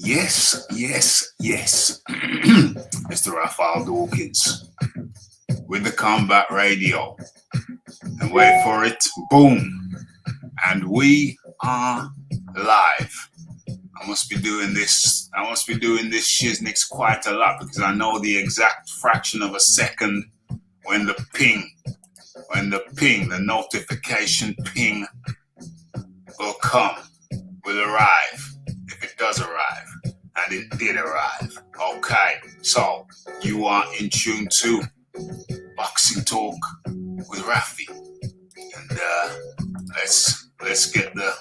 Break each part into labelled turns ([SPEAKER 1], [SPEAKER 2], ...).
[SPEAKER 1] Yes. Mr. Raphael Dawkins with the Combat Radio. And wait for it. Boom. And we are live. I must be doing this shiznix quite a lot because I know the exact fraction of a second when the notification ping will come, will arrive, if it does arrive. And it did arrive. Okay, so you are in tune to Boxing Talk with Rafi, and let's get the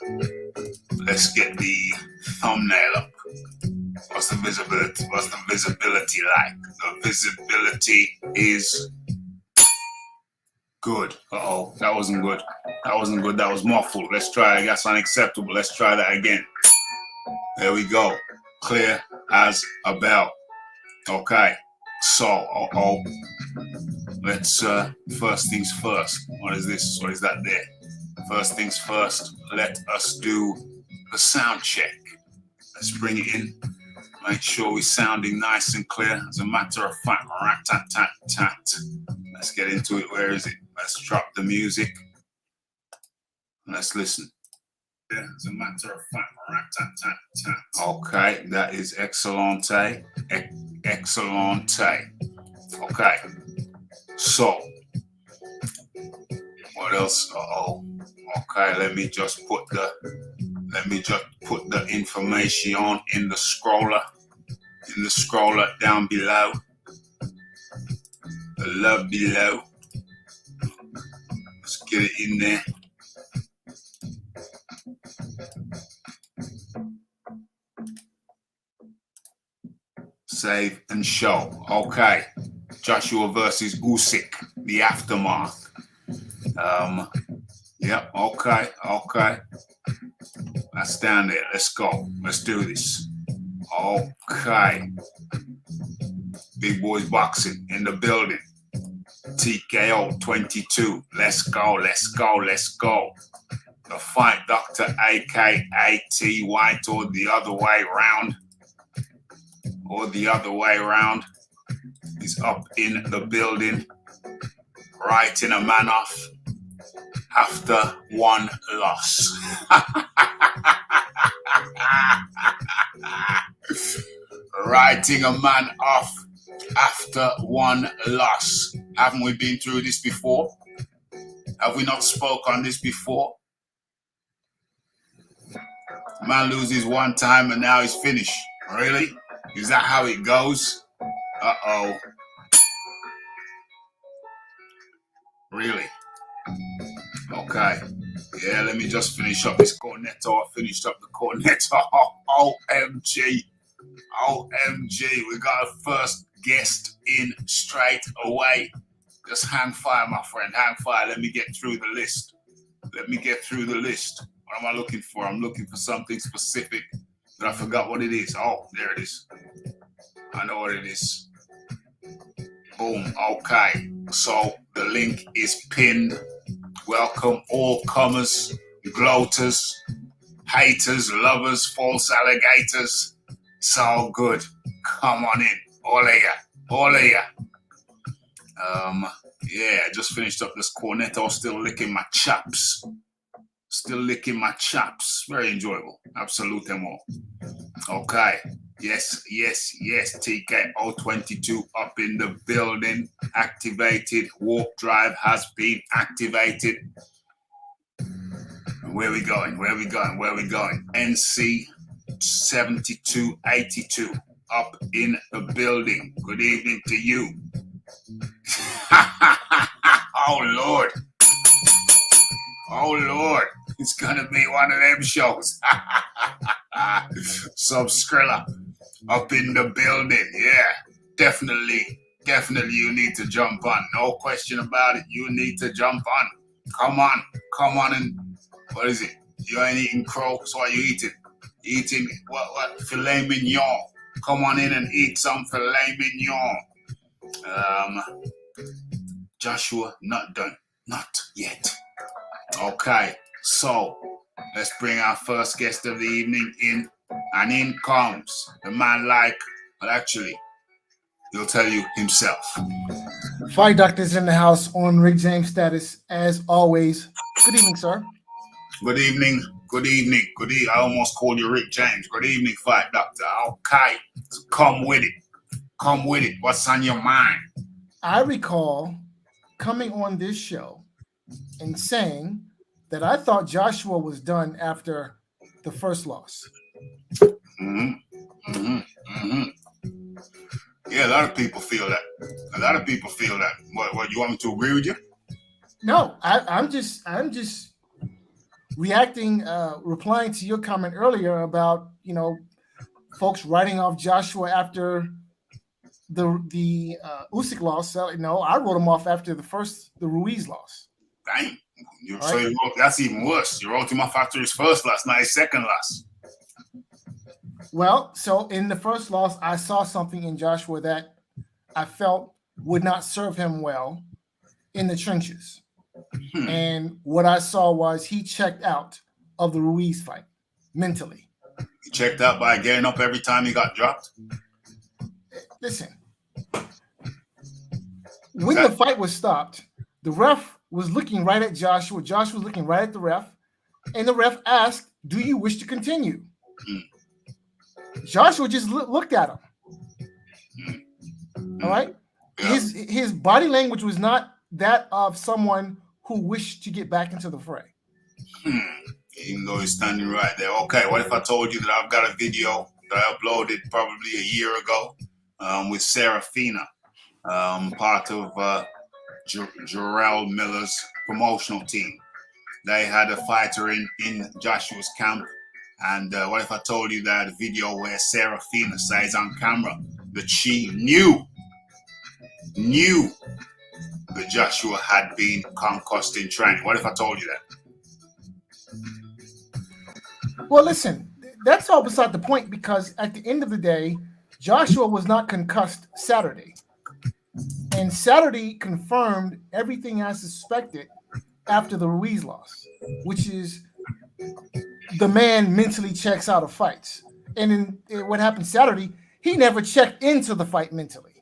[SPEAKER 1] thumbnail up. What's the visibility like? The visibility is good. That wasn't good. That was muffled. Let's try it. That's unacceptable. Let's try that again. There we go. Clear as a bell. Okay, so let's first things first. What is this? What is that there? First things first, let us do the sound check. Let's bring it in. Make sure we're sounding nice and clear. As a matter of fact, rat-tat-tat-tat. Let's get into it. Where is it? Let's drop the music. Let's listen. As a matter of fact, rat-tat-tat-tat. Okay, that is excellente. Excellente. Okay, so what else? Okay, let me just put the information in the scroller down below. The love below. Let's get it in there. Save and show. Okay. Joshua versus Usyk. The aftermath. Yep. Okay. That's down there. Let's go. Let's do this. Okay. Big Boys Boxing in the building. TKO 22. Let's go. The fight Dr. aka T White or the other way round is up in the building, writing a man off after one loss. Writing a man off after one loss. Haven't we been through this before? Have we not spoke on this before? Man loses one time and now he's finished. Really? Is that how it goes? Uh-oh. Really? Okay. Yeah, let me just finish up this cornetto. I finished up the cornetto. OMG. We got a first guest in straight away. Just hang fire, my friend. Hang fire. Let me get through the list. What am I looking for? I'm looking for something specific, but I forgot what it is. Oh, there it is. I know what it is. Boom. Okay. So the link is pinned. Welcome all comers, gloaters, haters, lovers, false alligators. It's all good. Come on in. All of ya. Yeah, I just finished up this cornetto. Still licking my chops. Very enjoyable. Absolute more. Okay. Yes. TKO 22 up in the building. Activated. Warp drive has been activated. Where we going? NC 7282 up in the building. Good evening to you. Oh Lord. It's gonna be one of them shows. Sub Skrilla up in the building. Yeah, definitely you need to jump on. No question about it. You need to jump on. Come on and what is it? You ain't eating crow, so what are you eating? Eating what? Filet mignon. Come on in and eat some filet mignon. Joshua, not done. Not yet. Okay, so let's bring our first guest of the evening in And in comes the man well, actually, he'll tell you himself.
[SPEAKER 2] Fight Doctors in the house on Rick James status, as always. Good evening, sir.
[SPEAKER 1] Good evening. Good evening. Good evening. I almost called you Rick James. Good evening, Fight Doctor. Okay. Come with it. Come with it. What's on your mind?
[SPEAKER 2] I recall coming on this show and saying that I thought Joshua was done after the first loss.
[SPEAKER 1] Mm-hmm. Mm-hmm. Mm-hmm. Yeah, a lot of people feel that. A lot of people feel that. What you want me to agree with you?
[SPEAKER 2] No, I'm just reacting, replying to your comment earlier about folks writing off Joshua after the Usyk loss. So, no, I wrote him off after the Ruiz loss.
[SPEAKER 1] Dang. That's even worse. You wrote him off after his first loss, not his second loss.
[SPEAKER 2] Well, so in the first loss, I saw something in Joshua that I felt would not serve him well in the trenches. And what I saw was he checked out of the Ruiz fight mentally.
[SPEAKER 1] He checked out by getting up every time he got dropped?
[SPEAKER 2] Listen, when the fight was stopped, the ref was looking right at Joshua. Joshua was looking right at the ref. And the ref asked, "Do you wish to continue?" Joshua just looked at him. All right? Yeah. His body language was not that of someone who wished to get back into the fray.
[SPEAKER 1] Even though he's standing right there. Okay, what if I told you that I've got a video that I uploaded probably a year ago with Serafina, part of Jarrell Miller's promotional team. They had a fighter in Joshua's camp. And what if I told you that a video where Serafina says on camera that she knew that Joshua had been concussed in training? What if I told you that?
[SPEAKER 2] Well, listen, that's all beside the point, because at the end of the day, Joshua was not concussed Saturday. And Saturday confirmed everything I suspected after the Ruiz loss, which is the man mentally checks out of fights. And in what happened Saturday, he never checked into the fight mentally.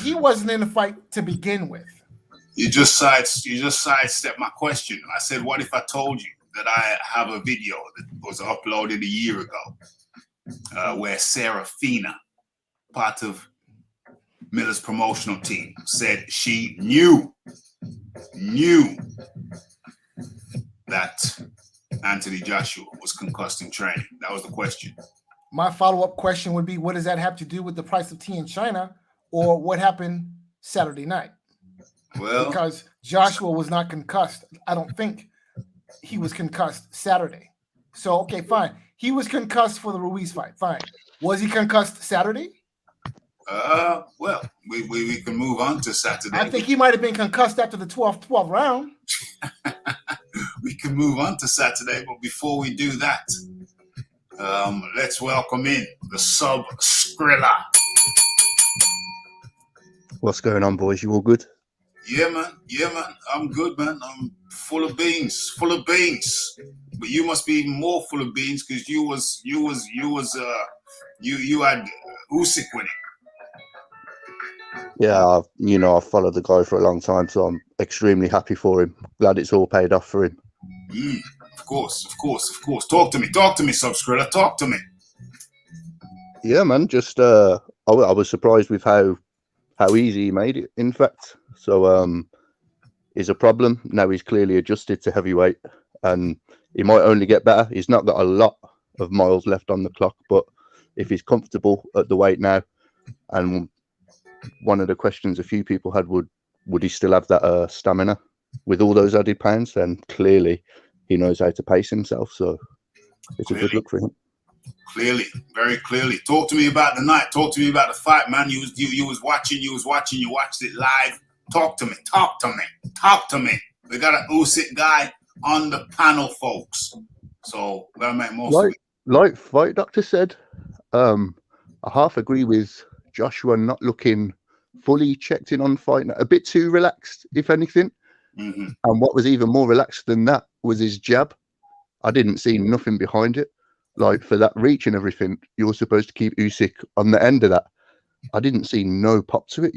[SPEAKER 2] He wasn't in the fight to begin with.
[SPEAKER 1] You just sidestepped my question. I said, what if I told you that I have a video that was uploaded a year ago where Serafina, part of Miller's promotional team, said she knew that Anthony Joshua was concussed in training? That was the question.
[SPEAKER 2] My follow-up question would be, what does that have to do with the price of tea in China, or what happened Saturday night?
[SPEAKER 1] Well,
[SPEAKER 2] because Joshua was not concussed. I don't think he was concussed Saturday. So, okay, fine. He was concussed for the Ruiz fight. Fine. Was he concussed Saturday?
[SPEAKER 1] Well, we can move on to Saturday.
[SPEAKER 2] I think he might have been concussed after the 12th round.
[SPEAKER 1] We can move on to Saturday, but before we do that, let's welcome in the sub Skrilla.
[SPEAKER 3] What's going on, boys? You all good?
[SPEAKER 1] Yeah, man. I'm good, man. I'm full of beans. But you must be even more full of beans because you had Usyk winning.
[SPEAKER 3] Yeah, I've followed the guy for a long time, so I'm extremely happy for him. Glad it's all paid off for him.
[SPEAKER 1] Of course. Talk to me, sub Skrilla. Talk to me.
[SPEAKER 3] Yeah, man. Just I was surprised with how easy he made it. In fact, so is a problem. Now he's clearly adjusted to heavyweight, and he might only get better. He's not got a lot of miles left on the clock, but if he's comfortable at the weight now, and one of the questions a few people had would he still have that stamina with all those added pounds, then clearly he knows how to pace himself. So it's a good look for him.
[SPEAKER 1] Clearly, very clearly. Talk to me about the night. Talk to me about the fight, man. You was watching. You watched it live. Talk to me. We got an Usyk guy on the panel, folks. So we gotta make most of it.
[SPEAKER 3] Like Fight Doctor said, I half agree with Joshua not looking fully checked in on fight, a bit too relaxed, if anything.
[SPEAKER 1] Mm-hmm.
[SPEAKER 3] And what was even more relaxed than that was his jab. I didn't see nothing behind it. Like for that reach and everything, you're supposed to keep Usyk on the end of that. I didn't see no pop to it,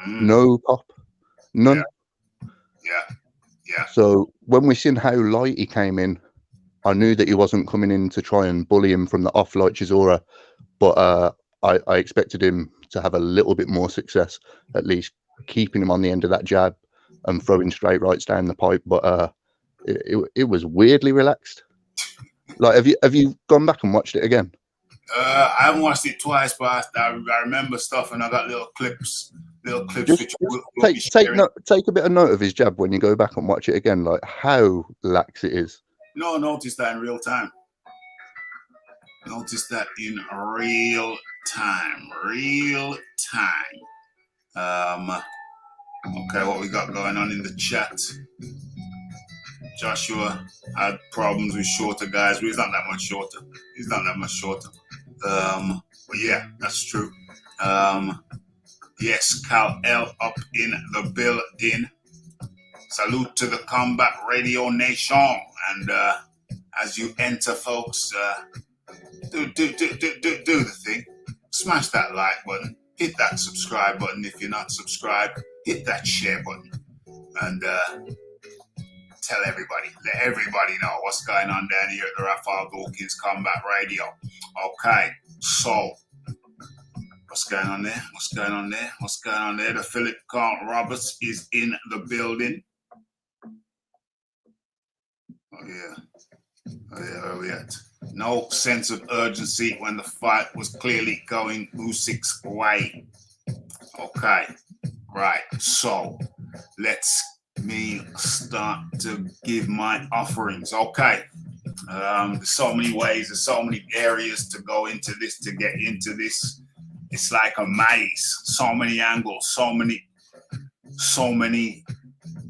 [SPEAKER 3] no pop, none.
[SPEAKER 1] Yeah.
[SPEAKER 3] So when we seen how light he came in, I knew that he wasn't coming in to try and bully him from the off like Chisora, but I expected him to have a little bit more success, at least keeping him on the end of that jab and throwing straight rights down the pipe. But it was weirdly relaxed. Like, have you gone back and watched it again?
[SPEAKER 1] I haven't watched it twice, but I remember stuff, and I got little clips.
[SPEAKER 3] Just
[SPEAKER 1] Which we'll
[SPEAKER 3] take a bit of note of his jab when you go back and watch it again, like how lax it is.
[SPEAKER 1] No, notice that in real time. Notice that in real time. Okay, what we got going on in the chat? Joshua had problems with shorter guys. He's not that much shorter. But yeah, that's true. Yes, Cal L up in the building. Salute to the Combat Radio Nation. And as you enter, folks, do the thing. Smash that like button. Hit that subscribe button. If you're not subscribed, hit that share button. And tell everybody. Let everybody know what's going on down here at the Raphael Dawkins Combat Radio. Okay, so what's going on there? The Philip Carl Roberts is in the building. Oh yeah, where are we at? No sense of urgency when the fight was clearly going Usyk's way. Okay, right. So let's me start to give my offerings. Okay. There's so many ways, there's so many areas to go into this, to get into this. It's like a maze. So many angles, so many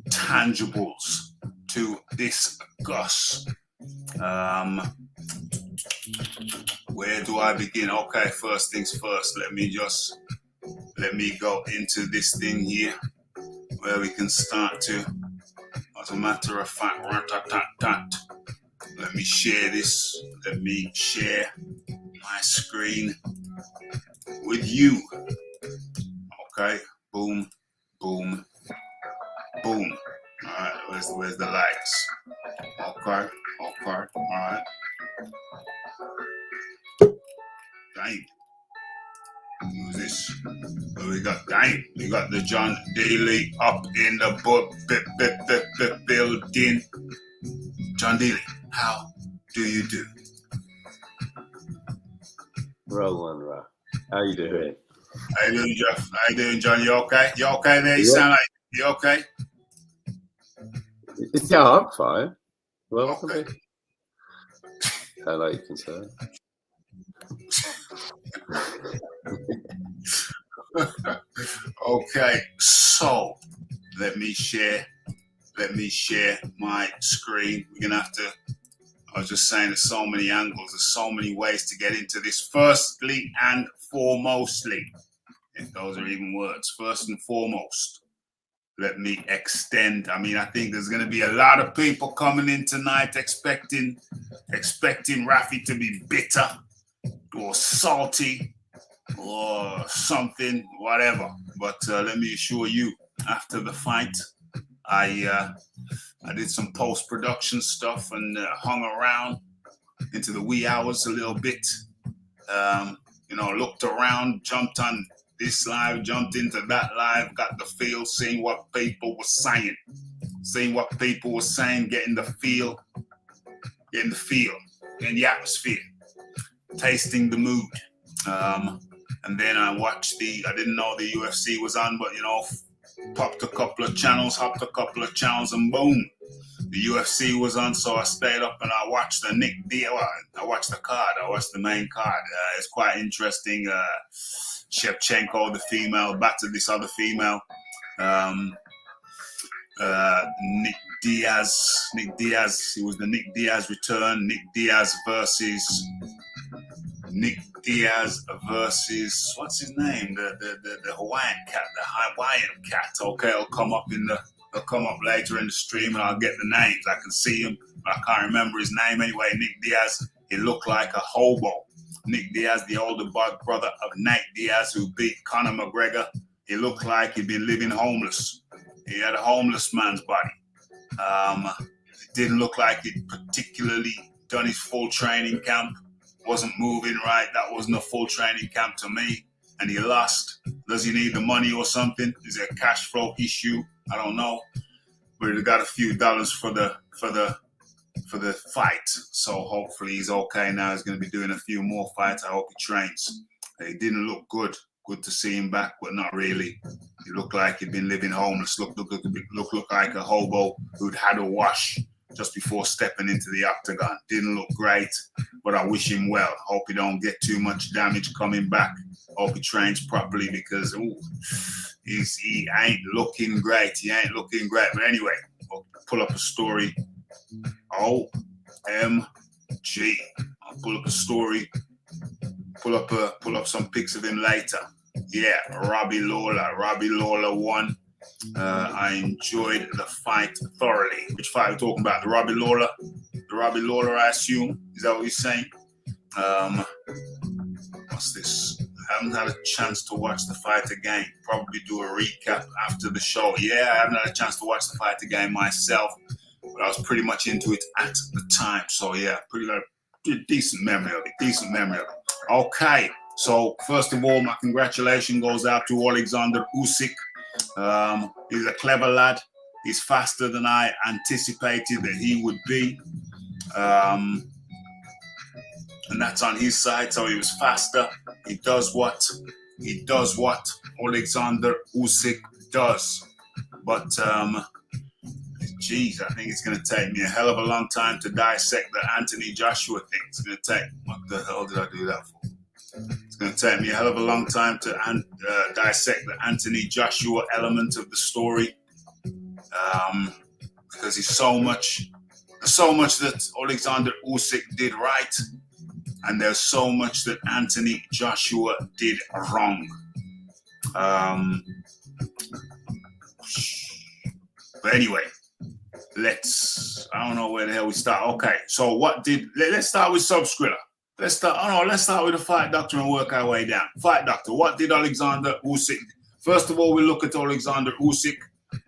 [SPEAKER 1] tangibles to discuss. Where do I begin? Okay, first things first. Let me go into this thing here where we can start to, as a matter of fact, let me share this. Let me share my screen with you. Okay, boom, boom, boom. All right, where's the likes? Okay, all right. Dang. Who's this? What we got? Dang. We got the John Daly up in the building. John Daly, how do you do?
[SPEAKER 4] Rolling, Rock. How you doing?
[SPEAKER 1] How you doing, Jeff? How you doing, John? You okay? You okay there? You sound like you okay?
[SPEAKER 4] Yeah, I'm fine. Well,
[SPEAKER 1] okay.
[SPEAKER 4] I like your concern.
[SPEAKER 1] Okay, so let me share my screen. We're gonna have to, I was just saying, there's so many angles, there's so many ways to get into this. Firstly and foremostly, if those are even words, first and foremost, let me extend. I mean, I think there's going to be a lot of people coming in tonight expecting Rafi to be bitter or salty or something, whatever. But let me assure you, after the fight, I did some post-production stuff and hung around into the wee hours a little bit. Looked around, jumped on this live, jumped into that live, got the feel, seeing what people were saying, getting the feel, getting the atmosphere, tasting the mood. And then I watched I didn't know the UFC was on, but hopped a couple of channels, and boom, the UFC was on. So I stayed up and I watched the I watched the card. I watched the main card. It's quite interesting. Shevchenko, the female, battered this other female. Nick Diaz. It was the Nick Diaz return. Nick Diaz versus what's his name? The Hawaiian cat. Okay, it'll come up later in the stream, and I'll get the names. I can see him. I can't remember his name anyway. Nick Diaz. He looked like a hobo. Nick Diaz, the older brother of Nate Diaz, who beat Conor McGregor. He looked like he'd been living homeless. He had a homeless man's body. It didn't look like he'd particularly done his full training camp. Wasn't moving right. That wasn't a full training camp to me. And he lost. Does he need the money or something? Is it a cash flow issue? I don't know. But he got a few dollars for the fight. So hopefully he's okay now. He's going to be doing a few more fights. I hope he trains. He didn't look good. Good to see him back, but not really. He looked like he'd been living homeless. Looked like a hobo who'd had a wash just before stepping into the octagon. Didn't look great, but I wish him well. Hope he don't get too much damage coming back. Hope he trains properly because he ain't looking great. He ain't looking great. But anyway, we'll pull up a story. OMG. I'll pull up a story. Pull up some pics of him later. Yeah, Robbie Lawler won. I enjoyed the fight thoroughly. Which fight are we talking about? The Robbie Lawler, I assume. Is that what you're saying? What's this? I haven't had a chance to watch the fight again. Probably do a recap after the show. Yeah, I haven't had a chance to watch the fight again myself, but I was pretty much into it at the time. So yeah, decent memory of it. Okay, so first of all, my congratulations goes out to Alexander Usyk. He's a clever lad. He's faster than I anticipated that he would be. And that's on his side, so he was faster. He does what Alexander Usyk does. But, geez, I think it's going to take me a hell of a long time to dissect the Anthony Joshua thing. It's going to take, what the hell did I do that for? It's going to take me a hell of a long time to dissect the Anthony Joshua element of the story. Because there's so much that Alexander Usyk did right, and there's so much that Anthony Joshua did wrong. But anyway, I don't know where the hell we start. Okay, so let's start with Subscriller. Let's start with the Fight Doctor and work our way down. Fight Doctor, what did Alexander Usyk? First of all, we'll look at Alexander Usyk,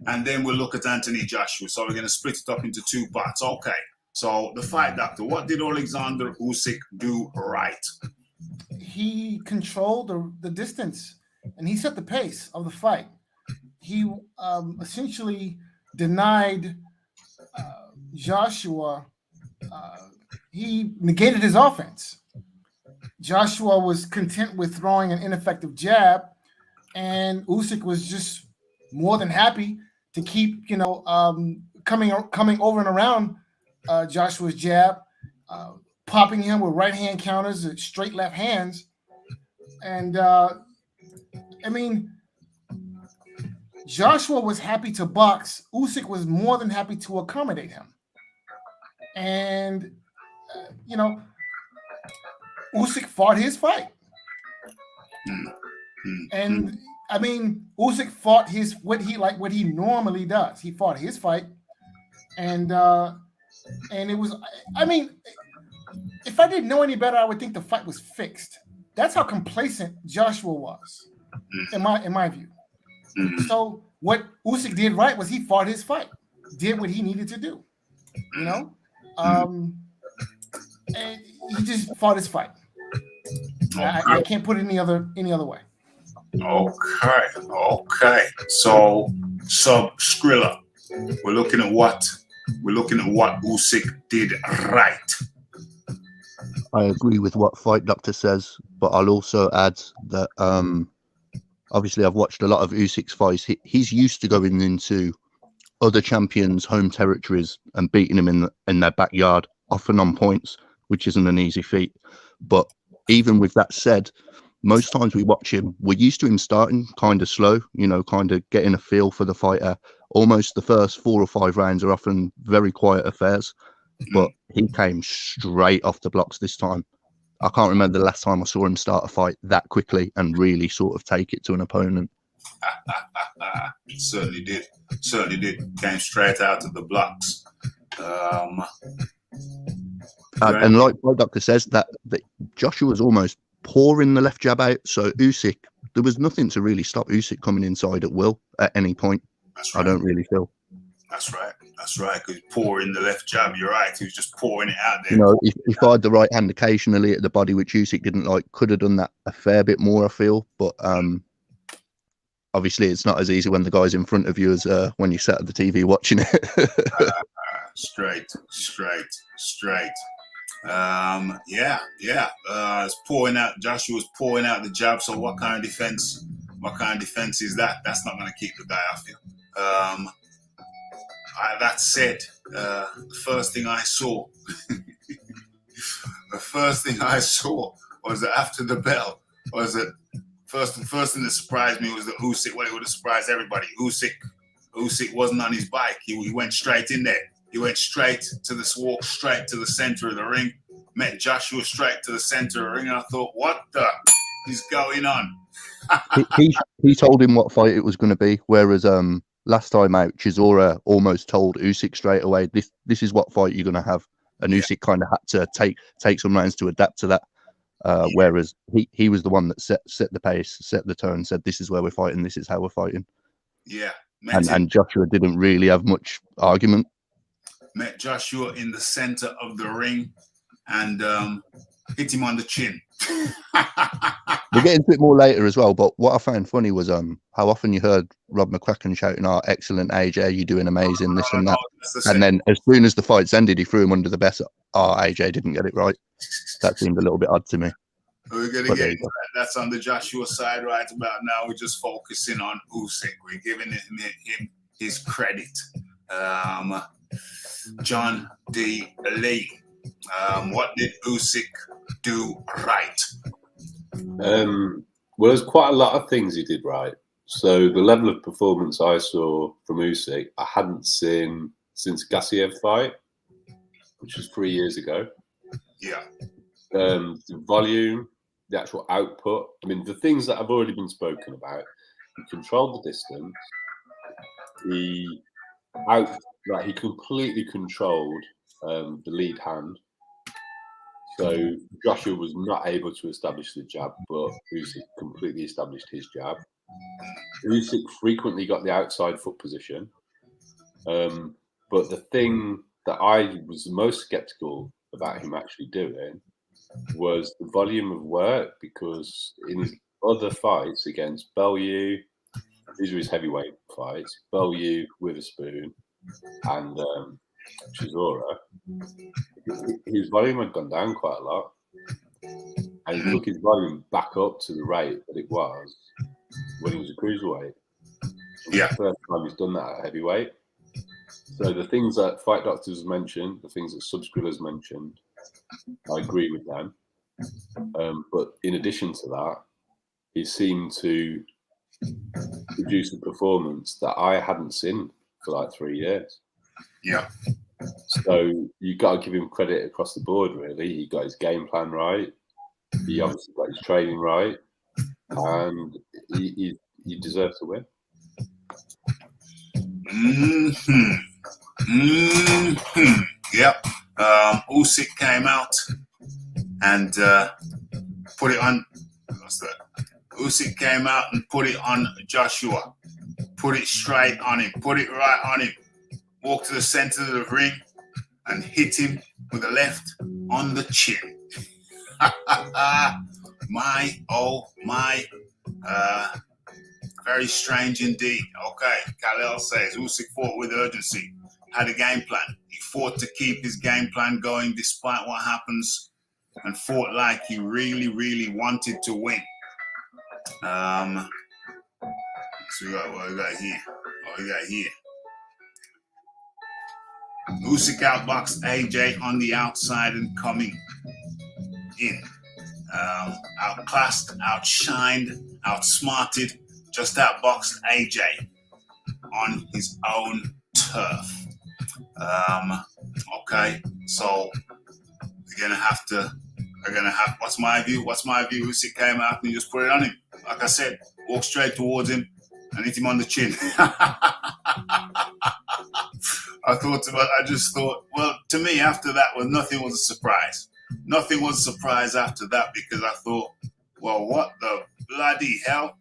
[SPEAKER 1] and then we'll look at Anthony Joshua. So we're going to split it up into two parts. Okay, so the Fight Doctor, what did Alexander Usyk do right?
[SPEAKER 2] He controlled the distance, and he set the pace of the fight. He essentially denied Joshua. He negated his offense. Joshua was content with throwing an ineffective jab, and Usyk was just more than happy to keep, coming over and around Joshua's jab, popping him with right hand counters, straight left hands, and Joshua was happy to box. Usyk was more than happy to accommodate him, and Usyk fought his fight. And Usyk fought what he normally does. He fought his fight, and it was. If I didn't know any better, I would think the fight was fixed. That's how complacent Joshua was, in my view. So what Usyk did right was he fought his fight, did what he needed to do. And he just fought his fight. I can't put it any other way.
[SPEAKER 1] Okay. So Skrilla, we're looking at what Usyk did right.
[SPEAKER 3] I agree with what Fight Doctor says, but I'll also add that obviously I've watched a lot of Usyk's fights. He's used to going into other champions' home territories and beating them in their backyard, often on points, which isn't an easy feat. But even with that said, most times we watch him, we're used to him starting kind of slow, kind of getting a feel for the fighter. Almost the first 4 or 5 rounds are often very quiet affairs, but he came straight off the blocks this time. I can't remember the last time I saw him start a fight that quickly and really sort of take it to an opponent.
[SPEAKER 1] Certainly did. Came straight out of the blocks.
[SPEAKER 3] And like my doctor says, that Joshua was almost pouring the left jab out. So Usyk, there was nothing to really stop Usyk coming inside at will at any point.
[SPEAKER 1] That's right.
[SPEAKER 3] I don't really feel.
[SPEAKER 1] That's right. That's right. Because pouring the left jab, you're right. He was just pouring it out there.
[SPEAKER 3] You know, he fired the right hand occasionally at the body, which Usyk didn't like. Could have done that a fair bit more, I feel. But obviously, it's not as easy when the guy's in front of you as when you sat at the TV watching it.
[SPEAKER 1] Straight. It's pouring out. Joshua's pouring out the jab. So what kind of defense? What kind of defense is that? That's not going to keep the guy, I feel. That said, the first thing I saw was that after the bell was that first thing that surprised me was that Usyk. Well, it would have surprised everybody. Usyk wasn't on his bike. He went straight in there. He went straight to the walk straight to the center of the ring. Met Joshua straight to the center of the ring. And I thought, what the is going on?
[SPEAKER 3] he told him what fight it was going to be, whereas last time out, Chisora almost told Usyk straight away, this is what fight you're going to have. And Usyk kind of had to take some rounds to adapt to that. Whereas he was the one that set the pace, set the tone, said, this is where we're fighting, this is how we're fighting.
[SPEAKER 1] Yeah.
[SPEAKER 3] And Joshua didn't really have much argument.
[SPEAKER 1] Met Joshua in the center of the ring and hit him on the chin.
[SPEAKER 3] We'll get into it more later as well, but what I found funny was how often you heard Rob McCracken shouting, "Oh, excellent, AJ, you're doing amazing, this and that." And then as soon as the fights ended, he threw him under the bus. "Oh, AJ didn't get it right." That seemed a little bit odd to me.
[SPEAKER 1] We're going to get into that. That's on the Joshua side right about now. We're just focusing on Usyk. We're giving him his credit. John D. Lee. What did Usyk do right?
[SPEAKER 4] Well, there's quite a lot of things he did right. So the level of performance I saw from Usyk, I hadn't seen since Gassiev fight, which was 3 years ago.
[SPEAKER 1] Yeah.
[SPEAKER 4] The volume, the actual output. I mean, the things that have already been spoken about. He controlled the distance. He completely controlled the lead hand. So Joshua was not able to establish the jab, but Usyk completely established his jab. Usyk frequently got the outside foot position. But the thing that I was the most skeptical about him actually doing was the volume of work, because in his other fights against Bellew, these were his heavyweight fights, Bellew, Witherspoon, and Chisora, his volume had gone down quite a lot, and he took his volume back up to the rate that it was when he was a cruiserweight.
[SPEAKER 1] Yeah.
[SPEAKER 4] The first time he's done that at heavyweight. So the things that Fight Doctors mentioned, the things that Subscribers mentioned, I agree with them. But in addition to that, he seemed to produce a performance that I hadn't seen for like 3 years.
[SPEAKER 1] Yeah.
[SPEAKER 4] So you got to give him credit across the board, really. He got his game plan right. He obviously got his training right, and he deserves to win.
[SPEAKER 1] Yep. Usyk came out and put it on. What's that? Usyk came out and put it on Joshua. Put it straight on him. Put it right on him. Walked to the center of the ring and hit him with the left on the chin. My, oh my. Very strange indeed. Okay, Khalil says Usyk fought with urgency, had a game plan. He fought to keep his game plan going despite what happens, and fought like he really, really wanted to win. So what we got here? Usyk outboxed AJ on the outside and coming in. Outclassed, outshined, outsmarted, just outboxed AJ on his own turf. Okay, so they're gonna have. What's my view? Usyk came out and just put it on him. Like I said, walk straight towards him and hit him on the chin. I just thought, well, to me, after that, nothing was a surprise. Nothing was a surprise after that because I thought, well, what the bloody hell?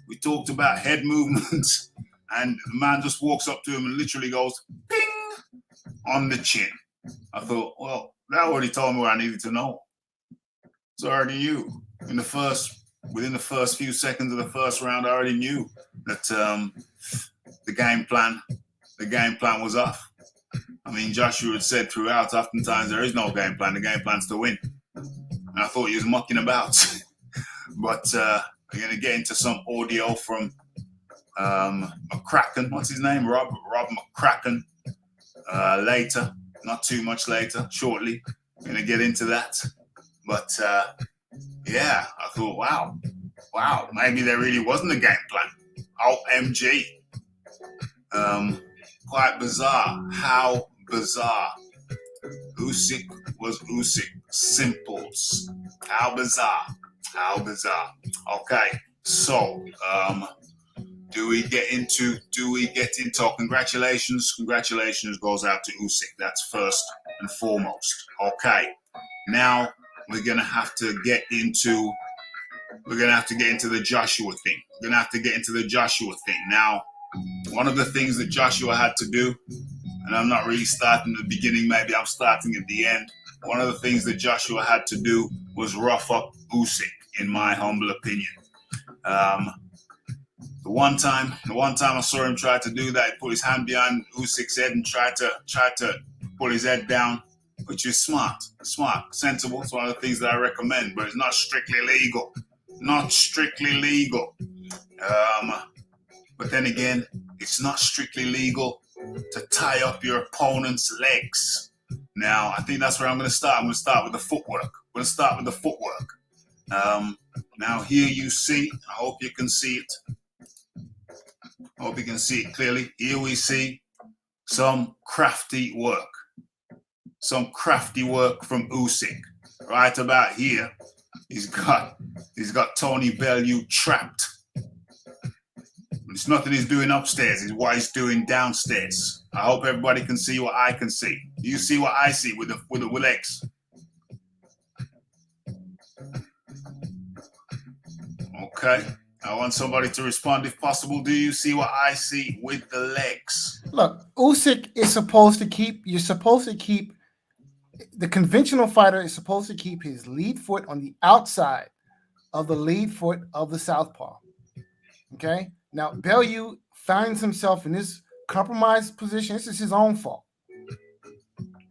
[SPEAKER 1] We talked about head movements, and the man just walks up to him and literally goes, ping, on the chin. I thought, well, that already told me what I needed to know. So I already knew. Within the first few seconds of the first round, I already knew that the game plan was off. I mean, Joshua had said throughout, oftentimes there is no game plan. The game plan's to win. And I thought he was mucking about. But we're going to get into some audio from McCracken. What's his name? Rob McCracken later. Not too much later, shortly. We're going to get into that. But yeah, I thought, wow, maybe there really wasn't a game plan. OMG. Quite bizarre. How bizarre. Usyk was Usyk. Simples. How bizarre. Okay, so do we get into congratulations goes out to Usyk. That's first and foremost. Okay, now we're gonna have to get into the Joshua thing. Now, one of the things that Joshua had to do, and I'm not really starting at the beginning, maybe I'm starting at the end. One of the things that Joshua had to do was rough up Usyk, in my humble opinion. The one time I saw him try to do that, he put his hand behind Usyk's head and tried to pull his head down, which is smart, sensible. It's one of the things that I recommend, but it's not strictly legal. But then again, it's not strictly legal to tie up your opponent's legs. Now, I think that's where I'm going to start. I'm going to start with the footwork. Now, here you see, I hope you can see it. I hope you can see it clearly. Here we see some crafty work from Usyk. Right about here, he's got Tony Bellew trapped. It's nothing he's doing upstairs. It's what he's doing downstairs. I hope everybody can see what I can see. Do you see what I see with the legs? Okay. I want somebody to respond if possible. Do you see what I see with the legs?
[SPEAKER 2] Look, Usyk is supposed to keep. The conventional fighter is supposed to keep his lead foot on the outside of the lead foot of the southpaw. Okay. Now, Bellew finds himself in this compromised position. This is his own fault.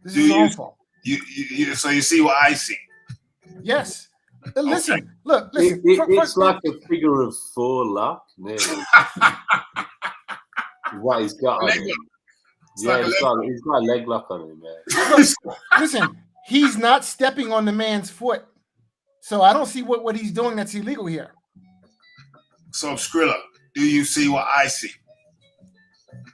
[SPEAKER 2] So
[SPEAKER 1] you see what I see?
[SPEAKER 2] Yes. Listen,
[SPEAKER 1] okay.
[SPEAKER 2] Look.
[SPEAKER 4] It's like a figure of 4 lap. What he's got on him. He's got a leg lock on him, man.
[SPEAKER 2] Listen, he's not stepping on the man's foot. So I don't see what he's doing that's illegal here.
[SPEAKER 1] So, Skrilla, do you see what I see?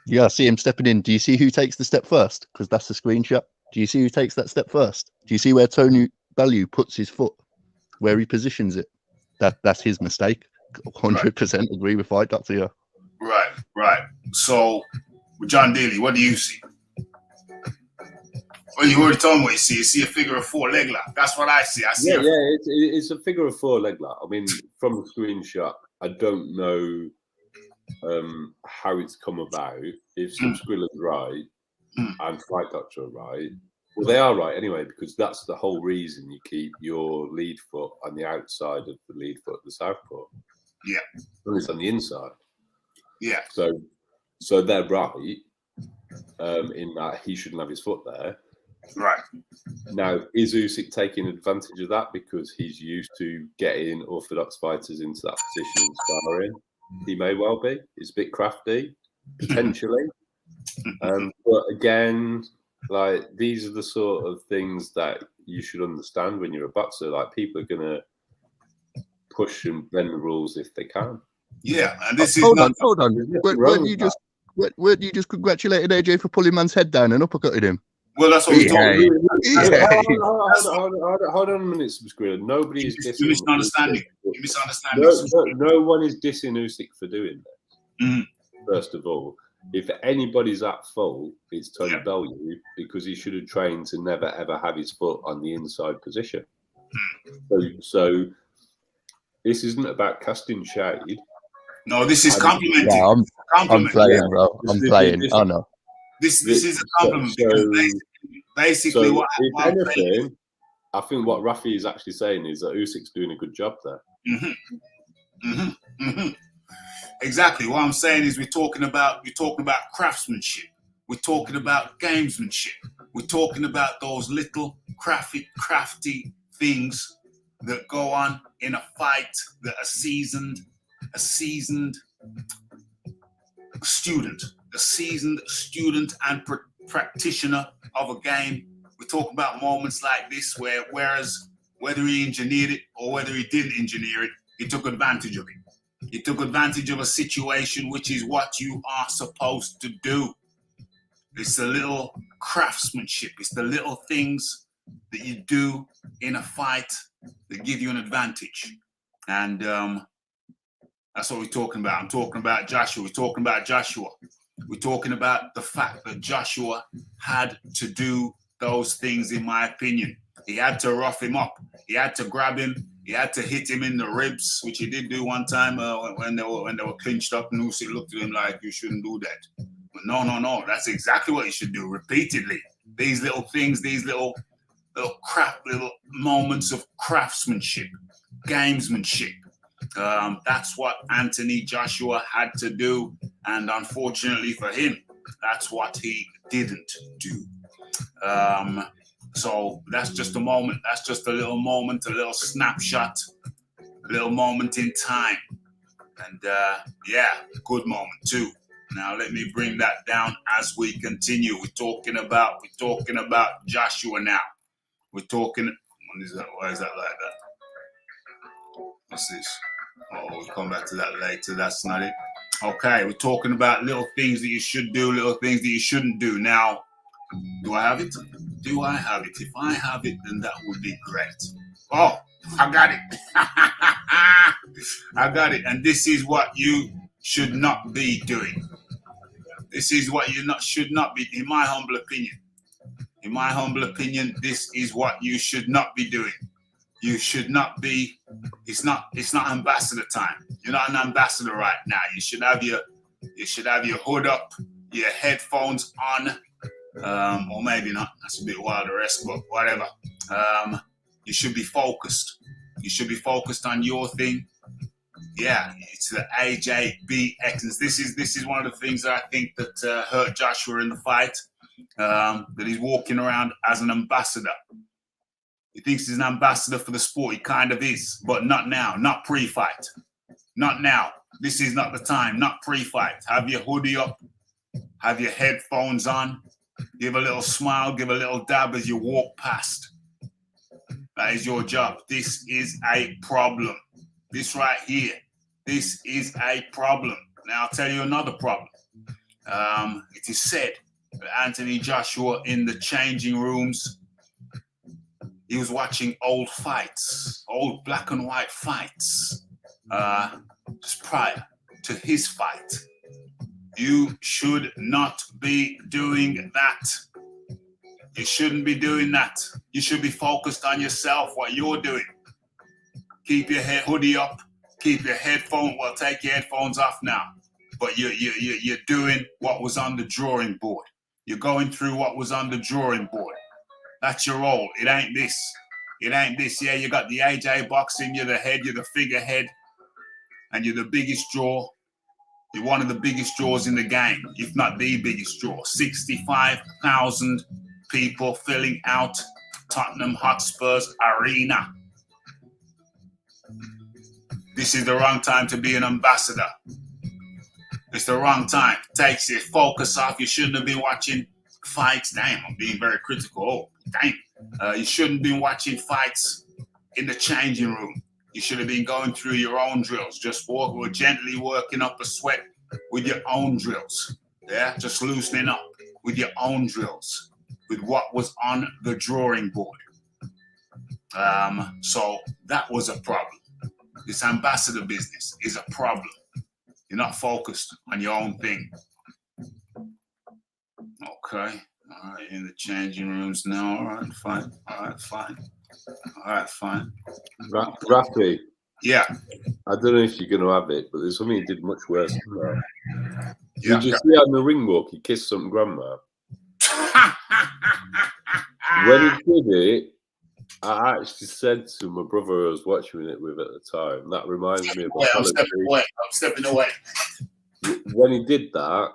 [SPEAKER 3] Yeah, I see him stepping in. Do you see who takes the step first? Because that's the screenshot. Do you see who takes that step first? Do you see where Tony Bellew puts his foot? Where he positions it? That's his mistake. 100% agree with Fight Doctor here.
[SPEAKER 1] Right. So, John Daly, what do you see? Well, you already told me what you see. You see a figure of 4 leg lock. That's what I see.
[SPEAKER 4] It's a figure of 4 leg lock. I mean, from the screenshot, I don't know how it's come about. If some Skrilla's right and Fight Doctor are right, well, they are right anyway, because that's the whole reason you keep your lead foot on the outside of the lead foot, the southpaw.
[SPEAKER 1] Yeah.
[SPEAKER 4] And it's on the inside.
[SPEAKER 1] Yeah.
[SPEAKER 4] So they're right in that he shouldn't have his foot there.
[SPEAKER 1] Right.
[SPEAKER 4] Now, is Usyk taking advantage of that because he's used to getting orthodox fighters into that position and sparring? He may well be. He's a bit crafty, potentially. But again, like, these are the sort of things that you should understand when you're a boxer. Like, people are going to push and bend the rules if they can.
[SPEAKER 1] Yeah, and this
[SPEAKER 3] Hold on. Weren't you just congratulated AJ for pulling man's head down and uppercutted him?
[SPEAKER 1] Well, that's what we told you.
[SPEAKER 4] Hold on a minute, Skrilla. Nobody is dissing.
[SPEAKER 1] You misunderstanding.
[SPEAKER 4] No one is dissing Usyk for doing this. First of all, if anybody's at fault, it's Tony Bellew, because he should have trained to never ever have his foot on the inside position. So this isn't about casting shade.
[SPEAKER 1] No, this is complimenting.
[SPEAKER 3] Yeah, I'm playing, bro. I'm playing.
[SPEAKER 4] This,
[SPEAKER 3] I know.
[SPEAKER 1] This is a compliment. Basically, what
[SPEAKER 4] if anything, I think what Rafi is actually saying is that Usyk's doing a good job there.
[SPEAKER 1] Exactly. What I'm saying is we're talking about craftsmanship. We're talking about gamesmanship. We're talking about those little crafty things that go on in a fight that a seasoned student and practitioner of a game. We talk about moments like this where, whereas whether he engineered it or whether he didn't engineer it, he took advantage of it. He took advantage of a situation, which is what you are supposed to do. It's the little craftsmanship. It's the little things that you do in a fight that give you an advantage. And that's what we're talking about. I'm talking about Joshua. We're talking about Joshua. We're talking about the fact that Joshua had to do those things, in my opinion. He had to rough him up. He had to grab him. He had to hit him in the ribs, which he did do one time when they were clinched up. And Usyk looked at him like, you shouldn't do that. But no. That's exactly what you should do repeatedly. These little things, these little moments of craftsmanship, gamesmanship. That's what Anthony Joshua had to do. And unfortunately for him, that's what he didn't do. So that's just a moment. That's just a little moment, a little snapshot, a little moment in time. And good moment too. Now let me bring that down as we continue. We're talking about Joshua now. We're talking. What is that? Why is that like that? What's this? Oh, we'll come back to that later. That's not it. Okay, we're talking about little things that you should do, little things that you shouldn't do. Now, do I have it? Do I have it? If I have it, then that would be great. Oh, I got it. I got it. And this is what you should not be doing. This is what you should not be, in my humble opinion. In my humble opinion, this is what you should not be doing. You should not be. It's not ambassador time. You're not an ambassador right now. You should have your hood up, your headphones on, or maybe not. That's a bit wilder-esque, but whatever. You should be focused. You should be focused on your thing. Yeah, it's the AJBX. This is one of the things that I think that hurt Joshua in the fight. That he's walking around as an ambassador. He thinks he's an ambassador for the sport. He kind of is, but not now, not pre-fight. Not now. This is not the time, not pre-fight. Have your hoodie up, have your headphones on, give a little smile, give a little dab as you walk past. That is your job. This is a problem. This right here, this is a problem. Now I'll tell you another problem. It is said that Anthony Joshua in the changing rooms, he was watching old fights, old black and white fights, just prior to his fight. You should not be doing that. You shouldn't be doing that. You should be focused on yourself, what you're doing. Keep your hoodie up, keep your headphones, well, take your headphones off now. But you're doing what was on the drawing board. You're going through what was on the drawing board. That's your role. It ain't this. It ain't this. Yeah, you got the AJ boxing, you're the head, you're the figurehead, and you're the biggest draw. You're one of the biggest draws in the game, if not the biggest draw. 65,000 people filling out Tottenham Hotspur's arena. This is the wrong time to be an ambassador. It's the wrong time. Takes your focus off. You shouldn't have been watching fights. Damn, I'm being very critical. Oh, damn. You shouldn't be watching fights in the changing room. You should have been going through your own drills. Just gently working up a sweat with your own drills. Yeah, just loosening up with your own drills, with what was on the drawing board. So that was a problem. This ambassador business is a problem. You're not focused on your own thing. Okay. All right. In the changing rooms now. All right. Fine. All right. Fine. All right. Fine.
[SPEAKER 4] Rafi,
[SPEAKER 1] Yeah.
[SPEAKER 4] I don't know if you're going to have it, but there's something he did much worse than that.
[SPEAKER 1] Yeah.
[SPEAKER 4] Did you see on the ring walk he kissed some grandma? When he did it, I actually said to my brother I was watching it with at the time, that reminds me of
[SPEAKER 1] I'm stepping away.
[SPEAKER 4] When he did that,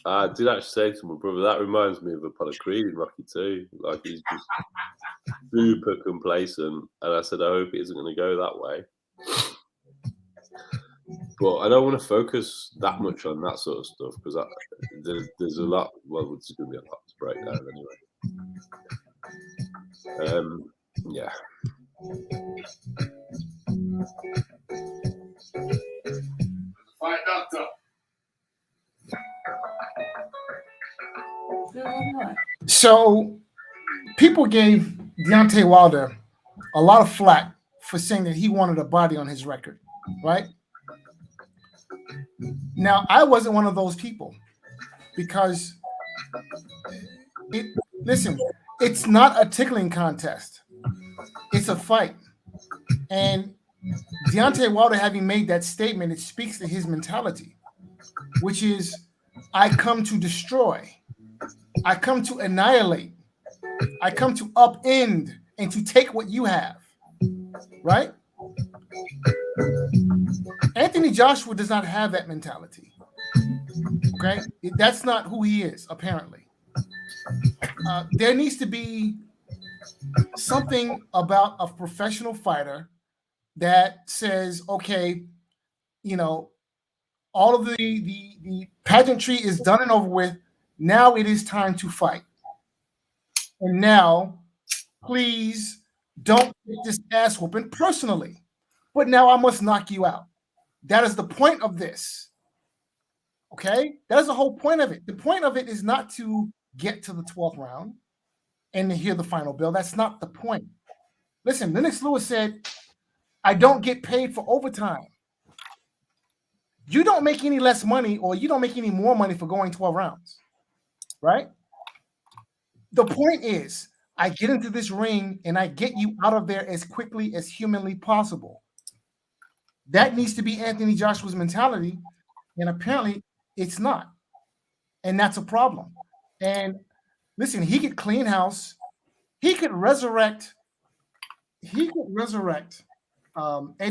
[SPEAKER 4] I did actually say to my brother, that reminds me of Apollo Creed in Rocky 2. Like, he's just super complacent. And I said, I hope it isn't going to go that way. But I don't want to focus that much on that sort of stuff because there's a lot. Well, there's going to be a lot to break down anyway. Yeah.
[SPEAKER 1] Fine, doctor.
[SPEAKER 2] So people gave Deontay Wilder a lot of flack for saying that he wanted a body on his record, right? Now, I wasn't one of those people because listen, it's not a tickling contest. It's a fight. And Deontay Wilder having made that statement, it speaks to his mentality, which is, I come to destroy. I come to annihilate. I come to upend and to take what you have, right? Anthony Joshua does not have that mentality, okay? That's not who he is, apparently. There needs to be something about a professional fighter that says, okay, you know, all of the pageantry is done and over with. Now it is time to fight. And now, please don't take this ass whooping personally. But now I must knock you out. That is the point of this. Okay? That is the whole point of it. The point of it is not to get to the 12th round and to hear the final bell. That's not the point. Listen, Lennox Lewis said, I don't get paid for overtime. You don't make any less money or you don't make any more money for going 12 rounds, right? The point is, I get into this ring and I get you out of there as quickly as humanly possible. That needs to be Anthony Joshua's mentality, and apparently it's not. And that's a problem. And listen, he could clean house. He could resurrect Eddie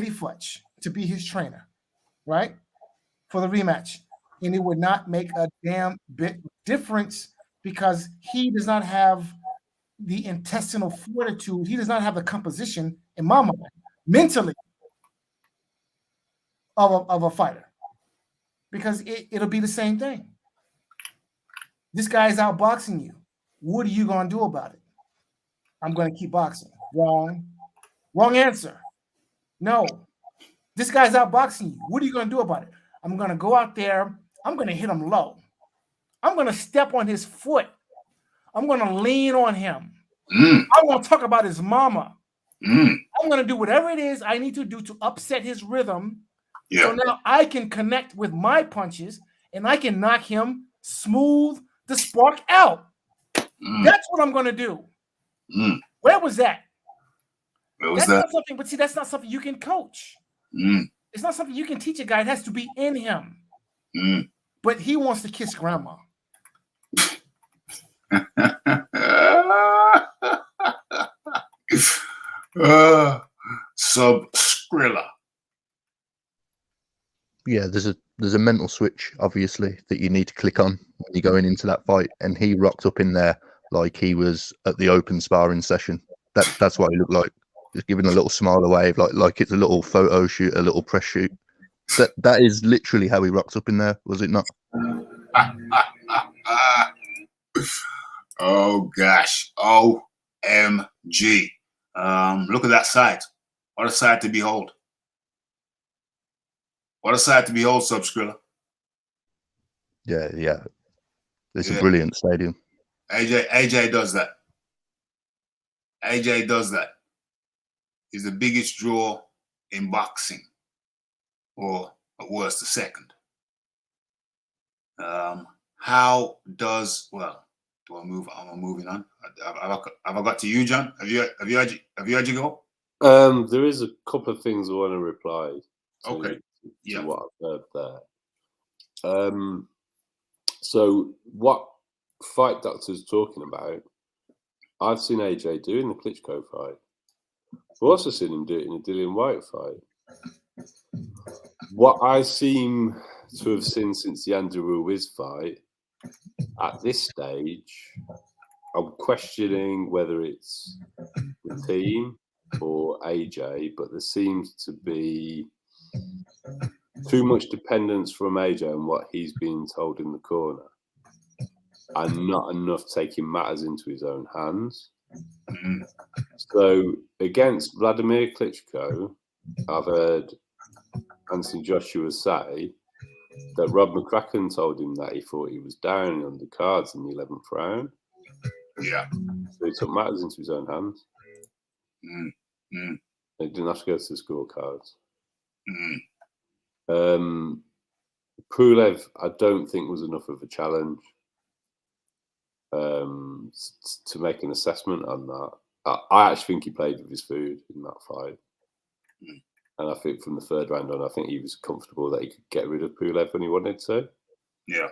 [SPEAKER 2] Futch to be his trainer, right? For the rematch. And it would not make a damn bit of difference because he does not have the intestinal fortitude. He does not have the composition, in my mind, mentally, of a fighter. Because it'll be the same thing. This guy's outboxing you. What are you going to do about it? I'm going to keep boxing. Wrong. Wrong answer. No. This guy's outboxing you. What are you going to do about it? I'm going to go out there. I'm going to hit him low. I'm going to step on his foot. I'm going to lean on him. I'm going to talk about his mama. I'm going to do whatever it is I need to do to upset his rhythm. Yeah. So now I can connect with my punches and I can knock him smooth the spark out. That's what I'm going to do. Where was that? That's not something, but see, that's not something you can coach. It's not something you can teach a guy. It has to be in him. But he wants to kiss grandma.
[SPEAKER 1] Skrilla.
[SPEAKER 3] Yeah, there's a mental switch, obviously, that you need to click on when you're going into that fight. And he rocked up in there like he was at the open sparring session. That's what he looked like. Just giving a little smile, a wave, like it's a little photo shoot, a little press shoot. That is literally how he rocked up in there, was it not?
[SPEAKER 1] Oh gosh. OMG. Look at that sight. What a sight to behold. What a sight to behold, Skrilla.
[SPEAKER 3] Yeah. It's a brilliant stadium.
[SPEAKER 1] AJ does that. AJ does that. He's the biggest draw in boxing, or at worst, the second. Do I move? Am I moving on? Have I got to you, John? Have you had you go?
[SPEAKER 4] There is a couple of things I want to reply to,
[SPEAKER 1] Okay.
[SPEAKER 4] to what I've heard there. So what Fight Doctor's talking about, I've seen AJ do in the Klitschko fight. I've also seen him do it in a Dillian White fight. What I seem to have seen since the Andrew Ruiz fight, at this stage, I'm questioning whether it's the team or AJ, but there seems to be too much dependence from AJ on what he's being told in the corner, and not enough taking matters into his own hands. So against Vladimir Klitschko, I've heard Anthony Joshua say that Rob McCracken told him that he thought he was down on the cards in the 11th round.
[SPEAKER 1] Yeah.
[SPEAKER 4] So he took matters into his own hands. He didn't have to go to the scorecards. Pulev, I don't think was enough of a challenge to make an assessment on that. I actually think he played with his food in that fight. And I think from the third round on, I think he was comfortable that he could get rid of Pulev when he wanted to.
[SPEAKER 1] Yeah.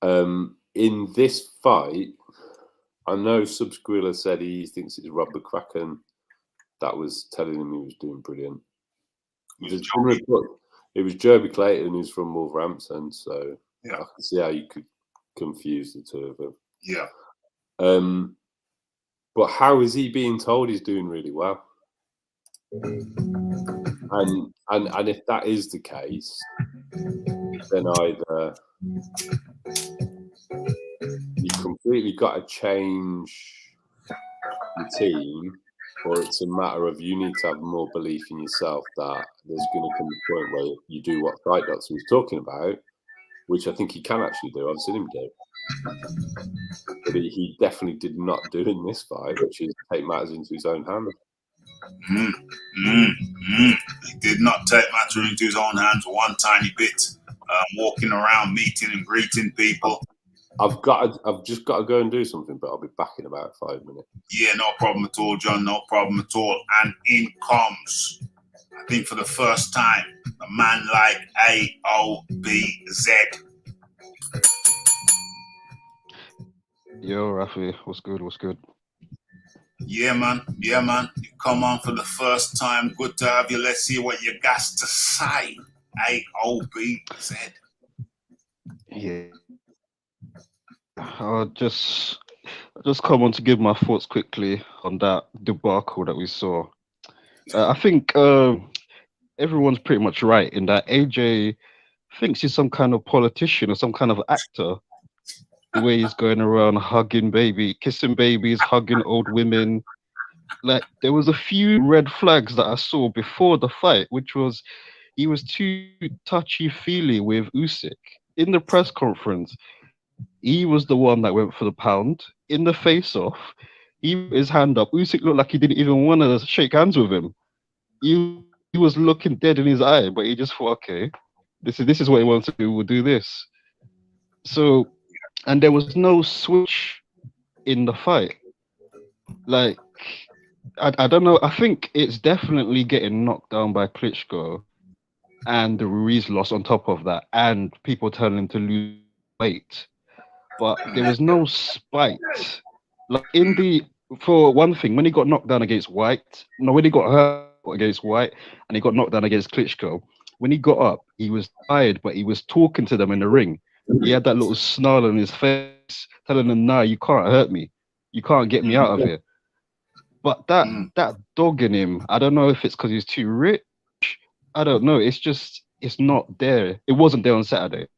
[SPEAKER 4] In this fight, I know Subsquilla said he thinks it's Rob McCracken that was telling him he was doing brilliant. It was Joby Clayton, who's from Wolverhampton, so I can see how you could confuse the two of them.
[SPEAKER 1] Yeah.
[SPEAKER 4] But how is he being told he's doing really well? And if that is the case, then either you completely got to change the team, or it's a matter of you need to have more belief in yourself that there's going to come a point where you do what Fight Doctor was talking about, which I think he can actually do. I've seen him do. But he definitely did not do in this fight, which is take matters into his own hands.
[SPEAKER 1] He did not take matters into his own hands one tiny bit. Walking around, meeting and greeting people.
[SPEAKER 4] I've just got to go and do something, but I'll be back in about 5 minutes.
[SPEAKER 1] Yeah, no problem at all, John. No problem at all. And in comes, I think for the first time, a man like AOBZ.
[SPEAKER 5] Yo, Rafi, what's good? What's good?
[SPEAKER 1] Yeah, man. Yeah, man. You come on for the first time. Good to have you. Let's see what you got to say. AOBZ.
[SPEAKER 5] Yeah. I'll just come on to give my thoughts quickly on that debacle that we saw. I think everyone's pretty much right in that AJ thinks he's some kind of politician or some kind of actor. The way he's going around kissing babies, hugging old women. Like, there was a few red flags that I saw before the fight, which was he was too touchy-feely with Usyk. In the press conference, he was the one that went for the pound. In the face-off, he put his hand up. Usyk looked like he didn't even want to shake hands with him. He was looking dead in his eye, but he just thought, okay, this is what he wants to do. We'll do this. So, and there was no switch in the fight. Like, I don't know. I think it's definitely getting knocked down by Klitschko and the Ruiz loss on top of that, and people telling him to lose weight. But there was no spite. Like for one thing, when he got knocked down against White, when he got hurt against White and he got knocked down against Klitschko, when he got up, he was tired, but he was talking to them in the ring. He had that little snarl on his face, telling them, "Nah, you can't hurt me. You can't get me out of here." But that dog in him, I don't know if it's because he's too rich. I don't know. It's not there. It wasn't there on Saturday.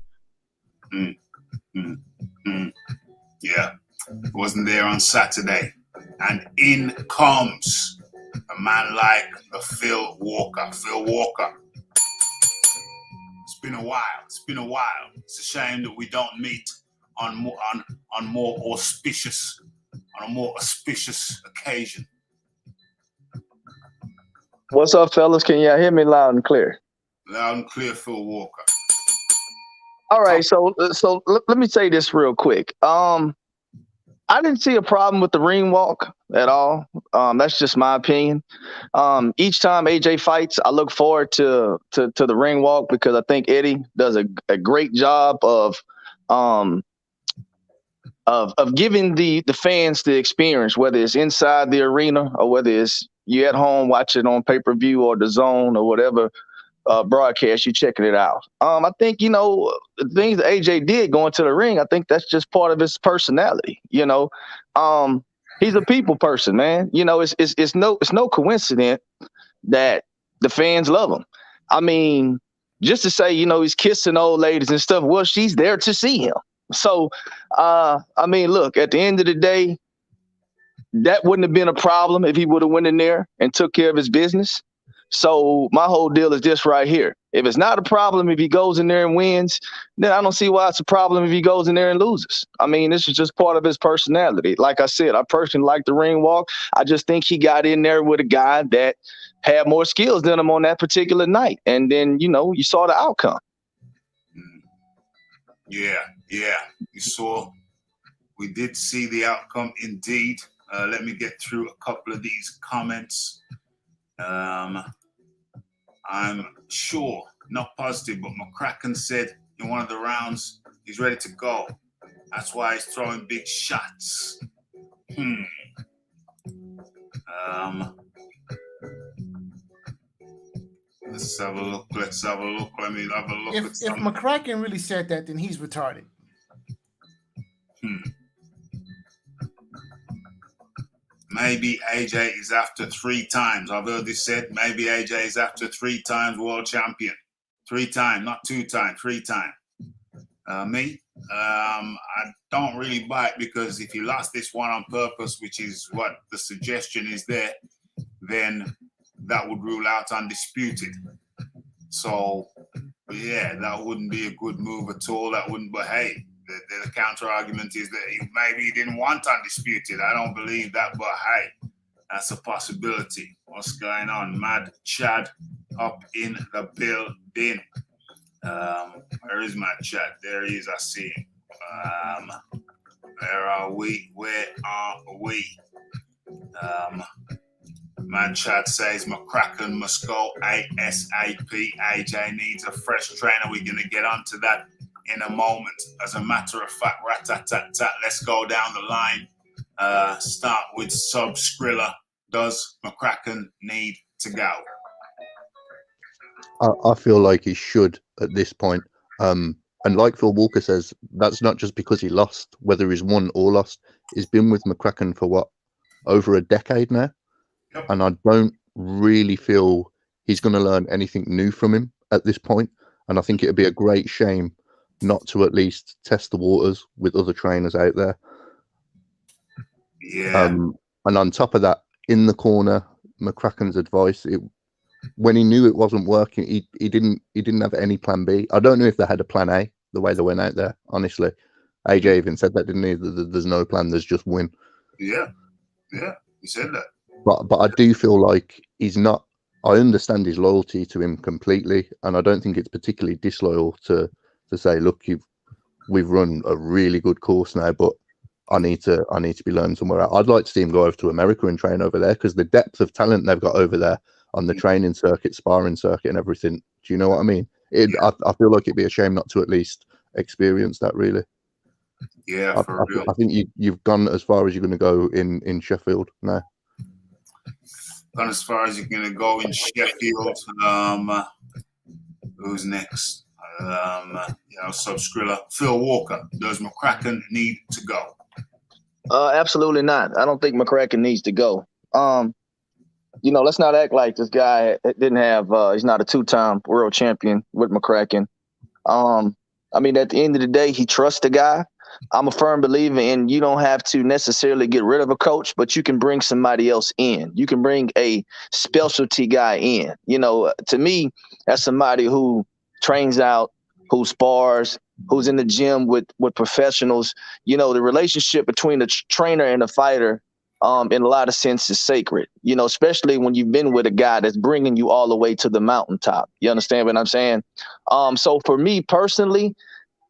[SPEAKER 1] Yeah, it wasn't there on Saturday. And in comes a man like Phil Walker. Phil Walker. It's been a while. It's a shame that we don't meet on a more auspicious occasion.
[SPEAKER 6] What's up, fellas? Can y'all hear me loud and clear?
[SPEAKER 1] Loud and clear, Phil Walker.
[SPEAKER 6] All right, so let me say this real quick. I didn't see a problem with the ring walk at all. That's just my opinion. Each time AJ fights, I look forward to the ring walk because I think Eddie does a great job of giving the fans the experience, whether it's inside the arena or whether it's you at home watching on pay-per-view or the zone or whatever broadcast, you checking it out. I think, the things that AJ did going to the ring, I think that's just part of his personality. He's a people person, man. It's no coincidence that the fans love him. I mean, just to say, he's kissing old ladies and stuff. Well, she's there to see him. So, I mean, look, at the end of the day, that wouldn't have been a problem if he would have went in there and took care of his business. So my whole deal is this right here. If it's not a problem if he goes in there and wins, then I don't see why it's a problem if he goes in there and loses. I mean, this is just part of his personality. Like I said, I personally like the ring walk. I just think he got in there with a guy that had more skills than him on that particular night. And then, you saw the outcome.
[SPEAKER 1] Yeah. We did see the outcome indeed. Let me get through a couple of these comments. I'm sure, not positive, but McCracken said in one of the rounds he's ready to go. That's why he's throwing big shots. Let's have a look. Let me have a look.
[SPEAKER 2] If McCracken really said that, then he's retarded.
[SPEAKER 1] Maybe AJ is after 3 times. I've heard this said. Maybe AJ is after 3 times world champion. 3 times, not 2 times, 3 times. I don't really buy it because if he lost this one on purpose, which is what the suggestion is there, then that would rule out undisputed. So, yeah, that wouldn't be a good move at all. That wouldn't, but hey, the counter argument is that maybe he didn't want undisputed. I don't believe that, but hey, that's a possibility. What's going on? Mad Chad up in the building. Where is Mad Chad? There he is. I see him. Where are we? Mad Chad says McCracken must go ASAP. AJ needs a fresh trainer. We're going to get onto that in a moment. As a matter of fact, rat-tat-tat-tat, let's go down the line. Start with Sub Skrilla. Does McCracken need to go?
[SPEAKER 3] I feel like he should at this point. And like Phil Walker says, that's not just because he lost, whether he's won or lost. He's been with McCracken for over a decade now. Yep. And I don't really feel he's going to learn anything new from him at this point. And I think it'd be a great shame not to at least test the waters with other trainers out there.
[SPEAKER 1] Yeah.
[SPEAKER 3] And on top of that, in the corner, McCracken's advice, when he knew it wasn't working, he didn't have any plan B. I don't know if they had a plan A the way they went out there, honestly. AJ even said that, didn't he? There's no plan, there's just win.
[SPEAKER 1] Yeah, he said that.
[SPEAKER 3] But I do feel like he's not. I understand his loyalty to him completely, and I don't think it's particularly disloyal to say, look, we've run a really good course now, but I need to be learning somewhere else. I'd like to see him go over to America and train over there because the depth of talent they've got over there on the training circuit, sparring circuit, and everything. Do you know what I mean? I feel like it'd be a shame not to at least experience that. Really.
[SPEAKER 1] Yeah, for real.
[SPEAKER 3] I think you've gone as far as you're going to go in Sheffield now.
[SPEAKER 1] Gone as far as you're going to go in Sheffield. Who's next? Sub Skrilla. Phil Walker. Does McCracken need to go?
[SPEAKER 6] Absolutely not. I don't think McCracken needs to go. Let's not act like this guy didn't have. He's not a 2-time world champion with McCracken. I mean, at the end of the day, he trusts the guy. I'm a firm believer in you don't have to necessarily get rid of a coach, but you can bring somebody else in. You can bring a specialty guy in. To me, that's somebody who trains out, who spars, who's in the gym with professionals. The relationship between the trainer and the fighter, in a lot of sense, is sacred, especially when you've been with a guy that's bringing you all the way to the mountaintop. You understand what I'm saying? So for me personally,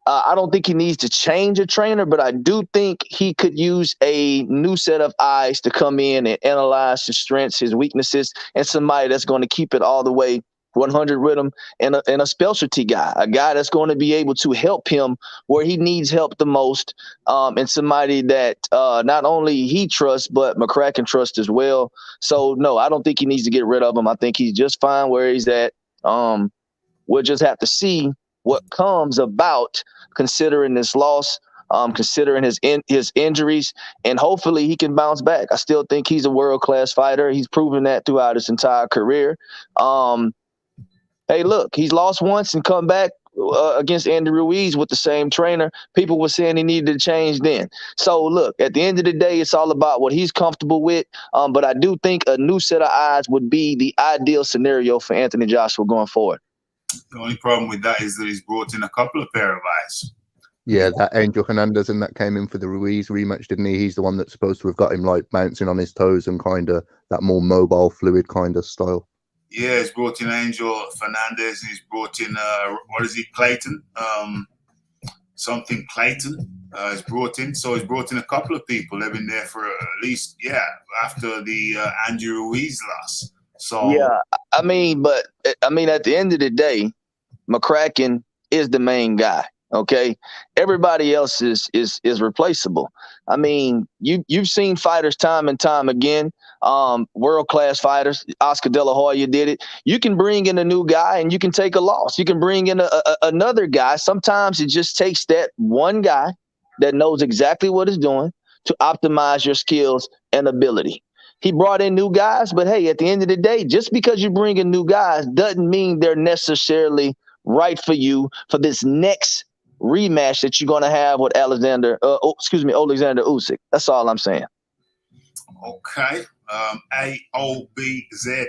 [SPEAKER 6] I don't think he needs to change a trainer, but I do think he could use a new set of eyes to come in and analyze his strengths, his weaknesses, and somebody that's going to keep it all the way 100 with him, and a specialty guy, a guy that's going to be able to help him where he needs help the most, and somebody that not only he trusts, but McCracken trusts as well. So, no, I don't think he needs to get rid of him. I think he's just fine where he's at. We'll just have to see what comes about considering this loss, considering his injuries, and hopefully he can bounce back. I still think he's a world-class fighter. He's proven that throughout his entire career. Hey, look, he's lost once and come back against Andy Ruiz with the same trainer. People were saying he needed to change then. So, look, at the end of the day, it's all about what he's comfortable with. But I do think a new set of eyes would be the ideal scenario for Anthony Joshua going forward.
[SPEAKER 1] The only problem with that is that he's brought in a couple of pair of eyes.
[SPEAKER 3] Yeah, that Angel Hernandez and that came in for the Ruiz rematch, didn't he? He's the one that's supposed to have got him like bouncing on his toes and kind of that more mobile, fluid kind of style.
[SPEAKER 1] Yeah, he's brought in Angel Fernandez. And he's brought in what is he, Clayton? Something Clayton. He's brought in. So he's brought in a couple of people. They've been there for at least after the Andy Ruiz loss. So
[SPEAKER 6] yeah, I mean, at the end of the day, McCracken is the main guy. Okay, everybody else is replaceable. I mean, you've seen fighters time and time again, world-class fighters. Oscar De La Hoya did it. You can bring in a new guy and you can take a loss. You can bring in another guy. Sometimes it just takes that one guy that knows exactly what he's doing to optimize your skills and ability. He brought in new guys, but hey, at the end of the day, just because you bring in new guys doesn't mean they're necessarily right for you for this next rematch that you're going to have with Alexander Usyk. That's all I'm saying.
[SPEAKER 1] Okay. AOBZ.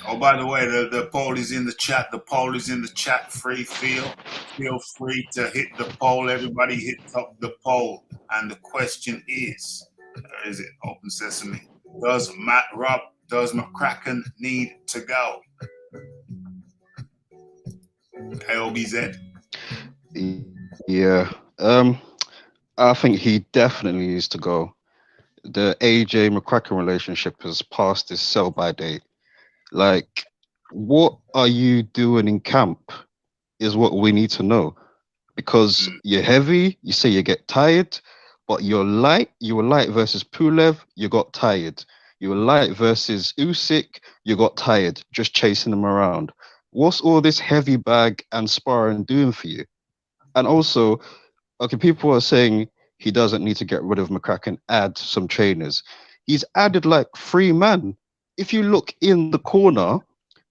[SPEAKER 1] Oh, by the way, the poll is in the chat. The poll is in the chat. Feel free to hit the poll. Everybody hit up the poll. And the question is, where is it? Open Sesame. Does McCracken need to go? AOBZ.
[SPEAKER 5] Yeah. I think he definitely needs to go. The AJ McCracken relationship has passed its sell-by date. Like, what are you doing in camp is what we need to know. Because you're heavy, you say you get tired, but you're light. You were light versus Pulev, you got tired. You were light versus Usyk, you got tired, just chasing him around. What's all this heavy bag and sparring doing for you? And also, okay, people are saying he doesn't need to get rid of McCracken, add some trainers. He's added like 3 men. If you look in the corner,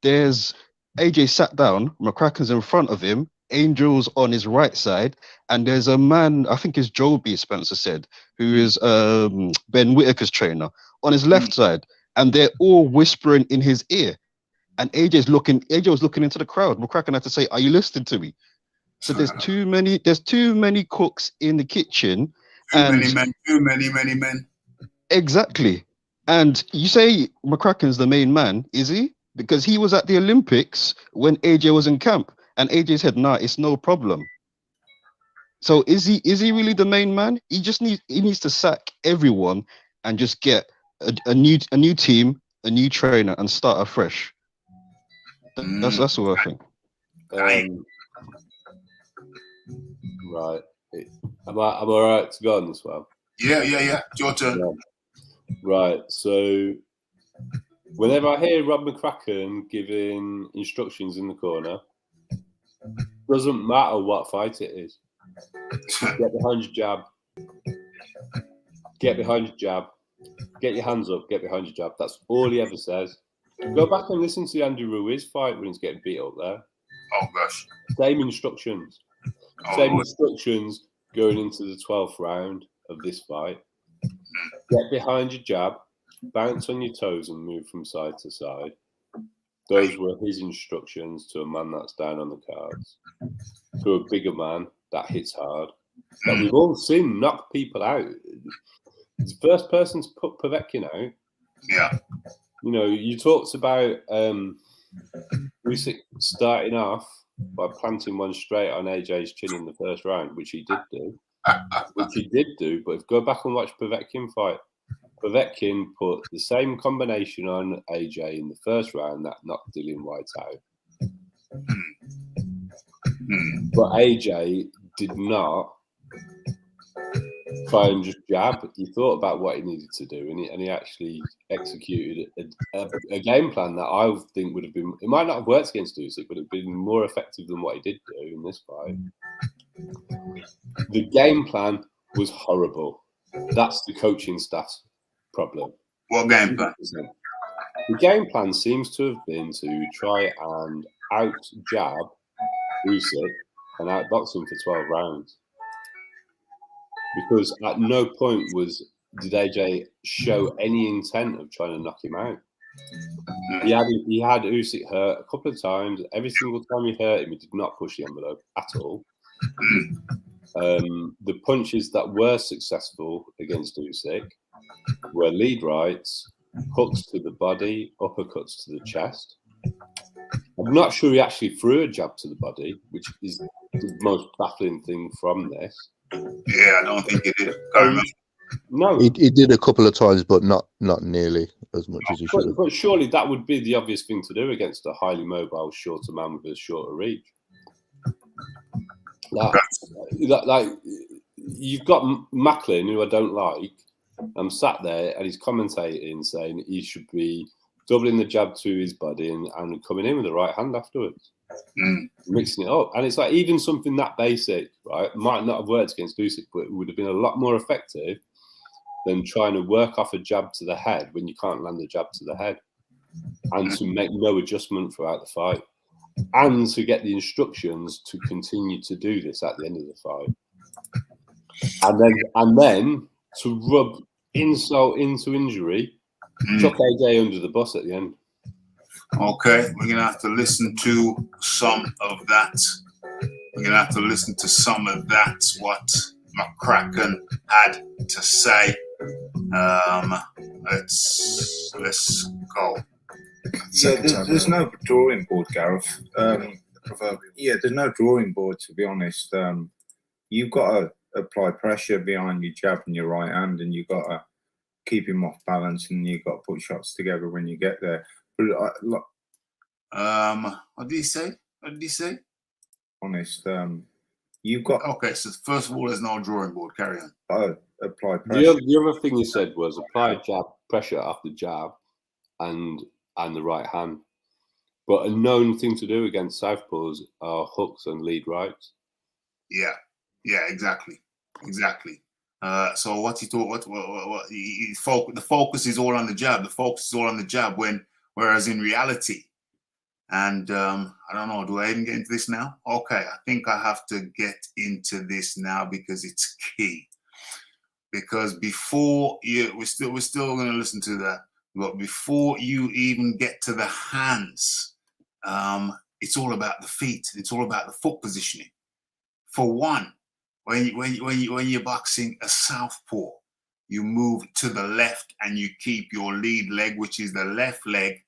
[SPEAKER 5] there's AJ sat down, McCracken's in front of him, Angel's on his right side, and there's a man, I think it's Joby, Spencer said, who is Ben Whitaker's trainer, on his left side, and they're all whispering in his ear. And AJ was looking into the crowd. McCracken had to say, "Are you listening to me?" So there's too many cooks in the kitchen.
[SPEAKER 1] Too many men.
[SPEAKER 5] Exactly. And you say McCracken's the main man, is he? Because he was at the Olympics when AJ was in camp, and AJ said, "Nah, it's no problem." So is he really the main man? He needs to sack everyone and just get a new team, a new trainer, and start afresh. That's what I think.
[SPEAKER 4] Right. Am I all right to go on this one?
[SPEAKER 1] Yeah. It's your turn.
[SPEAKER 4] Yeah. Right. So whenever I hear Rob McCracken giving instructions in the corner, doesn't matter what fight it is. Get behind your jab. Get behind your jab. Get your hands up. Get behind your jab. That's all he ever says. Go back and listen to the Andy Ruiz fight when he's getting beat up there.
[SPEAKER 1] Oh, gosh.
[SPEAKER 4] Same instructions. Instructions going into the 12th round of this fight. Get behind your jab, bounce on your toes and move from side to side. Those were his instructions to a man that's down on the cards. To a bigger man that hits hard. That we've all seen knock people out. He's the first person to put Povetkin out.
[SPEAKER 1] Yeah.
[SPEAKER 4] You know, you talked about Usyk starting off by planting one straight on AJ's chin in the first round, which he did do. But if go back and watch Povetkin fight, Povetkin put the same combination on AJ in the first round that knocked Dillian White out. But AJ did not try and just jab. He thought about what he needed to do, and he actually executed a game plan that I think would have been. It might not have worked against Usyk, but it would have been more effective than what he did do in this fight. The game plan was horrible. That's the coaching staff's problem.
[SPEAKER 1] What game plan?
[SPEAKER 4] The game plan seems to have been to try and out jab Usyk and outbox him for 12 rounds. Because at no point did AJ show any intent of trying to knock him out. He had Usyk hurt a couple of times. Every single time he hurt him, he did not push the envelope at all. The punches that were successful against Usyk were lead rights, hooks to the body, uppercuts to the chest. I'm not sure he actually threw a jab to the body, which is the most baffling thing from this.
[SPEAKER 1] Yeah, I don't think he did.
[SPEAKER 4] No,
[SPEAKER 3] he did a couple of times, but not nearly as much as he should have.
[SPEAKER 4] But surely that would be the obvious thing to do against a highly mobile, shorter man with a shorter reach. Like you've got Macklin, who I don't like. I'm sat there and he's commentating, saying he should be doubling the jab to his body and coming in with the right hand afterwards, mixing it up. And it's like even something that basic, right, might not have worked against Usyk, but it would have been a lot more effective than trying to work off a jab to the head when you can't land the jab to the head, and to make no adjustment throughout the fight, and to get the instructions to continue to do this at the end of the fight, and then to rub insult into injury, chuck AJ under the bus at the end.
[SPEAKER 1] Okay, we're gonna have to listen to some of that. What McCracken had to say. Let's go.
[SPEAKER 7] Yeah, there's no drawing board, Gareth. Yeah, there's no drawing board, to be honest. You've got to apply pressure behind your jab and your right hand, and you've got to keep him off balance, and you've got to put shots together when you get there. But
[SPEAKER 1] what did he say?
[SPEAKER 7] Honest, you've got.
[SPEAKER 1] Okay, so first of all, there's no drawing board. Carry on.
[SPEAKER 7] Apply pressure.
[SPEAKER 4] The other thing he said was apply jab pressure after jab, and the right hand. But a known thing to do against southpaws are hooks and lead rights.
[SPEAKER 1] Yeah, exactly. So what he thought, the focus is all on the jab. Whereas in reality, and I don't know, do I even get into this now? Okay, I think I have to get into this now because it's key. Because before we're still going to listen to that. But before you even get to the hands, it's all about the feet. It's all about the foot positioning. For one, when you're boxing a southpaw, you move to the left and you keep your lead leg, which is the left leg,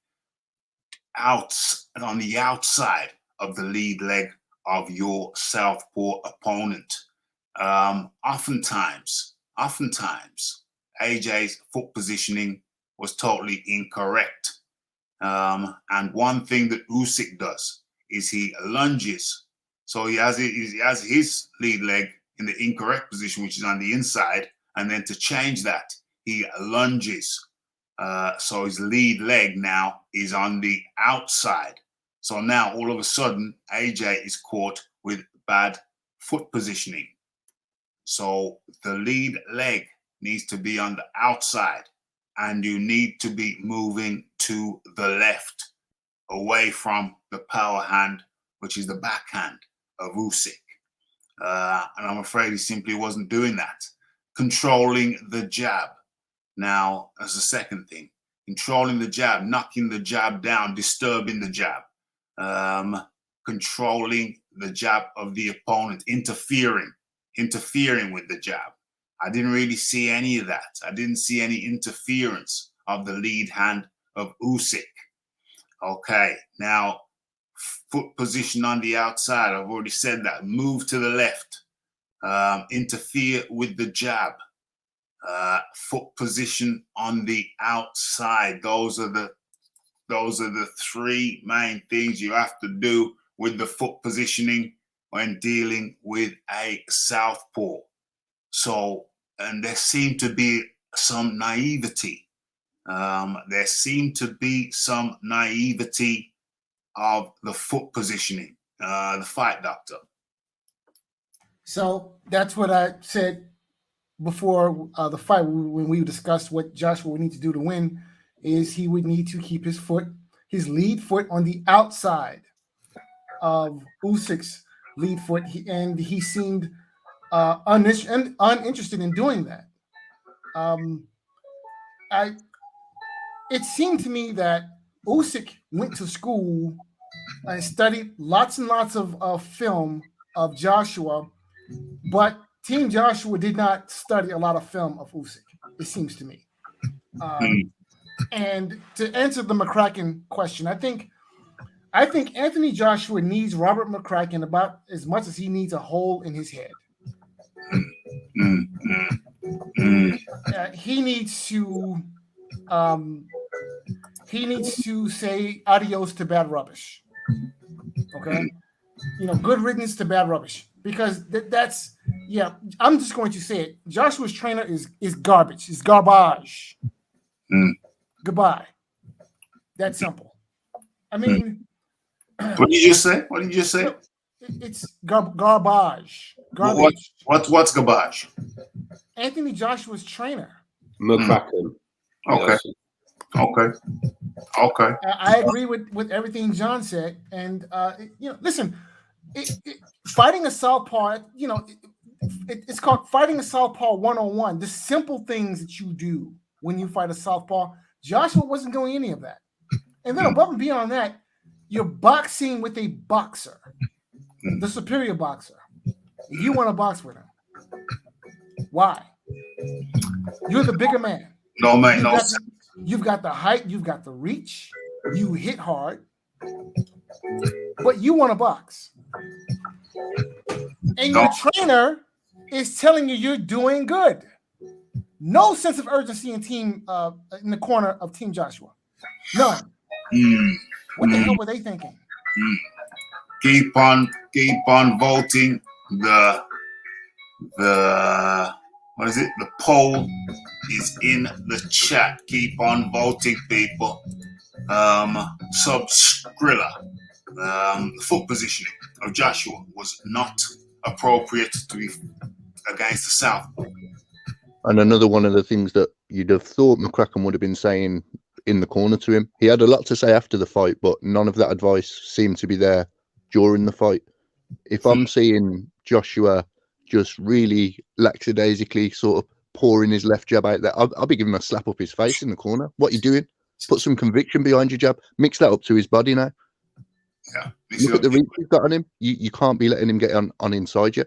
[SPEAKER 1] out on the outside of the lead leg of your southpaw opponent. Oftentimes, AJ's foot positioning was totally incorrect. And one thing that Usyk does is he lunges. So he has his lead leg in the incorrect position, which is on the inside. And then to change that, he lunges. So his lead leg now is on the outside. So now all of a sudden, AJ is caught with bad foot positioning. So the lead leg needs to be on the outside. And you need to be moving to the left, away from the power hand, which is the backhand of Usyk. And I'm afraid he simply wasn't doing that. Controlling the jab. Now, as a second thing, controlling the jab, knocking the jab down, disturbing the jab, controlling the jab of the opponent, interfering with the jab. I didn't really see any of that. I didn't see any interference of the lead hand of Usyk. Okay, now foot position on the outside. I've already said that. Move to the left. Interfere with the jab. Foot position on the outside. Those are the three main things you have to do with the foot positioning when dealing with a southpaw. So, and there seemed to be some naivety. There seemed to be some naivety of the foot positioning, the fight doctor.
[SPEAKER 2] So that's what I said before the fight when we discussed what Joshua would need to do to win. Is he would need to keep his lead foot on the outside of Usyk's lead foot, and he seemed uninterested in doing that. It seemed to me that Usyk went to school and studied lots and lots of film of Joshua, but Team Joshua did not study a lot of film of Usyk, it seems to me. And to answer the McCracken question, I think Anthony Joshua needs Robert McCracken about as much as he needs a hole in his head. He needs to say adios to bad rubbish. Okay, good riddance to bad rubbish, because that's I'm just going to say it. Joshua's trainer is garbage. It's garbage. Goodbye. That's simple. I mean,
[SPEAKER 1] what did you just say? What did you just say?
[SPEAKER 2] It's garbage. Garbage.
[SPEAKER 1] What's garbage?
[SPEAKER 2] Anthony Joshua's trainer.
[SPEAKER 4] McCracken.
[SPEAKER 1] Okay.
[SPEAKER 4] Yes.
[SPEAKER 1] Okay.
[SPEAKER 2] I agree with everything John said, and listen, fighting a southpaw, it's called fighting a southpaw 101. The simple things that you do when you fight a southpaw. Joshua wasn't doing any of that. And then above and beyond that, you're boxing with a boxer, the superior boxer. You want to box with him. Why? You're the bigger man.
[SPEAKER 1] No, man,
[SPEAKER 2] You've got the height, you've got the reach, you hit hard, but you want to box. And your trainer is telling you you're doing good. No sense of urgency in the corner of Team Joshua. None. What the hell were they thinking?
[SPEAKER 1] Keep on voting. The what is it? The poll is in the chat. Keep on voting, people. Skrilla. The foot positioning of Joshua was not appropriate to be against the southpaw.
[SPEAKER 3] And another one of the things that you'd have thought McCracken would have been saying in the corner to him. He had a lot to say after the fight, but none of that advice seemed to be there during the fight. If I'm seeing Joshua just really lackadaisically sort of pouring his left jab out there, I'll be giving him a slap up his face in the corner. What are you doing? Put some conviction behind your jab. Mix that up to his body now.
[SPEAKER 1] Yeah.
[SPEAKER 3] Look at the reach he's got on him. You can't be letting him get on inside you.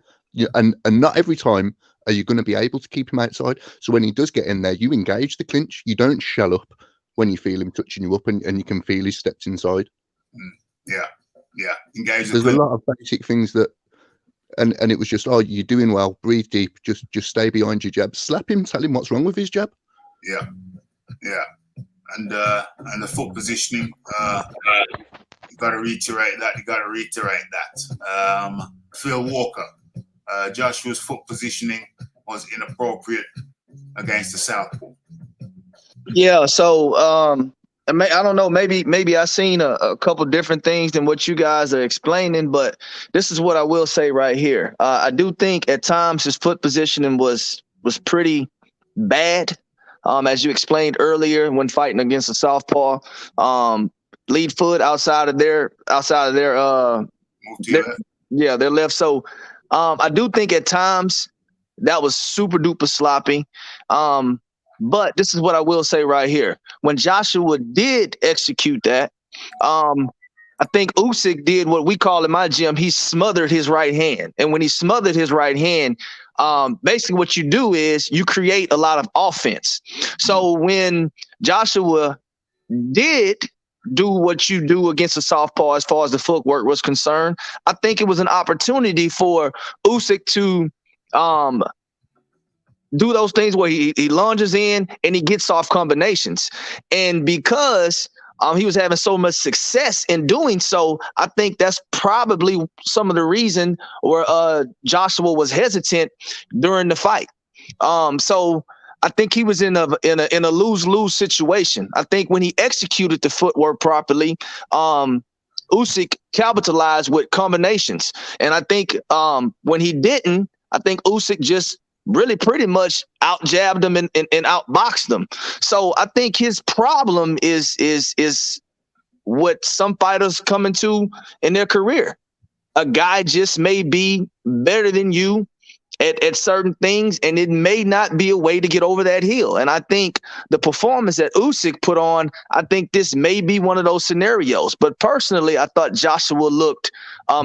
[SPEAKER 3] And not every time are you going to be able to keep him outside. So when he does get in there, you engage the clinch. You don't shell up when you feel him touching you up and you can feel his steps inside.
[SPEAKER 1] Yeah. Engage.
[SPEAKER 3] There's a lot of basic things that, and it was just, you're doing well. Breathe deep. Just stay behind your jab. Slap him. Tell him what's wrong with his jab.
[SPEAKER 1] Yeah. And the foot positioning. You got to reiterate that. Phil Walker. Joshua's foot positioning was inappropriate against the southpaw.
[SPEAKER 6] Yeah, so I don't know, maybe I seen a couple different things than what you guys are explaining, but this is what I will say right here. I do think at times his foot positioning was pretty bad, as you explained earlier when fighting against the southpaw. Lead foot outside of their left. So I do think at times that was super duper sloppy. But this is what I will say right here. When Joshua did execute that, I think Usyk did what we call in my gym, he smothered his right hand. And when he smothered his right hand, basically what you do is you create a lot of offense. So when Joshua did do what you do against a southpaw as far as the footwork was concerned. I think it was an opportunity for Usyk to do those things where he lunges in and he gets off combinations. And because he was having so much success in doing so, I think that's probably some of the reason where Joshua was hesitant during the fight. So I think he was in a lose-lose situation. I think when he executed the footwork properly, Usyk capitalized with combinations. And I think when he didn't, I think Usyk just really pretty much out-jabbed him and outboxed him. So I think his problem is what some fighters come into in their career. A guy just may be better than you at certain things, and it may not be a way to get over that hill. And I think the performance that Usyk put on, I think this may be one of those scenarios. But personally, I thought Joshua looked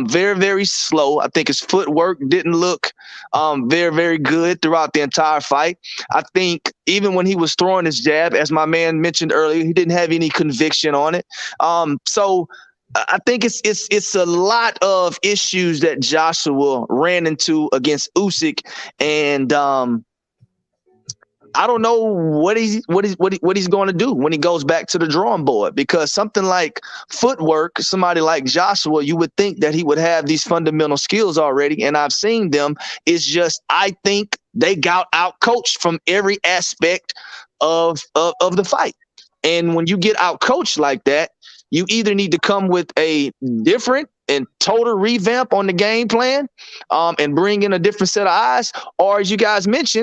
[SPEAKER 6] very, very slow. I think his footwork didn't look very, very good throughout the entire fight. I think even when he was throwing his jab, as my man mentioned earlier, he didn't have any conviction on it. So I think it's a lot of issues that Joshua ran into against Usyk, and I don't know what he's going to do when he goes back to the drawing board, because something like footwork, somebody like Joshua, you would think that he would have these fundamental skills already, and I've seen them. It's just I think they got out coached from every aspect of the fight, and when you get out coached like that, you either need to come with a different and total revamp on the game plan and bring in a different set of eyes, or as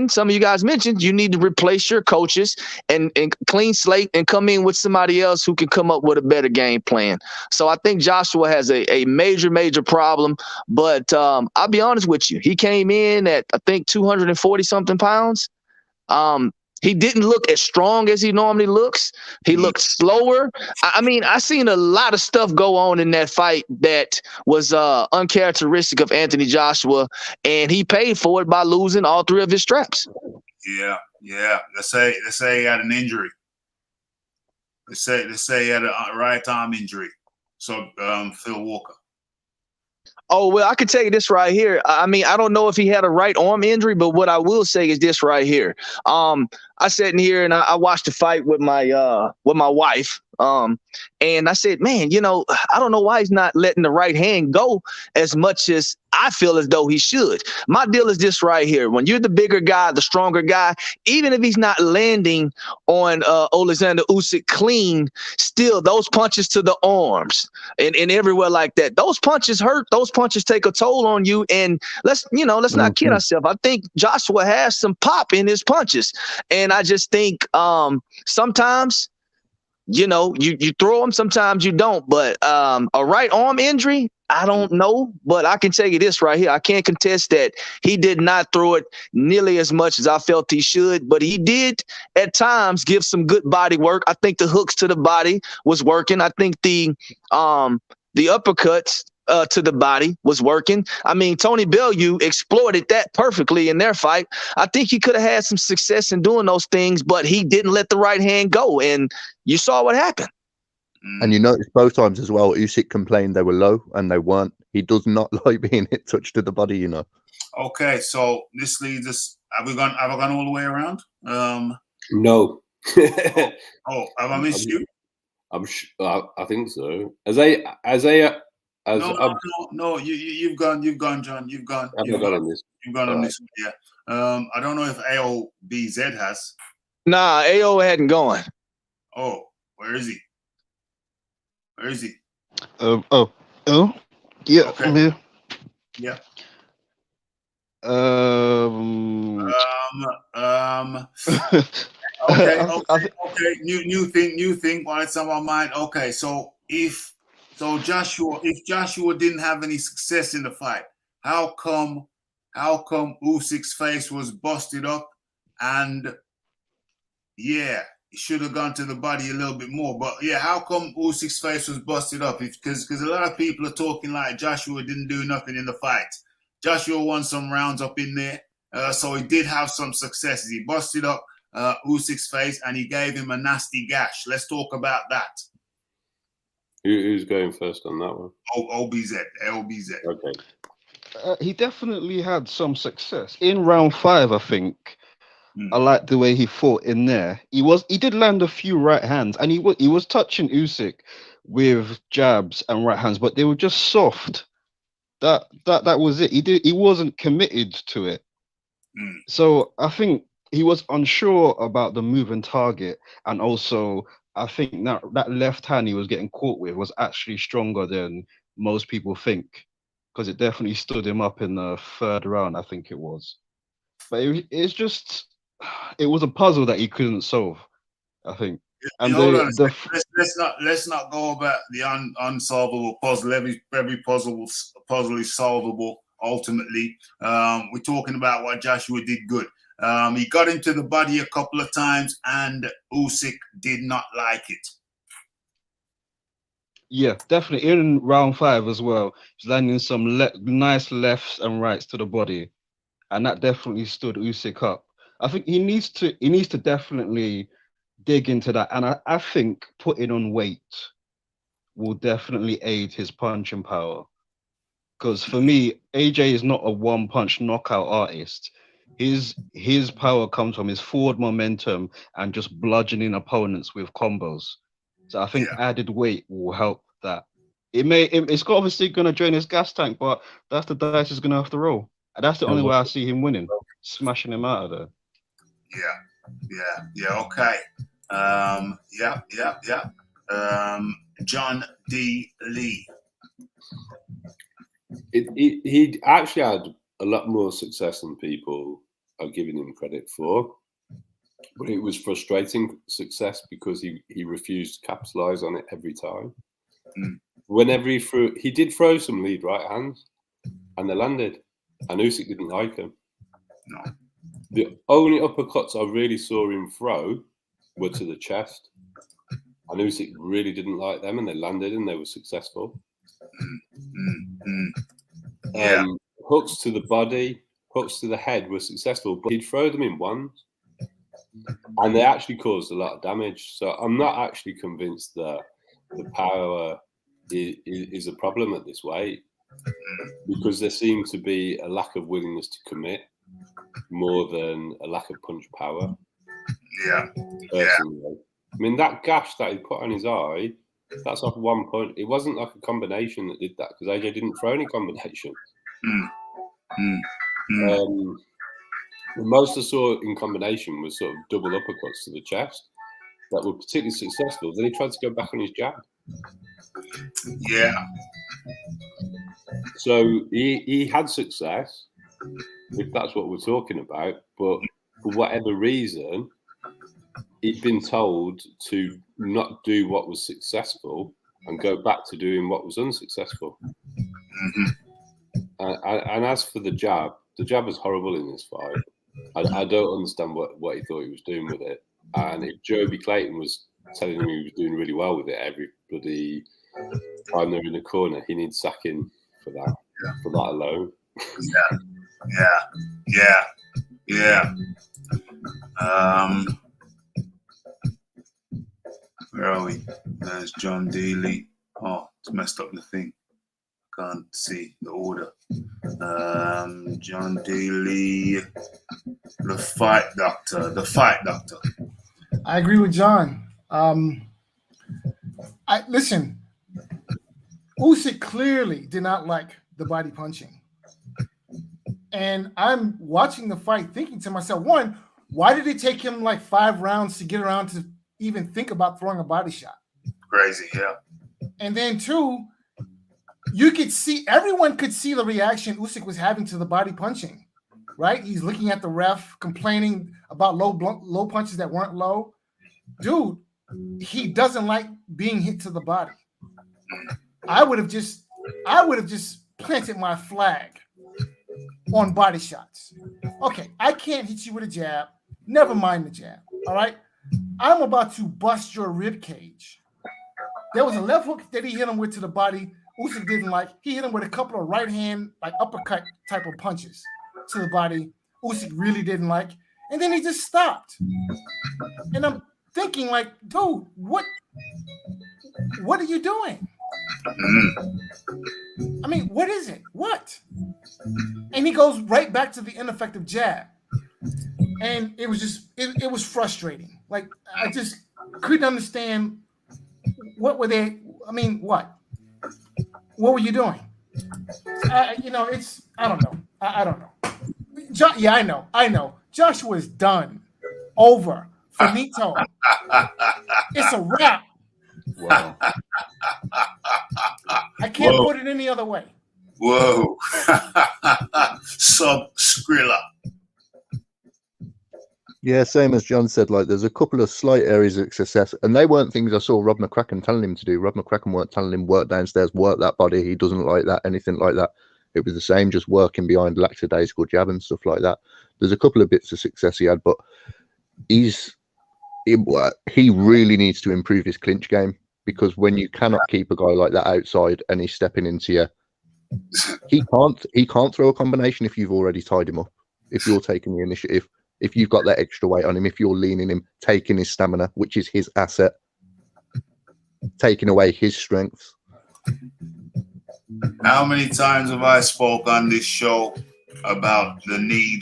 [SPEAKER 6] some of you guys mentioned, you need to replace your coaches and clean slate and come in with somebody else who can come up with a better game plan. So I think Joshua has a major, major problem, but I'll be honest with you. He came in at, I think, 240 something pounds. He didn't look as strong as he normally looks. He looked slower. I mean, I seen a lot of stuff go on in that fight that was uncharacteristic of Anthony Joshua, and he paid for it by losing all three of his straps.
[SPEAKER 1] Yeah. Let's say he had an injury. Let's say he had a right arm injury. So Phil Walker.
[SPEAKER 6] Oh, well, I could tell you this right here. I mean, I don't know if he had a right arm injury, but what I will say is this right here. I sat in here and I watched the fight with my wife. And I said, man, I don't know why he's not letting the right hand go as much as I feel as though he should. My deal is this right here. When you're the bigger guy, the stronger guy, even if he's not landing on Alexander Usyk clean, still those punches to the arms and everywhere like that, those punches hurt. Those punches take a toll on you. And let's not kid ourselves. I think Joshua has some pop in his punches. And I just think sometimes, you throw them, sometimes you don't. But a right arm injury, I don't know. But I can tell you this right here. I can't contest that he did not throw it nearly as much as I felt he should. But he did at times give some good body work. I think the hooks to the body was working. I think the uppercuts to the body was working. I mean, Tony Bellew exploited that perfectly in their fight. I think he could have had some success in doing those things, but he didn't let the right hand go, and you saw what happened.
[SPEAKER 3] And you notice both times as well, Usyk complained they were low, and they weren't. He does not like being hit touch to the body,
[SPEAKER 1] Okay, so this leads us. Have we gone all the way around?
[SPEAKER 4] No.
[SPEAKER 1] Have I missed you?
[SPEAKER 4] I think so.
[SPEAKER 1] No. You've gone, John. You've gone. You've gone on this. You've gone on this. Yeah. I don't know if AOBZ has.
[SPEAKER 6] Nah, AO hadn't gone.
[SPEAKER 1] Oh, where is he?
[SPEAKER 5] Yeah.
[SPEAKER 1] Okay.
[SPEAKER 5] I'm here.
[SPEAKER 1] Yeah. Okay. New thing. While it's on my mind. Okay, so if Joshua didn't have any success in the fight, how come Usyk's face was busted up? And yeah, he should have gone to the body a little bit more. But yeah, how come Usyk's face was busted up? Because a lot of people are talking like Joshua didn't do nothing in the fight. Joshua won some rounds up in there, so he did have some successes. He busted up Usyk's face and he gave him a nasty gash. Let's talk about that.
[SPEAKER 4] Who's going first on that one?
[SPEAKER 1] LBZ.
[SPEAKER 4] Okay.
[SPEAKER 5] He definitely had some success in round 5. I think I like the way he fought in there. He did land a few right hands, and he was touching Usyk with jabs and right hands, but they were just soft. That was it. He wasn't committed to it. So I think he was unsure about the moving target, and also I think that left hand he was getting caught with was actually stronger than most people think, because it definitely stood him up in the 3rd round, I think it was. But it's just, it was a puzzle that he couldn't solve, I think. And
[SPEAKER 1] hold on. Let's not go about the unsolvable puzzle. Every puzzle is solvable ultimately. We're talking about what Joshua did good. He got into the body a couple of times, and Usyk did not like it.
[SPEAKER 5] Yeah, definitely in round 5 as well. He's landing some nice lefts and rights to the body, and that definitely stood Usyk up. I think he needs to definitely dig into that, and I think putting on weight will definitely aid his punching power. Because for me, AJ is not a one-punch knockout artist. His power comes from his forward momentum and just bludgeoning opponents with combos. So I think added weight will help that. It's obviously going to drain his gas tank, but that's the dice he's going to have to roll. And that's the only way I see him winning, smashing him out of there.
[SPEAKER 1] Yeah. Okay. John D. Lee.
[SPEAKER 4] He actually had a lot more success than people are giving him credit for, but it was frustrating success because he refused to capitalize on it every time. Whenever he did throw some lead right hands, and they landed, and Usyk didn't like them.
[SPEAKER 1] No.
[SPEAKER 4] The only uppercuts I really saw him throw were to the chest, and Usyk really didn't like them, and they landed, and they were successful. Hooks to the body, hooks to the head were successful, but he'd throw them in ones, and they actually caused a lot of damage. So I'm not actually convinced that the power is a problem at this weight, because there seemed to be a lack of willingness to commit more than a lack of punch power. Personally. I mean, that gash that he put on his eye, that's off 1 point. It wasn't like a combination that did that, because AJ didn't throw any combinations. The most I saw in combination was sort of double uppercuts to the chest that were particularly successful. Then he tried to go back on his jab.
[SPEAKER 1] Yeah.
[SPEAKER 4] So he had success, if that's what we're talking about, but for whatever reason, he'd been told to not do what was successful and go back to doing what was unsuccessful. And as for the jab was horrible in this fight. I don't understand what he thought he was doing with it. And if Joby Clayton was telling him he was doing really well with it every bloody time they're in the corner, he needs sacking for that alone.
[SPEAKER 1] Yeah. Where are we? There's John Daly. Oh, it's messed up the thing. Can't see the order. John Daly, the fight doctor.
[SPEAKER 2] I agree with John. Listen, Usyk clearly did not like the body punching. And I'm watching the fight thinking to myself, one, why did it take him like 5 rounds to get around to even think about throwing a body shot?
[SPEAKER 1] Crazy, yeah.
[SPEAKER 2] And then 2, everyone could see the reaction Usyk was having to the body punching, right? He's looking at the ref, complaining about low punches that weren't low. Dude, he doesn't like being hit to the body. I would have just planted my flag on body shots. Okay, I can't hit you with a jab. Never mind the jab. All right, I'm about to bust your rib cage. There was a left hook that he hit him with to the body. Usyk didn't like. He hit him with a couple of right hand, like uppercut type of punches to the body. Usyk really didn't like, and then he just stopped. And I'm thinking, like, dude, what are you doing? I mean, what is it? What? And he goes right back to the ineffective jab. And it was just, it was frustrating. Like, I just couldn't understand what were they, I mean, what? What were you doing? You know, it's, I don't know. I don't know. Yeah, I know. Joshua's done. Over. Finito. It's a wrap.
[SPEAKER 4] Wow.
[SPEAKER 2] I can't put it any other way.
[SPEAKER 1] Whoa. Sub Skrilla.
[SPEAKER 3] Yeah, same as John said, like there's a couple of slight areas of success, and they weren't things I saw Rob McCracken telling him to do. Rob McCracken weren't telling him work downstairs, work that body, he doesn't like that, anything like that. It was the same, just working behind lackadaisical jab and stuff like that. There's a couple of bits of success he had, but he really needs to improve his clinch game, because when you cannot keep a guy like that outside and he's stepping into you, he can't throw a combination if you've already tied him up. If you're taking the initiative, if you've got that extra weight on him, if you're leaning him, taking his stamina, which is his asset, taking away his strengths.
[SPEAKER 1] How many times have I spoke on this show about the need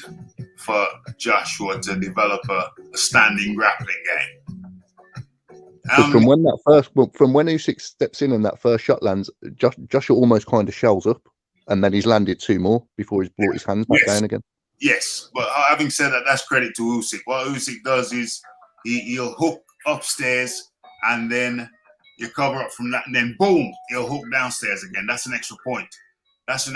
[SPEAKER 1] for Joshua to develop a standing grappling game?
[SPEAKER 3] From when Usyk steps in and that first shot lands, Joshua almost kind of shells up, and then he's landed two more before he's brought his hands back down again.
[SPEAKER 1] Yes, but having said that, that's credit to Usyk. What Usyk does is he'll hook upstairs, and then you cover up from that, and then boom, he'll hook downstairs again. That's an extra point. That's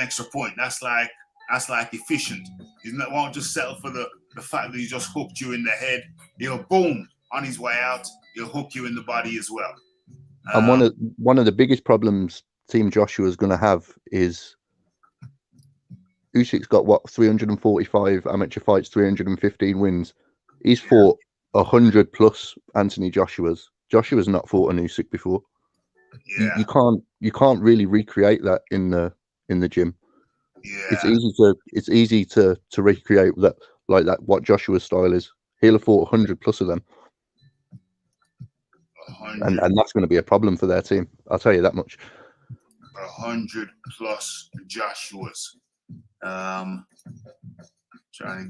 [SPEAKER 1] like efficient. He won't just settle for the fact that he just hooked you in the head. He'll boom on his way out. He'll hook you in the body as well.
[SPEAKER 3] And one of the biggest problems Team Joshua is going to have is Usyk's got 345 amateur fights, 315 wins. He's fought 100 plus Anthony Joshua's. Joshua's not fought an Usyk before. Yeah. You can't really recreate that in the gym. Yeah. It's easy to recreate that, like that, what Joshua's style is. He'll have fought 100 plus of them. And that's going to be a problem for their team. I'll tell you that much.
[SPEAKER 1] 100 plus Joshua's. Trying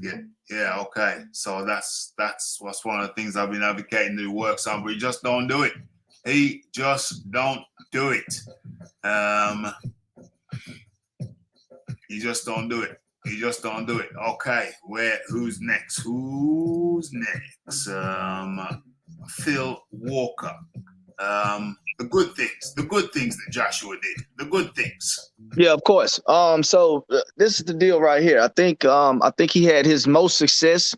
[SPEAKER 1] to get, okay. So that's what's one of the things I've been advocating to work on, but he just don't do it. He just don't do it. He just don't do it. Okay, who's next? Phil Walker. The good things that Joshua did. The good things.
[SPEAKER 6] Yeah, of course. So this is the deal right here. I think he had his most success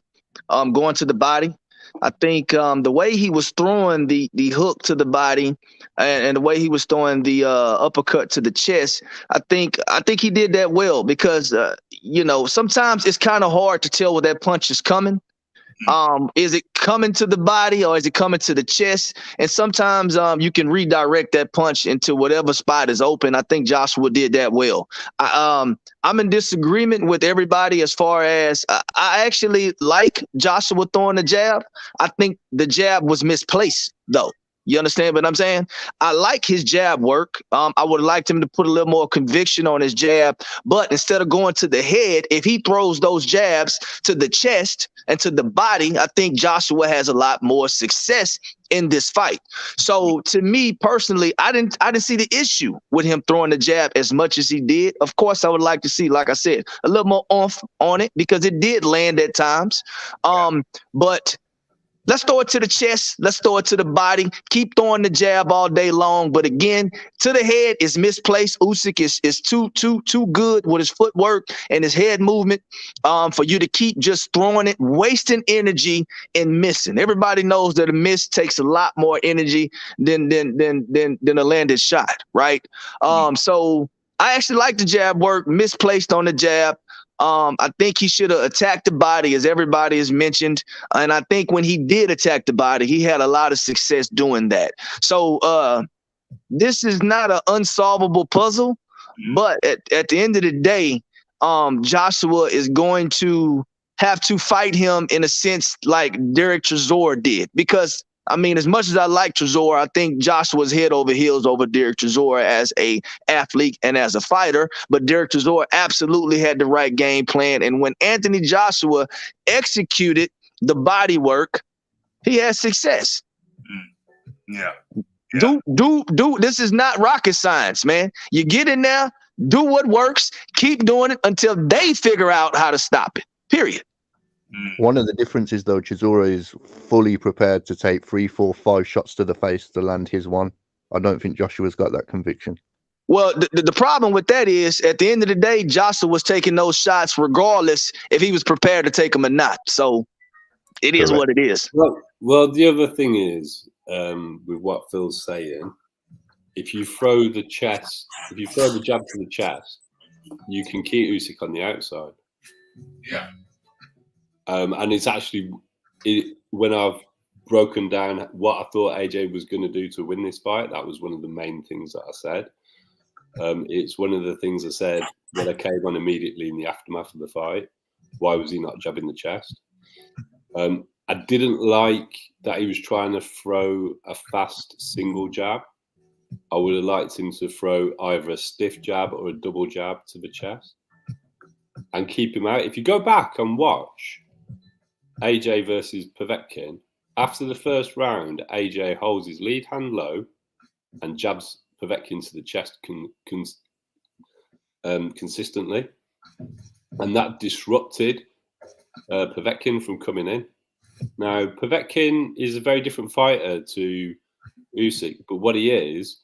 [SPEAKER 6] going to the body. I think the way he was throwing the hook to the body and the way he was throwing the uppercut to the chest, I think he did that well, because sometimes it's kind of hard to tell where that punch is coming. Is it coming to the body or is it coming to the chest? And sometimes you can redirect that punch into whatever spot is open. I think Joshua did that well. I'm in disagreement with everybody as far as I actually like Joshua throwing the jab. I think the jab was misplaced, though. You understand what I'm saying? I like his jab work. I would have liked him to put a little more conviction on his jab. But instead of going to the head, if he throws those jabs to the chest and to the body, I think Joshua has a lot more success in this fight. So to me personally, I didn't see the issue with him throwing the jab as much as he did. Of course, I would like to see, like I said, a little more oomph on it, because it did land at times. But let's throw it to the chest. Let's throw it to the body. Keep throwing the jab all day long. But again, to the head is misplaced. Usyk is too good with his footwork and his head movement for you to keep just throwing it, wasting energy and missing. Everybody knows that a miss takes a lot more energy than a landed shot, right? So I actually like the jab work, misplaced on the jab. I think he should have attacked the body, as everybody has mentioned. And I think when he did attack the body, he had a lot of success doing that. So this is not an unsolvable puzzle. But at the end of the day, Joshua is going to have to fight him in a sense like Derek Chisora did. Because I mean, as much as I like Chisora, I think Joshua's head over heels over Derek Chisora as a athlete and as a fighter. But Derek Chisora absolutely had the right game plan. And when Anthony Joshua executed the body work, he had success.
[SPEAKER 1] Yeah.
[SPEAKER 6] Do this is not rocket science, man. You get in there, do what works, keep doing it until they figure out how to stop it. Period.
[SPEAKER 3] One of the differences, though, Chisora is fully prepared to take 3, 4, 5 shots to the face to land his one. I don't think Joshua's got that conviction.
[SPEAKER 6] Well, the problem with that is, at the end of the day, Joshua was taking those shots regardless if he was prepared to take them or not. So it is what it is.
[SPEAKER 4] Well, the other thing is, with what Phil's saying, if you throw the jab to the chest, you can keep Usyk on the outside.
[SPEAKER 1] Yeah.
[SPEAKER 4] And it's actually, when I've broken down what I thought AJ was going to do to win this fight, that was one of the main things that I said. It's one of the things I said when I came on immediately in the aftermath of the fight. Why was he not jabbing the chest? I didn't like that he was trying to throw a fast single jab. I would have liked him to throw either a stiff jab or a double jab to the chest and keep him out. If you go back and watch AJ versus Povetkin, after the first round, AJ holds his lead hand low and jabs Povetkin to the chest consistently. And that disrupted Povetkin from coming in. Now, Povetkin is a very different fighter to Usyk, but what he is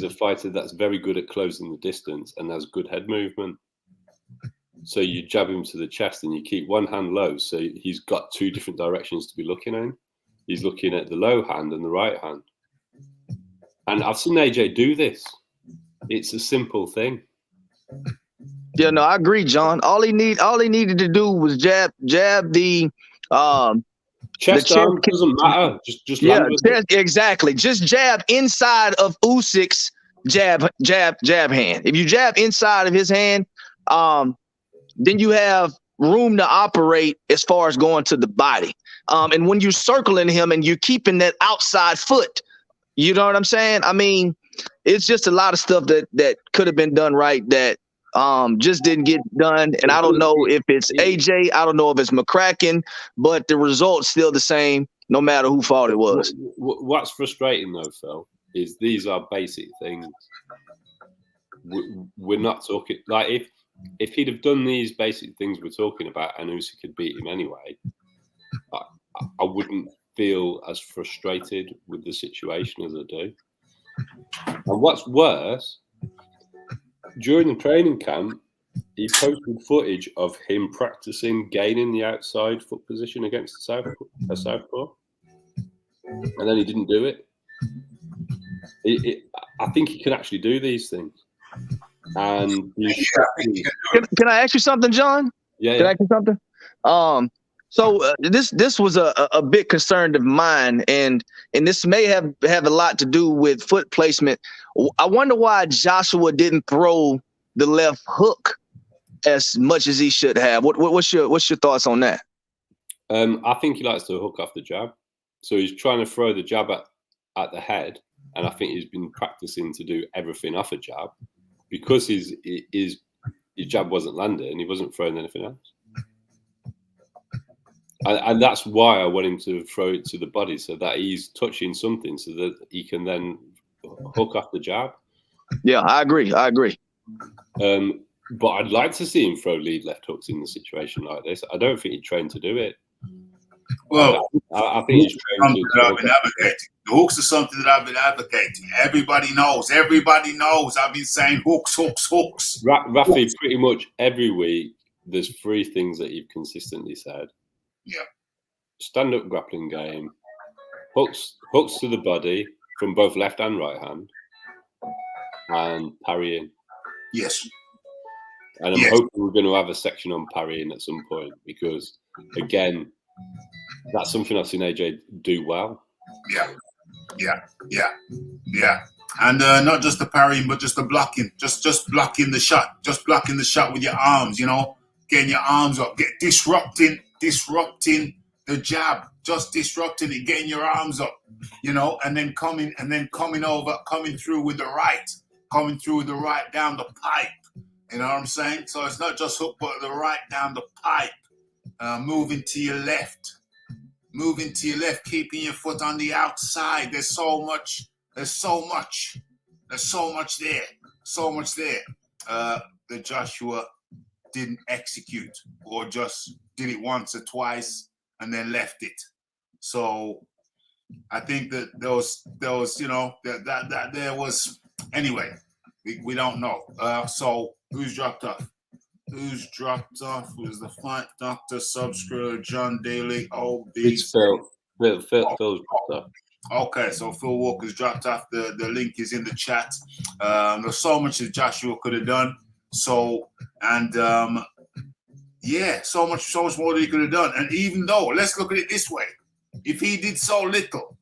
[SPEAKER 4] a fighter that's very good at closing the distance and has good head movement. So you jab him to the chest and you keep one hand low, so he's got 2 different directions to be looking in. He's looking at the low hand and the right hand. And I've seen AJ do this. It's a simple thing.
[SPEAKER 6] Yeah, no, I agree, John. All he needed to do was jab the
[SPEAKER 4] chest arm doesn't matter. Just land with it.
[SPEAKER 6] Exactly. Just jab inside of Usyk's jab hand. If you jab inside of his hand, then you have room to operate as far as going to the body. And when you're circling him and you're keeping that outside foot, you know what I'm saying? I mean, it's just a lot of stuff that could have been done right that just didn't get done. And I don't know if it's AJ, I don't know if it's McCracken, but the result's still the same no matter who fought it was.
[SPEAKER 4] What's frustrating though, Phil, is these are basic things. We're not talking like if he'd have done these basic things we're talking about and Usyk had beat him anyway, I wouldn't feel as frustrated with the situation as I do. And what's worse, during the training camp, he posted footage of him practicing gaining the outside foot position against a southpaw, and then he didn't do it. I think he can actually do these things. And
[SPEAKER 6] can I ask you something, John?
[SPEAKER 4] Yeah.
[SPEAKER 6] Can I ask you something? So this was a big concern of mine, and this may have a lot to do with foot placement. I wonder why Joshua didn't throw the left hook as much as he should have. What's your thoughts on that?
[SPEAKER 4] I think he likes to hook off the jab, so he's trying to throw the jab at the head, and I think he's been practicing to do everything off a jab because his jab wasn't landing, he wasn't throwing anything else. And that's why I want him to throw it to the body so that he's touching something so that he can then hook off the jab.
[SPEAKER 6] Yeah, I agree.
[SPEAKER 4] But I'd like to see him throw lead left hooks in a situation like this. I don't think he trained to do it.
[SPEAKER 1] Well,
[SPEAKER 4] I think he's trained to
[SPEAKER 1] the hooks are something that I've been advocating. Everybody knows. I've been saying hooks.
[SPEAKER 4] Rafi, pretty much every week, there's 3 things that you've consistently said.
[SPEAKER 1] Yeah.
[SPEAKER 4] Stand-up grappling game, hooks to the body from both left and right hand, and parrying.
[SPEAKER 1] Yes.
[SPEAKER 4] And I'm hoping we're going to have a section on parrying at some point because, again, that's something I've seen AJ do well.
[SPEAKER 1] Yeah. And not just the parrying, but just the blocking. Just blocking the shot. Just blocking the shot with your arms, getting your arms up, disrupting the the jab, just disrupting it, getting your arms up, you know, and then coming through with the right, down the pipe. You know what I'm saying? So it's not just hook, but the right down the pipe. Moving to your left, keeping your foot on the outside. There's so much there. The Joshua didn't execute, or just did it once or twice and then left it. So I think that those you know, that there was, anyway, we don't know. So who's dropped off? Who's the fight doctor, Subscriber, John Daly, OB?
[SPEAKER 4] It's Phil. Phil's dropped off.
[SPEAKER 1] Okay, so Phil Walker's dropped off. The link is in the chat. There's so much that Joshua could have done. So, and yeah, so much more that he could have done. And even though, let's look at it this way: if he did so little,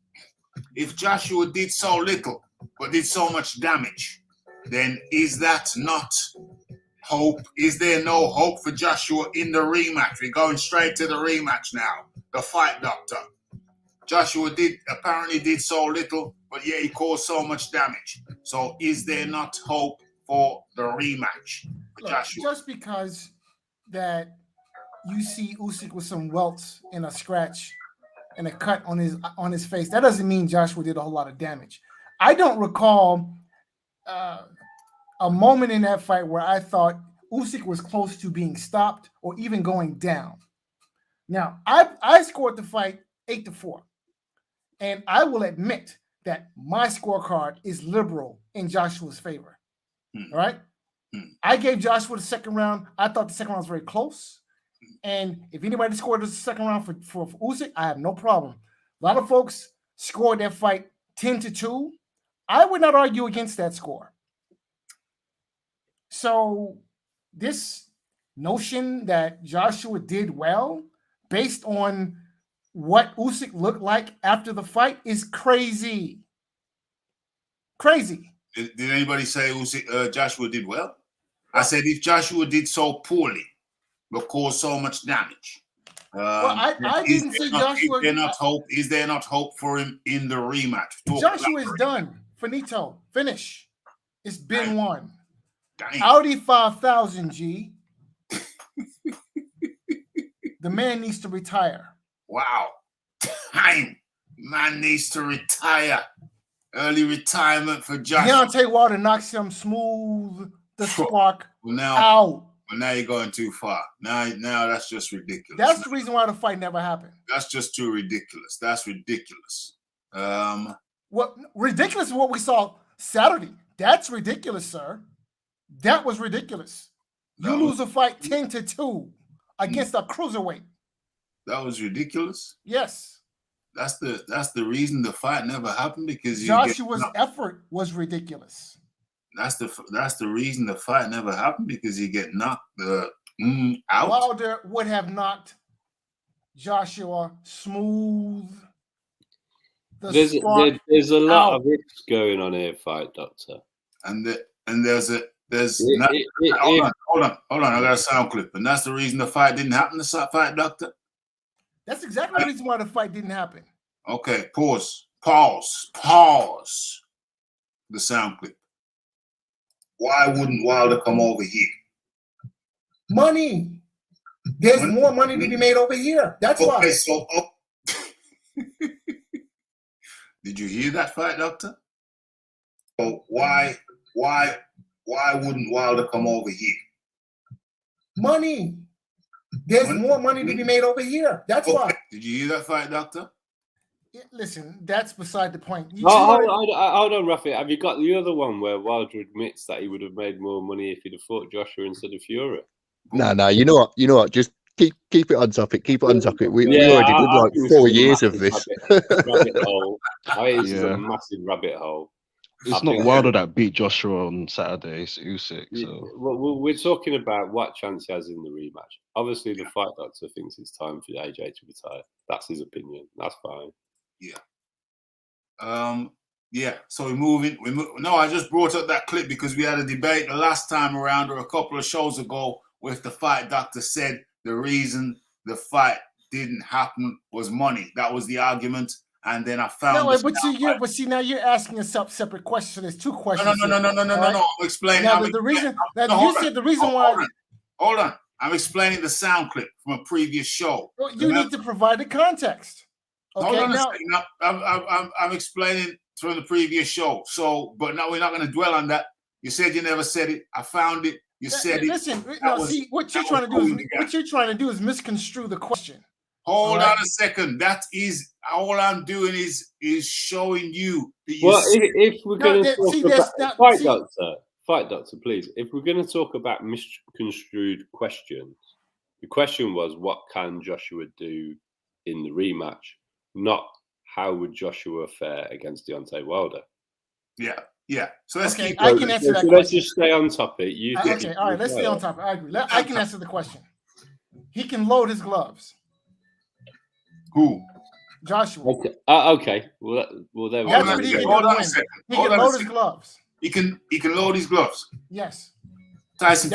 [SPEAKER 1] if Joshua did so little but did so much damage, then is that not hope? Is there no hope for Joshua in the rematch? We're going straight to the rematch now. The fight doctor. Joshua apparently did so little, but yeah, he caused so much damage. So is there not hope for the rematch for Joshua?
[SPEAKER 2] Just because that you see Usyk with some welts and a scratch and a cut on his face, that doesn't mean Joshua did a whole lot of damage. I don't recall a moment in that fight where I thought Usyk was close to being stopped or even going down. Now, I scored the fight 8-4, and I will admit that my scorecard is liberal in Joshua's favor. All right? I gave Joshua the second round. I thought the second round was very close. And if anybody scored the second round for Usyk, I have no problem. A lot of folks scored that fight 10-2. I would not argue against that score. So this notion that Joshua did well based on what Usyk looked like after the fight is crazy. Crazy.
[SPEAKER 1] Did anybody say Joshua did well? I said if Joshua did so poorly, but caused so much damage.
[SPEAKER 2] Well, I didn't say Joshua.
[SPEAKER 1] Is there not hope for him in the rematch?
[SPEAKER 2] Joshua is done. Finito. Finish. It's been won.
[SPEAKER 1] Dang.
[SPEAKER 2] Audi 5000 G. The man needs to retire.
[SPEAKER 1] Wow. Time. Man needs to retire. Early retirement for Joshua.
[SPEAKER 2] Deontay Wilder knocks him smooth the spark out.
[SPEAKER 1] Well, now you're going too far. Now that's just ridiculous.
[SPEAKER 2] That's the reason why the fight never happened.
[SPEAKER 1] That's just too ridiculous. That's ridiculous.
[SPEAKER 2] What ridiculous is what we saw Saturday. That's ridiculous, sir. That was ridiculous. You lose a fight 10-2 against a cruiserweight.
[SPEAKER 1] That was ridiculous.
[SPEAKER 2] Yes.
[SPEAKER 1] That's the reason the fight never happened, because
[SPEAKER 2] Joshua's effort was ridiculous.
[SPEAKER 1] That's the reason the fight never happened, because he get knocked out.
[SPEAKER 2] Wilder would have knocked Joshua smooth.
[SPEAKER 4] There's a lot of ifs going on here, fight doctor.
[SPEAKER 1] And there's hold on. I got a sound clip, and that's the reason the fight didn't happen. The fight doctor.
[SPEAKER 2] That's exactly the reason why the fight didn't happen.
[SPEAKER 1] Okay, pause. The sound clip. Why wouldn't Wilder come over here?
[SPEAKER 2] Money. There's more money to be made over here. That's why.
[SPEAKER 1] So, did you hear that, fight doctor? So why wouldn't Wilder come over here?
[SPEAKER 2] Money. There's more money to be made over here. That's why.
[SPEAKER 1] Did you hear that, fight doctor?
[SPEAKER 2] Listen, that's beside the point.
[SPEAKER 4] Hold on, Rafi. Have you got the other one where Wilder admits that he would have made more money if he'd have fought Joshua instead of Fury?
[SPEAKER 3] No. You know what? Just keep it on topic. Keep it on topic. We already did like 4 years of this.
[SPEAKER 4] Rabbit hole. This is a massive rabbit hole.
[SPEAKER 5] It's not Wilder that beat Joshua on Saturday. It's Usyk. So.
[SPEAKER 4] Well, we're talking about what chance he has in the rematch. Obviously, the fight doctor thinks it's time for AJ to retire. That's his opinion. That's fine.
[SPEAKER 1] Yeah. Yeah. So we're moving. No, I just brought up that clip because we had a debate the last time around, or a couple of shows ago, where the fight doctor said the reason the fight didn't happen was money. That was the argument. And then I found
[SPEAKER 2] No,
[SPEAKER 1] this
[SPEAKER 2] but see,
[SPEAKER 1] out.
[SPEAKER 2] now you're asking a separate question. So there's two questions.
[SPEAKER 1] No. I'm explaining.
[SPEAKER 2] Now the reason that you said the reason why.
[SPEAKER 1] Hold on. I'm explaining the sound clip from a previous show.
[SPEAKER 2] Well, you need to provide the context. Okay,
[SPEAKER 1] hold on now I'm explaining from the previous show. So, but now we're not going to dwell on that. You said you never said it. I found it. You said it.
[SPEAKER 2] Listen, what you're trying to do is misconstrue the question.
[SPEAKER 1] Hold on a second. That is all I'm doing is showing you.
[SPEAKER 4] Well, if we're going to talk about fight doctor, please. If we're going to talk about misconstrued questions, the question was, what can Joshua do in the rematch? Not how would Joshua fare against Deontay Wilder?
[SPEAKER 1] Yeah. So let's keep.
[SPEAKER 2] I can answer that question.
[SPEAKER 4] Let's just stay on topic.
[SPEAKER 2] Okay, all right. Let's stay on topic. I agree. I can answer the question. He can load his gloves.
[SPEAKER 1] Who?
[SPEAKER 2] Joshua.
[SPEAKER 4] Okay. Okay. Well, there we go.
[SPEAKER 2] That's what he can do. He can load his gloves.
[SPEAKER 1] He can load his gloves.
[SPEAKER 2] Yes.
[SPEAKER 1] Tyson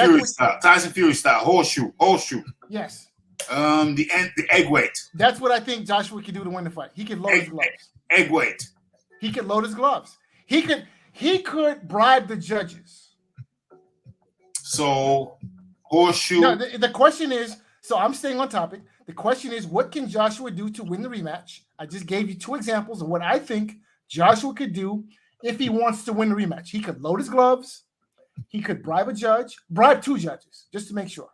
[SPEAKER 1] Fury style. Horseshoe.
[SPEAKER 2] Yes.
[SPEAKER 1] The egg weight.
[SPEAKER 2] That's what I think Joshua can do to win the fight. He can load his gloves.
[SPEAKER 1] Egg weight.
[SPEAKER 2] He can load his gloves. He could bribe the judges.
[SPEAKER 1] So horseshoe.
[SPEAKER 2] No, the question is. So I'm staying on topic. The question is, what can Joshua do to win the rematch? I just gave you two examples of what I think Joshua could do if he wants to win the rematch. He could load his gloves. He could bribe two judges, just to make sure.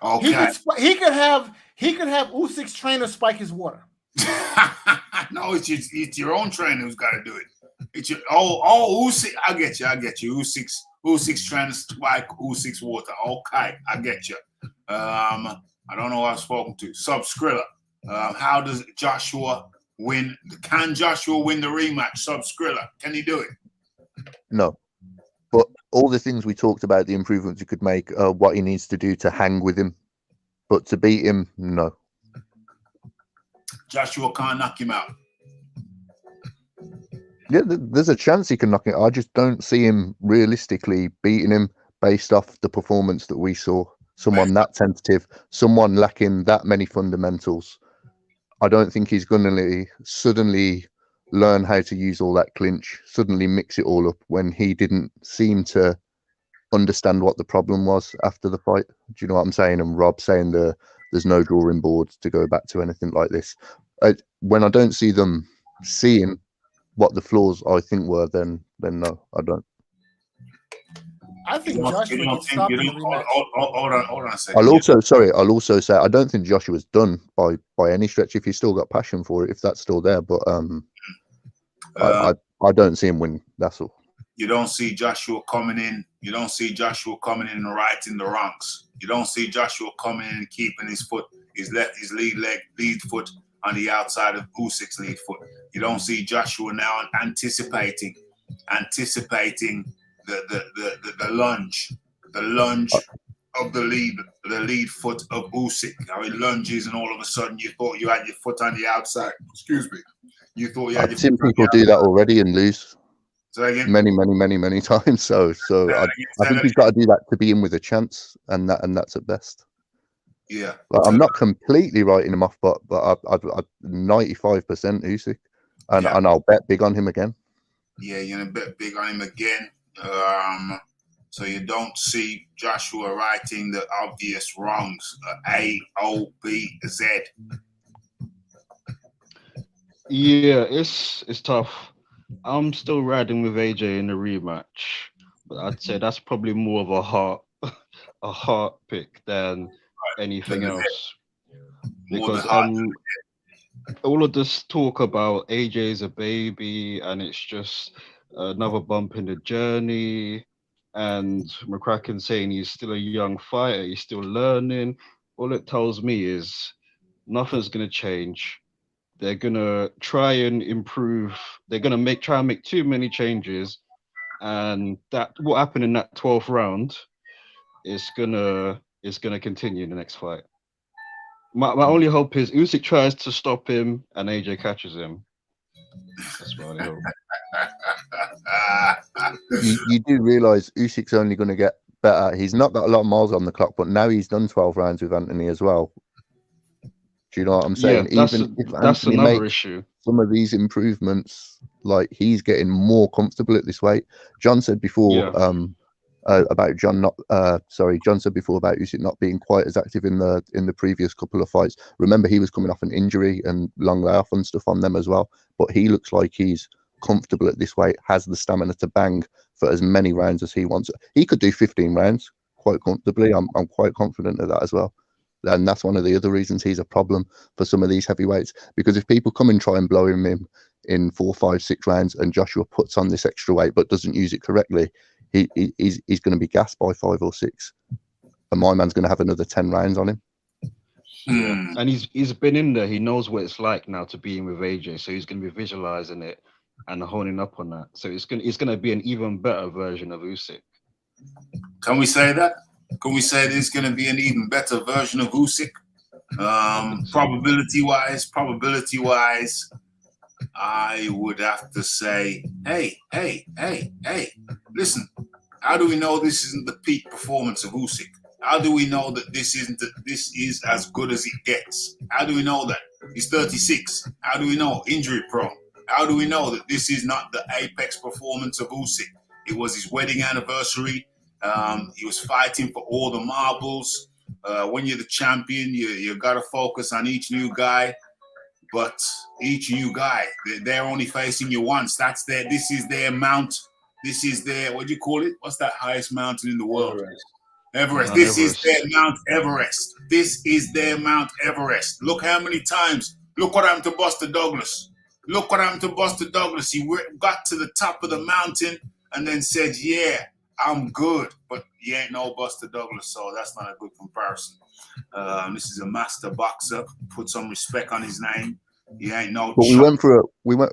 [SPEAKER 1] Okay.
[SPEAKER 2] He could have Usyk's trainer spike his water.
[SPEAKER 1] No, it's your own trainer who's got to do it. It's your Usyk. I get you. Usyk's trying to spike Usyk's water. Okay, I get you. I don't know who I've spoken to. Subscriller. How does Joshua win? Can Joshua win the rematch? Subscriller. Can he do it?
[SPEAKER 3] No. But all the things we talked about, the improvements he could make, what he needs to do to hang with him. But to beat him, no.
[SPEAKER 1] Joshua can't knock him out.
[SPEAKER 3] Yeah, there's a chance he can knock it. I just don't see him realistically beating him based off the performance that we saw. Someone that tentative, someone lacking that many fundamentals. I don't think he's going to suddenly learn how to use all that clinch, suddenly mix it all up when he didn't seem to understand what the problem was after the fight. Do you know what I'm saying? And Rob saying there's no drawing boards to go back to anything like this. When I don't see them seeing what the flaws I think were, then no, I don't.
[SPEAKER 2] I think Joshua can stop the rematch.
[SPEAKER 1] Hold on a second.
[SPEAKER 3] I'll also say I don't think Joshua's done by any stretch if he's still got passion for it, if that's still there. But I don't see him win. That's all.
[SPEAKER 1] You don't see Joshua coming in. You don't see Joshua coming in and righting the wrongs. You don't see Joshua coming in and keeping his lead foot on the outside of Usyk's lead foot. You don't see Joshua now anticipating the lunge of the lead foot of Usyk. How he lunges and all of a sudden you thought you had your foot on the outside. Excuse me. You thought you had your
[SPEAKER 3] foot on the outside. I've seen people do that already and lose.
[SPEAKER 1] So again,
[SPEAKER 3] many times. So I think he's got to do that to be in with a chance, and that's at best.
[SPEAKER 1] Yeah,
[SPEAKER 3] I'm not completely writing him off, but I've 95% Usyk, and I'll bet big on him again.
[SPEAKER 1] Yeah, you're gonna bet big on him again. So you don't see Joshua righting the obvious wrongs. A, O, B, Z.
[SPEAKER 5] Yeah, it's tough. I'm still riding with AJ in the rematch, but I'd say that's probably more of a heart pick than anything else. Because all of this talk about AJ's a baby and it's just another bump in the journey, and McCracken saying he's still a young fighter, he's still learning. All it tells me is nothing's gonna change. They're gonna try and improve. They're gonna try and make too many changes, and that what happened in that 12th round is gonna continue in the next fight. My only hope is Usyk tries to stop him and AJ catches him. That's my only hope.
[SPEAKER 3] You do realise Usyk's only going to get better. He's not got a lot of miles on the clock, but now he's done 12 rounds with Anthony as well. Do you know what I'm saying?
[SPEAKER 5] Yeah, that's
[SPEAKER 3] Even if
[SPEAKER 5] that's
[SPEAKER 3] Anthony
[SPEAKER 5] another
[SPEAKER 3] makes
[SPEAKER 5] issue.
[SPEAKER 3] some of these improvements, like he's getting more comfortable at this weight. John said before about John said before about Usyk not being quite as active in the previous couple of fights. Remember, he was coming off an injury and long layoff and stuff on them as well. But he looks like he's comfortable at this weight, has the stamina to bang for as many rounds as he wants. He could do 15 rounds quite comfortably. I'm quite confident of that as well. And that's one of the other reasons he's a problem for some of these heavyweights, because if people come and try and blow him in 4, 5, 6 rounds and Joshua puts on this extra weight but doesn't use it correctly, he's going to be gassed by 5 or 6, and my man's going to have another 10 rounds on him.
[SPEAKER 5] Yeah. And he's been in there. He knows what it's like now to be in with AJ, so he's going to be visualizing it and honing up on that. So it's going to be an even better version of Usyk.
[SPEAKER 1] Can we say that? Can we say there's going to be an even better version of Usyk? Probability wise, I would have to say, hey, listen, how do we know this isn't the peak performance of Usyk? How do we know that this is as good as it gets? How do we know that? He's 36. How do we know? Injury prone. How do we know that this is not the apex performance of Usyk? It was his wedding anniversary. He was fighting for all the marbles. When you're the champion, you got to focus on each new guy. But each new guy, they're only facing you once. This is their mount. This is their, what do you call it? What's that highest mountain in the world? Everest. This is their Mount Everest. This is their Mount Everest. Look how many times. Look what happened to Buster Douglas. Look what happened to Buster Douglas. He got to the top of the mountain and then said, yeah, I'm good. But he ain't no Buster Douglas, so that's not a good comparison. This is a master boxer. Put some respect on his name. He ain't no.
[SPEAKER 3] But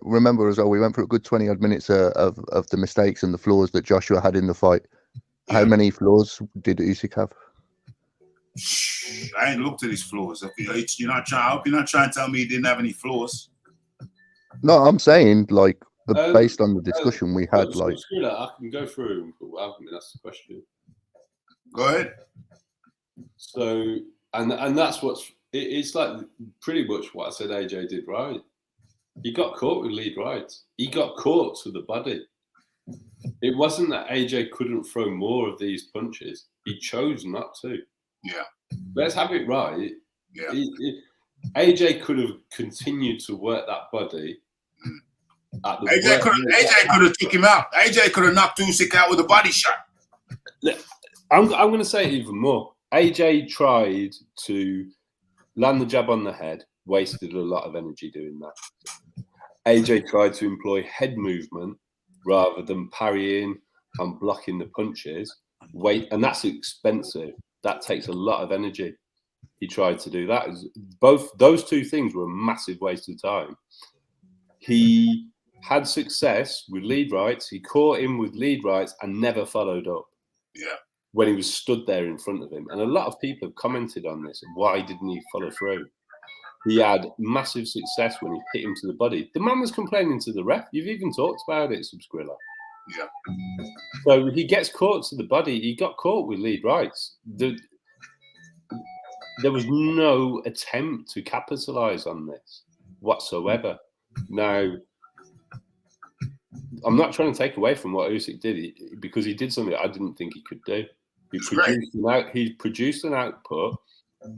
[SPEAKER 3] remember as well, we went through a good 20 odd minutes of the mistakes and the flaws that Joshua had in the fight. How many flaws did Usyk have?
[SPEAKER 1] I ain't looked at his flaws. I hope you're not trying to tell me he didn't have any flaws.
[SPEAKER 3] No, I'm saying like based on the discussion we had, like
[SPEAKER 4] I can go through. I mean, that's the question.
[SPEAKER 1] Go ahead.
[SPEAKER 4] So, and that's it's like pretty much what I said AJ did right. He got caught with lead rights. He got caught to the body. It wasn't that AJ couldn't throw more of these punches. He chose not to.
[SPEAKER 1] Yeah.
[SPEAKER 4] Let's have it right.
[SPEAKER 1] Yeah.
[SPEAKER 4] AJ could have continued to work that body.
[SPEAKER 1] AJ could have took him out. AJ could have knocked Usyk out with a body shot.
[SPEAKER 4] I'm going to say it even more. AJ tried to land the jab on the head, wasted a lot of energy doing that. AJ tried to employ head movement rather than parrying and blocking the punches. And that's expensive. That takes a lot of energy. He tried to do that. Both those two things were a massive waste of time. He had success with lead rights. He caught him with lead rights and never followed up.
[SPEAKER 1] Yeah.
[SPEAKER 4] When he was stood there in front of him. And a lot of people have commented on this. Why didn't he follow through? He had massive success when he hit him to the body. The man was complaining to the ref. You've even talked about it, Subscrilla.
[SPEAKER 1] Yeah.
[SPEAKER 4] So he gets caught to the body. He got caught with lead rights. There was no attempt to capitalize on this whatsoever. Now, I'm not trying to take away from what Usyk did because he did something I didn't think he could do. He produced an output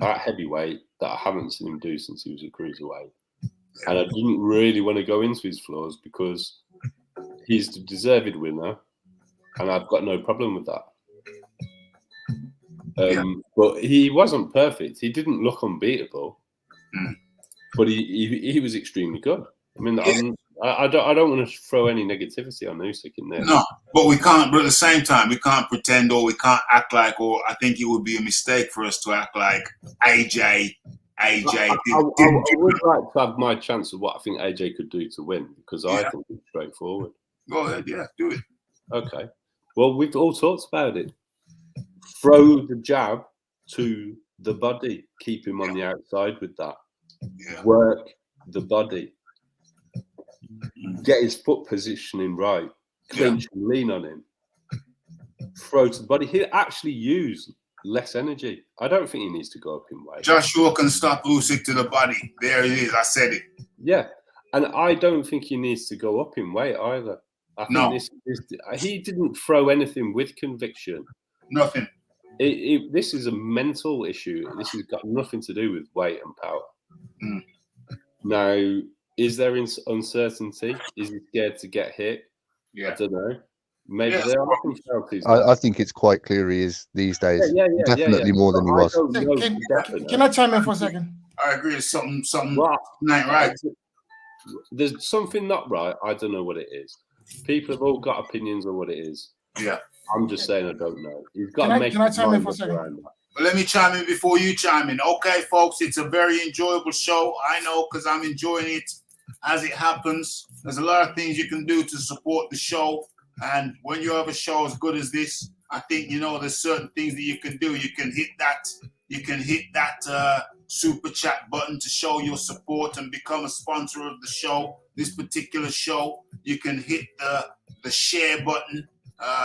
[SPEAKER 4] at heavyweight that I haven't seen him do since he was a cruiserweight. And I didn't really want to go into his flaws because he's the deserved winner, and I've got no problem with that. But he wasn't perfect. He didn't look unbeatable, but he was extremely good. I mean, I don't want to throw any negativity on Usyk in there.
[SPEAKER 1] No, but we can't. But at the same time, we can't pretend or we can't act like. Or I think it would be a mistake for us to act like AJ. I
[SPEAKER 4] would like to have my chance of what I think AJ could do to win because I think it's straightforward.
[SPEAKER 1] Go ahead, do it.
[SPEAKER 4] Okay. Well, we've all talked about it. Throw the jab to the body. Keep him on the outside with that.
[SPEAKER 1] Yeah.
[SPEAKER 4] Work the body. Get his foot positioning right. Clinch and lean on him. throw to the body. He'll actually use less energy. I don't think he needs to go up in weight.
[SPEAKER 1] Joshua can stop Usyk to the body. There it is. I said it.
[SPEAKER 4] Yeah, and I don't think he needs to go up in weight either. I think he didn't throw anything with conviction.
[SPEAKER 1] Nothing.
[SPEAKER 4] This is a mental issue. This has got nothing to do with weight and power.
[SPEAKER 1] Mm.
[SPEAKER 4] Now, is there uncertainty? Is he scared to get hit?
[SPEAKER 1] Yeah.
[SPEAKER 4] I don't know. Maybe there are some penalties.
[SPEAKER 3] I think it's quite clear he is these days. Definitely more than he was.
[SPEAKER 2] Can I chime in for a second?
[SPEAKER 1] I agree. Something
[SPEAKER 4] Well,
[SPEAKER 1] not right.
[SPEAKER 4] There's something not right. I don't know what it is. People have all got opinions on what it is.
[SPEAKER 1] Yeah.
[SPEAKER 4] I'm just saying I don't know. You've got
[SPEAKER 2] Can I chime in for a second?
[SPEAKER 1] But let me chime in before you chime in. Okay, folks, it's a very enjoyable show. I know, because I'm enjoying it as it happens. There's a lot of things you can do to support the show. And when you have a show as good as this, I think, there's certain things that you can do. You can hit that super chat button to show your support and become a sponsor of the show. This particular show, you can hit the share button,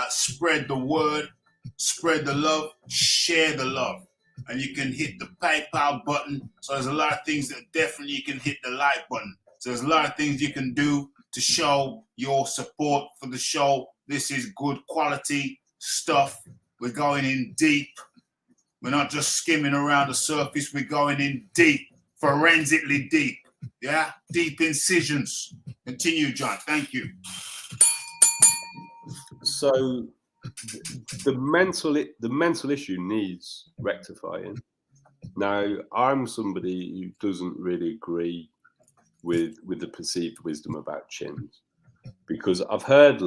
[SPEAKER 1] spread the word, spread the love, share the love. And you can hit the PayPal button. So there's a lot of things that definitely you can hit the like button. So there's a lot of things you can do to show your support for the show. This is good quality stuff. We're going in deep. We're not just skimming around the surface. We're going in deep, forensically deep. Yeah, deep incisions. Continue, John. Thank you.
[SPEAKER 4] So the mental issue needs rectifying. Now, I'm somebody who doesn't really agree with the perceived wisdom about chins, because I've heard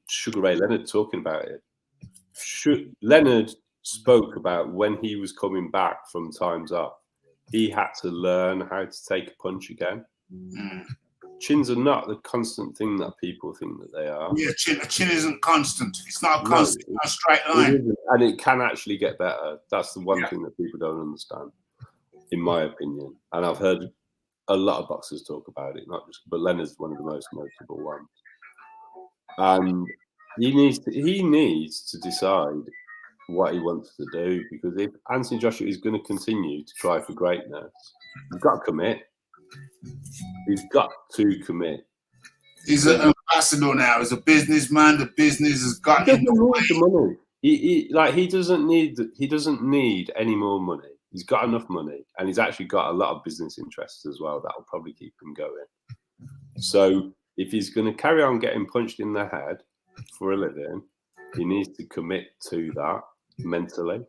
[SPEAKER 4] Sugar Ray Leonard talking about it. Leonard spoke about when he was coming back from Time's Up, he had to learn how to take a punch again.
[SPEAKER 1] Mm.
[SPEAKER 4] Chins are not the constant thing that people think that they are.
[SPEAKER 1] Yeah, a chin isn't constant. It's not constant. It's not a straight line.
[SPEAKER 4] And it can actually get better. That's the one thing that people don't understand, in my opinion. And I've heard a lot of boxers talk about it, but Leonard's one of the most notable ones. And he needs to decide what he wants to do, because if Anthony Joshua is going to continue to try for greatness, he's got to commit. He's got to commit.
[SPEAKER 1] He's an ambassador now. He's a businessman. The business has got him
[SPEAKER 4] the money. He doesn't need any more money. He's got enough money, and he's actually got a lot of business interests as well. That will probably keep him going. So if he's going to carry on getting punched in the head for a living, he needs to commit to that mentally.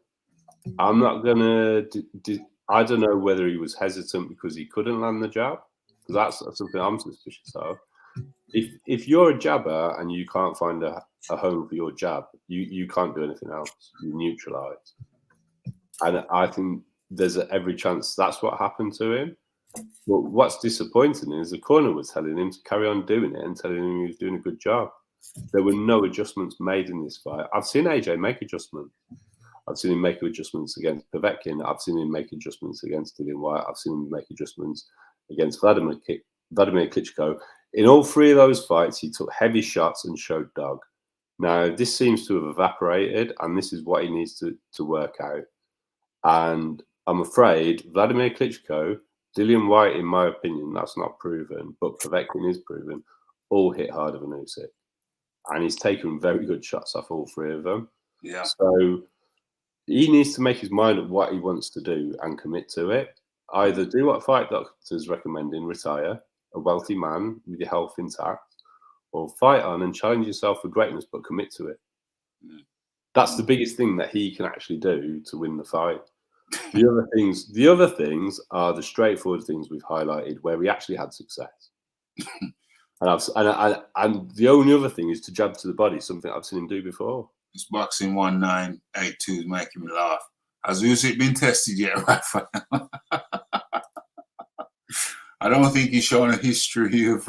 [SPEAKER 4] I'm not going to... I don't know whether he was hesitant because he couldn't land the jab, because that's something I'm suspicious of. If you're a jabber and you can't find a home for your jab, you can't do anything else. You neutralise. And I think there's every chance that's what happened to him. But what's disappointing is the corner was telling him to carry on doing it and telling him he was doing a good job. There were no adjustments made in this fight. I've seen AJ make adjustments. I've seen him make adjustments against Povetkin. I've seen him make adjustments against Dillian Whyte. I've seen him make adjustments against Vladimir Klitschko. In all three of those fights, he took heavy shots and showed dog. Now, this seems to have evaporated, and this is what he needs to work out. And I'm afraid Vladimir Klitschko, Dillian Whyte, in my opinion, that's not proven, but Povetkin is proven, all hit harder than Usyk. And he's taken very good shots off all three of them.
[SPEAKER 1] Yeah.
[SPEAKER 4] So he needs to make his mind up what he wants to do and commit to it. Either do what fight doctors recommending, retire, a wealthy man with your health intact, or fight on and challenge yourself for greatness, but commit to it.
[SPEAKER 1] Mm.
[SPEAKER 4] That's the biggest thing that he can actually do to win the fight. The other things are the straightforward things we've highlighted where we actually had success. And the only other thing is to jab to the body, something I've seen him do before.
[SPEAKER 1] This boxing 1982 is making me laugh. Has Usyk been tested yet, Rafa? I don't think he's shown a history of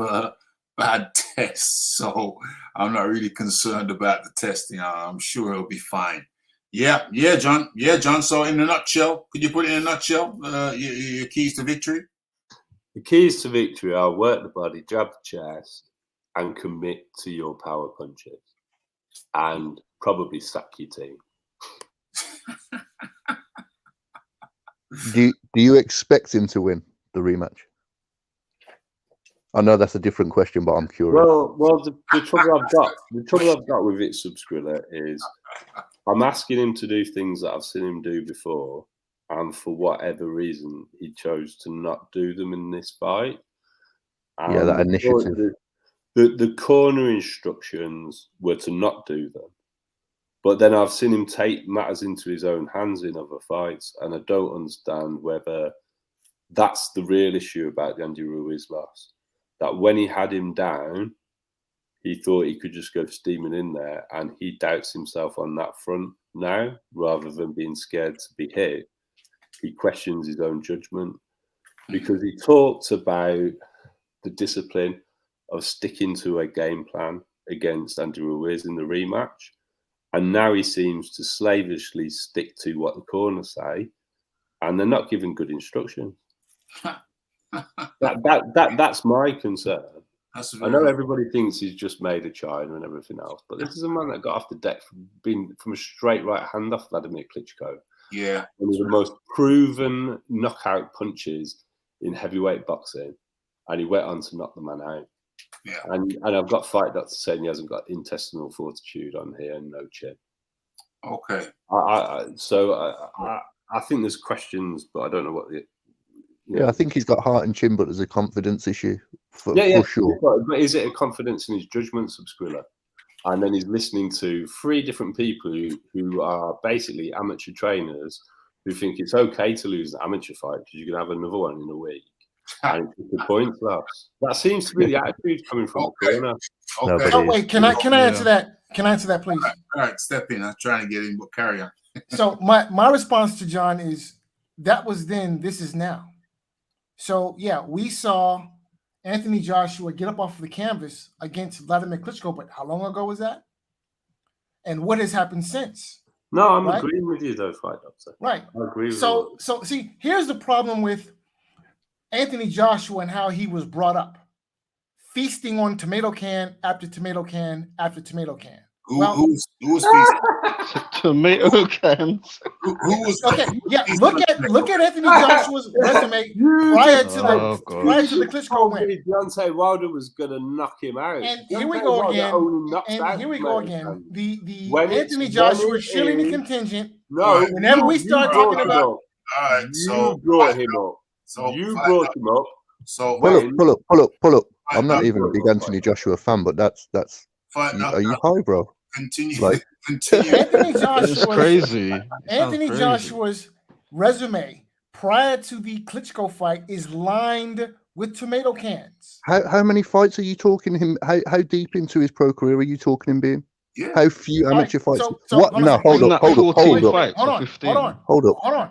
[SPEAKER 1] bad tests, so I'm not really concerned about the testing. I'm sure he'll be fine. Yeah, John. So in a nutshell, could you put it in a nutshell, your keys to victory?
[SPEAKER 4] The keys to victory are work the body, jab the chest, and commit to your power punches. And probably sack your team.
[SPEAKER 3] Do you expect him to win the rematch? I know that's a different question, but I'm curious.
[SPEAKER 4] Well, the trouble I've got with it, Subscriller, is I'm asking him to do things that I've seen him do before, and for whatever reason, he chose to not do them in this fight.
[SPEAKER 3] Yeah, that initiative.
[SPEAKER 4] The corner instructions were to not do them. But then I've seen him take matters into his own hands in other fights, and I don't understand whether that's the real issue about the Andy Ruiz loss. That when he had him down, he thought he could just go steaming in there, and he doubts himself on that front now, rather than being scared to be hit. He questions his own judgment, because he talked about the discipline of sticking to a game plan against Andy Ruiz in the rematch. And now he seems to slavishly stick to what the corners say, and they're not giving good instructions. That's my concern. I know everybody thinks he's just made of China and everything else, but this is a man that got off the deck from a straight right hand off Vladimir Klitschko.
[SPEAKER 1] Yeah,
[SPEAKER 4] One of the most proven knockout punches in heavyweight boxing, and he went on to knock the man out.
[SPEAKER 1] Yeah,
[SPEAKER 4] and I've got Fight Doctor saying he hasn't got intestinal fortitude on here and no chin.
[SPEAKER 1] okay.
[SPEAKER 4] I think there's questions, but I don't know what the.
[SPEAKER 3] Yeah, I think he's got heart and chin, but there's a confidence issue for sure.
[SPEAKER 4] But is it a confidence in his judgment, Subscriller? And then he's listening to 3 different people who are basically amateur trainers who think it's okay to lose an amateur fight because you can have another one in a week. And it's the point loss. That seems to be the attitude coming from the corner.
[SPEAKER 1] Okay.
[SPEAKER 2] Oh, wait, can I answer that? Can I answer that, please?
[SPEAKER 1] All right, step in. I'm trying to get in, but carry on.
[SPEAKER 2] So my response to John is that was then, this is now. So yeah, we saw Anthony Joshua get up off of the canvas against Vladimir Klitschko, but how long ago was that? And what has happened since?
[SPEAKER 4] No, I'm agreeing with you though, Fight Doctor.
[SPEAKER 2] Right.
[SPEAKER 4] I agree with
[SPEAKER 2] you. So see, here's the problem with Anthony Joshua and how he was brought up. Feasting on tomato can after tomato can after tomato can.
[SPEAKER 1] Who was feasting?
[SPEAKER 5] Tomato cans.
[SPEAKER 1] Who was
[SPEAKER 2] okay? Yeah, look at Anthony Joshua's resume prior to the Klitschko win.
[SPEAKER 4] Deontay Wilder was gonna knock him out.
[SPEAKER 2] And here we go again. The Anthony Joshua cheerleading contingent.
[SPEAKER 4] No,
[SPEAKER 2] whenever we start talking about,
[SPEAKER 1] all right,
[SPEAKER 4] you brought him up.
[SPEAKER 1] So
[SPEAKER 4] you brought him up.
[SPEAKER 1] So
[SPEAKER 3] pull up. I'm not even a big Anthony Joshua fan, but that's. Are you high, bro?
[SPEAKER 1] Continue.
[SPEAKER 2] Anthony Joshua.
[SPEAKER 5] Crazy.
[SPEAKER 2] Anthony Joshua's resume prior to the Klitschko fight is lined with tomato cans.
[SPEAKER 3] How many fights are you talking him? How deep into his pro career are you talking him being?
[SPEAKER 1] Yeah.
[SPEAKER 3] How few amateur fights?
[SPEAKER 2] So,
[SPEAKER 3] what? No, hold up.
[SPEAKER 2] Hold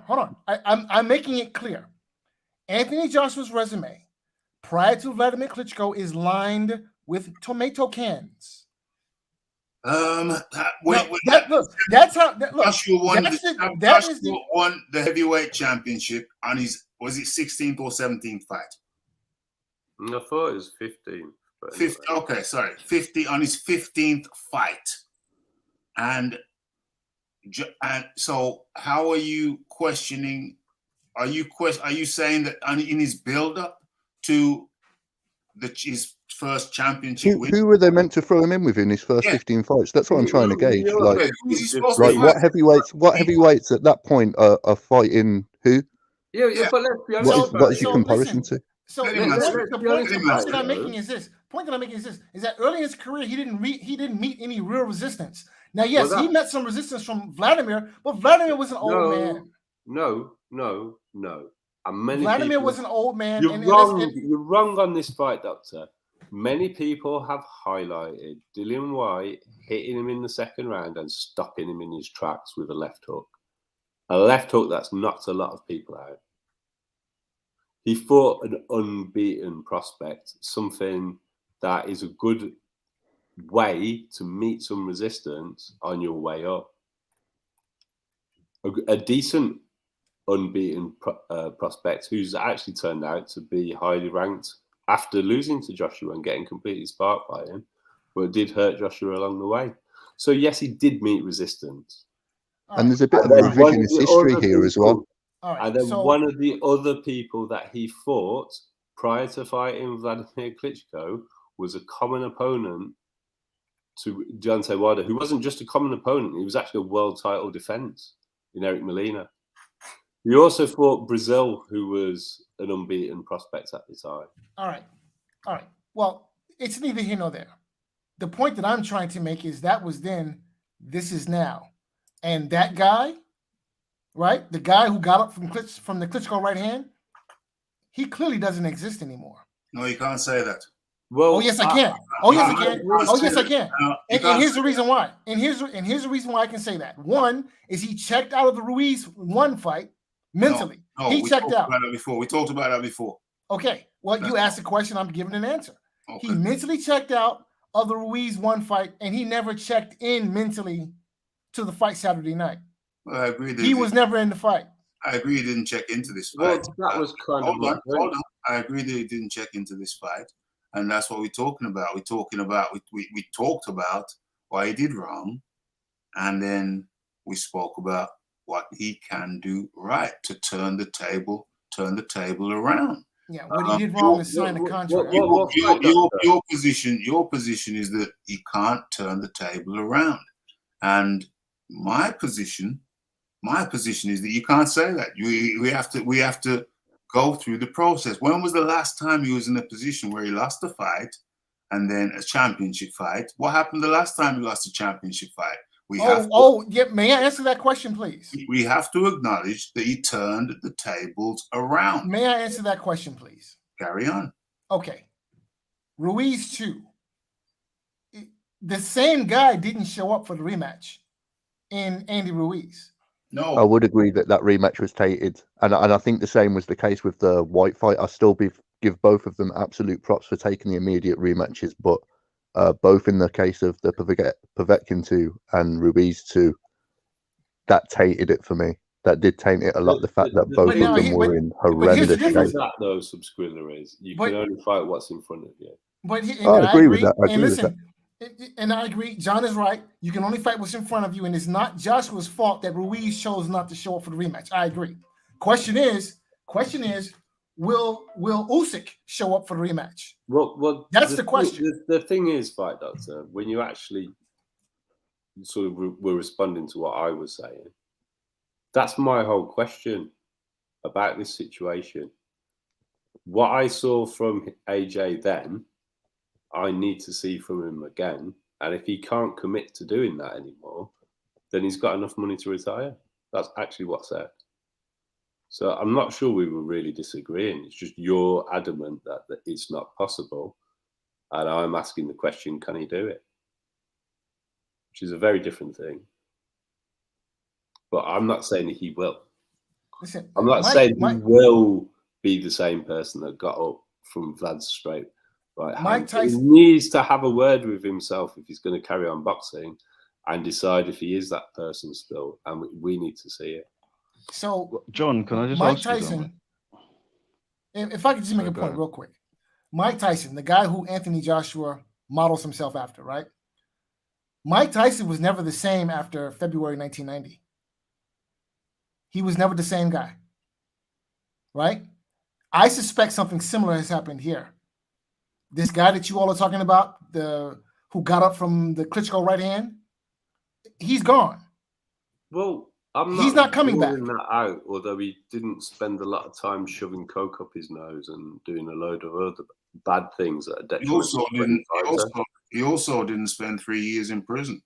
[SPEAKER 2] on. I'm making it clear. Anthony Joshua's resume prior to Vladimir Klitschko is lined with tomato cans. That's how.
[SPEAKER 1] Joshua won won the heavyweight championship on his 16th or 17th fight.
[SPEAKER 4] I thought it was 15.
[SPEAKER 1] 50 on his 15th fight, and so how are you questioning? Are you saying that in his build-up to his first championship win?
[SPEAKER 3] Who were they meant to throw him in with in his first 15 fights? That's what I'm trying to gauge. Like what heavyweights at that point are fighting who?
[SPEAKER 4] Yeah. But let's be honest.
[SPEAKER 3] What is your comparison to?
[SPEAKER 2] So the point that I'm making is this. Is that early in his career he didn't meet any real resistance. Now, yes, he met some resistance from Vladimir, but Vladimir was an old man.
[SPEAKER 4] No. And
[SPEAKER 2] Vladimir was an old man.
[SPEAKER 4] You're wrong on this Fight Doctor. Many people have highlighted Dillian White hitting him in the second round and stopping him in his tracks with a left hook. A left hook that's knocked a lot of people out. He fought an unbeaten prospect, something that is a good way to meet some resistance on your way up. A decent unbeaten prospect who's actually turned out to be highly ranked after losing to Joshua and getting completely sparked by him, but it did hurt Joshua along the way. So yes, he did meet resistance.
[SPEAKER 3] And there's a bit of
[SPEAKER 4] And then one of
[SPEAKER 3] revisionist
[SPEAKER 4] the
[SPEAKER 3] history
[SPEAKER 4] other
[SPEAKER 3] here as well.
[SPEAKER 4] people-
[SPEAKER 2] All right.
[SPEAKER 4] And then
[SPEAKER 2] So
[SPEAKER 4] one of the other people that he fought prior to fighting Vladimir Klitschko was a common opponent to Deontay Wilder, who wasn't just a common opponent, he was actually a world title defense in Eric Molina. He also fought Brazil, who was an unbeaten prospect at the time.
[SPEAKER 2] all right. All right. Well, it's neither here nor there. The point that I'm trying to make is that was then, this is now. And that guy, right? The guy who got up from the Klitschko right hand, he clearly doesn't exist anymore.
[SPEAKER 1] No, you can't say that.
[SPEAKER 4] Well,
[SPEAKER 2] Oh yes, I can. Oh yes, I can.
[SPEAKER 1] can't
[SPEAKER 2] Oh
[SPEAKER 1] say
[SPEAKER 2] yes, I
[SPEAKER 1] that.
[SPEAKER 2] can.
[SPEAKER 1] No, you
[SPEAKER 2] And
[SPEAKER 1] can't
[SPEAKER 2] here's
[SPEAKER 1] say
[SPEAKER 2] the reason why. And here's the reason why I can say that. One is he checked out of the Ruiz one fight mentally.
[SPEAKER 1] No,
[SPEAKER 2] he
[SPEAKER 1] we
[SPEAKER 2] checked
[SPEAKER 1] talked
[SPEAKER 2] out.
[SPEAKER 1] about that before. We talked about that before.
[SPEAKER 2] Okay. Well, you asked a question. I'm giving an answer.
[SPEAKER 1] Okay.
[SPEAKER 2] He mentally checked out of the Ruiz one fight, and he never checked in mentally to the fight Saturday night.
[SPEAKER 1] Well, I agree.
[SPEAKER 2] He was never in the fight.
[SPEAKER 1] I agree. He didn't check into this
[SPEAKER 4] well,
[SPEAKER 1] fight.
[SPEAKER 4] that was kind of my point.
[SPEAKER 1] Hold on. I agree that he didn't check into this fight, and that's what we're talking about. We talked about why he did wrong, and then we spoke about what he can do right to turn the table around.
[SPEAKER 2] Yeah, what he did wrong is sign the contract.
[SPEAKER 1] Your position is that he can't turn the table around, and my position is that you can't say that. We have to go through the process. When was the last time he was in a position where he lost a fight and then a championship fight? What happened the last time he lost a championship fight?
[SPEAKER 2] Yeah. May I answer that question, please?
[SPEAKER 1] We have to acknowledge that he turned the tables around.
[SPEAKER 2] May I answer that question, please?
[SPEAKER 1] Carry on.
[SPEAKER 2] Okay. Ruiz 2. The same guy didn't show up for the rematch in Andy Ruiz.
[SPEAKER 1] No.
[SPEAKER 3] I would agree that rematch was tainted, and I think the same was the case with the White fight. I still give both of them absolute props for taking the immediate rematches, but both in the case of the Povetkin 2 and Ruiz 2, that tainted it for me. That did taint it a lot. The fact that both of them were in horrendous shape.
[SPEAKER 4] That though, Subsquilla, is you can only fight what's in front of you.
[SPEAKER 2] I agree with that. And I agree. John is right. You can only fight what's in front of you, and it's not Joshua's fault that Ruiz chose not to show up for the rematch. I agree. Question is, will Usyk show up for the rematch?
[SPEAKER 4] Well,
[SPEAKER 2] that's the question.
[SPEAKER 4] The thing is, Fight Doctor, when you actually sort of were responding to what I was saying, that's my whole question about this situation. What I saw from AJ then, I need to see from him again. And if he can't commit to doing that anymore, then he's got enough money to retire. That's actually what's said. So I'm not sure we were really disagreeing. It's just you're adamant that it's not possible. And I'm asking the question, can he do it? Which is a very different thing. But I'm not saying he will.
[SPEAKER 2] Listen,
[SPEAKER 4] I'm not saying he will be the same person that got up from Vlad's straight right hand.
[SPEAKER 2] Mike Tyson
[SPEAKER 4] he needs to have a word with himself if he's going to carry on boxing and decide if he is that person still. And we need to see it.
[SPEAKER 2] So,
[SPEAKER 5] John, can I just
[SPEAKER 2] Mike
[SPEAKER 5] ask
[SPEAKER 2] Tyson,
[SPEAKER 5] you
[SPEAKER 2] if I could just make a point real quick. Mike Tyson, the guy who Anthony Joshua models himself after, right? Mike Tyson was never the same after February 1990. He was never the same guy, right? I suspect something similar has happened here. This guy that you all are talking about, who got up from the Klitschko right hand, he's gone.
[SPEAKER 4] Well,
[SPEAKER 2] he's not coming back.
[SPEAKER 4] That out, although he didn't spend a lot of time shoving coke up his nose and doing a load of other bad things that are detrimental.
[SPEAKER 1] He also didn't spend 3 years in prison.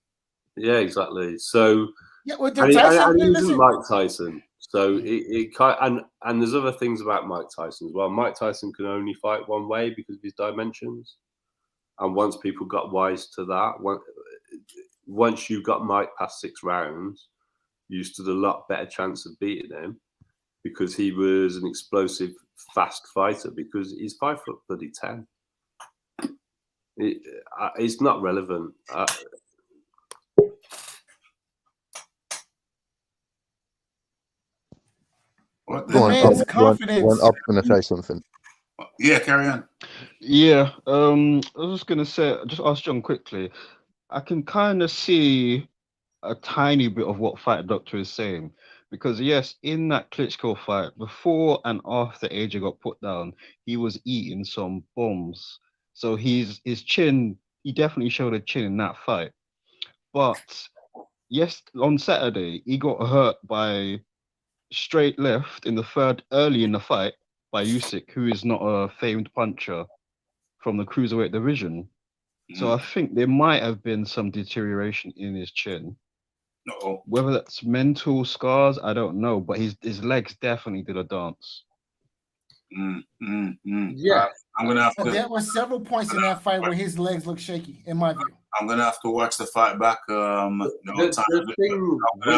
[SPEAKER 4] Yeah, exactly. So.
[SPEAKER 2] Yeah, well,
[SPEAKER 4] and he isn't Mike Tyson. So and there's other things about Mike Tyson as well. Mike Tyson can only fight one way because of his dimensions. And once people got wise to that, once you got Mike past 6 rounds, you stood a lot better chance of beating him because he was an explosive, fast fighter because he's 5'10". It's not relevant.
[SPEAKER 3] Go on, I'm going to say something.
[SPEAKER 1] Yeah, carry on.
[SPEAKER 5] Yeah, I was just going to say, just ask John quickly. I can kind of see a tiny bit of what Fight Doctor is saying. Because yes, in that Klitschko fight, before and after AJ got put down, he was eating some bombs. So his chin, he definitely showed a chin in that fight. But yes, on Saturday, he got hurt by straight left in the third early in the fight by Usyk, who is not a famed puncher from the cruiserweight division. So I think there might have been some deterioration in his chin.
[SPEAKER 1] No.
[SPEAKER 5] Whether that's mental scars, I don't know, but his legs definitely did a dance.
[SPEAKER 4] Yeah.
[SPEAKER 1] I'm gonna have
[SPEAKER 2] But
[SPEAKER 1] to.
[SPEAKER 2] there were several points in that fight where his legs looked shaky, in my view.
[SPEAKER 1] I'm gonna have to watch the fight back. No
[SPEAKER 4] The
[SPEAKER 1] time.
[SPEAKER 4] thing
[SPEAKER 1] I'm gonna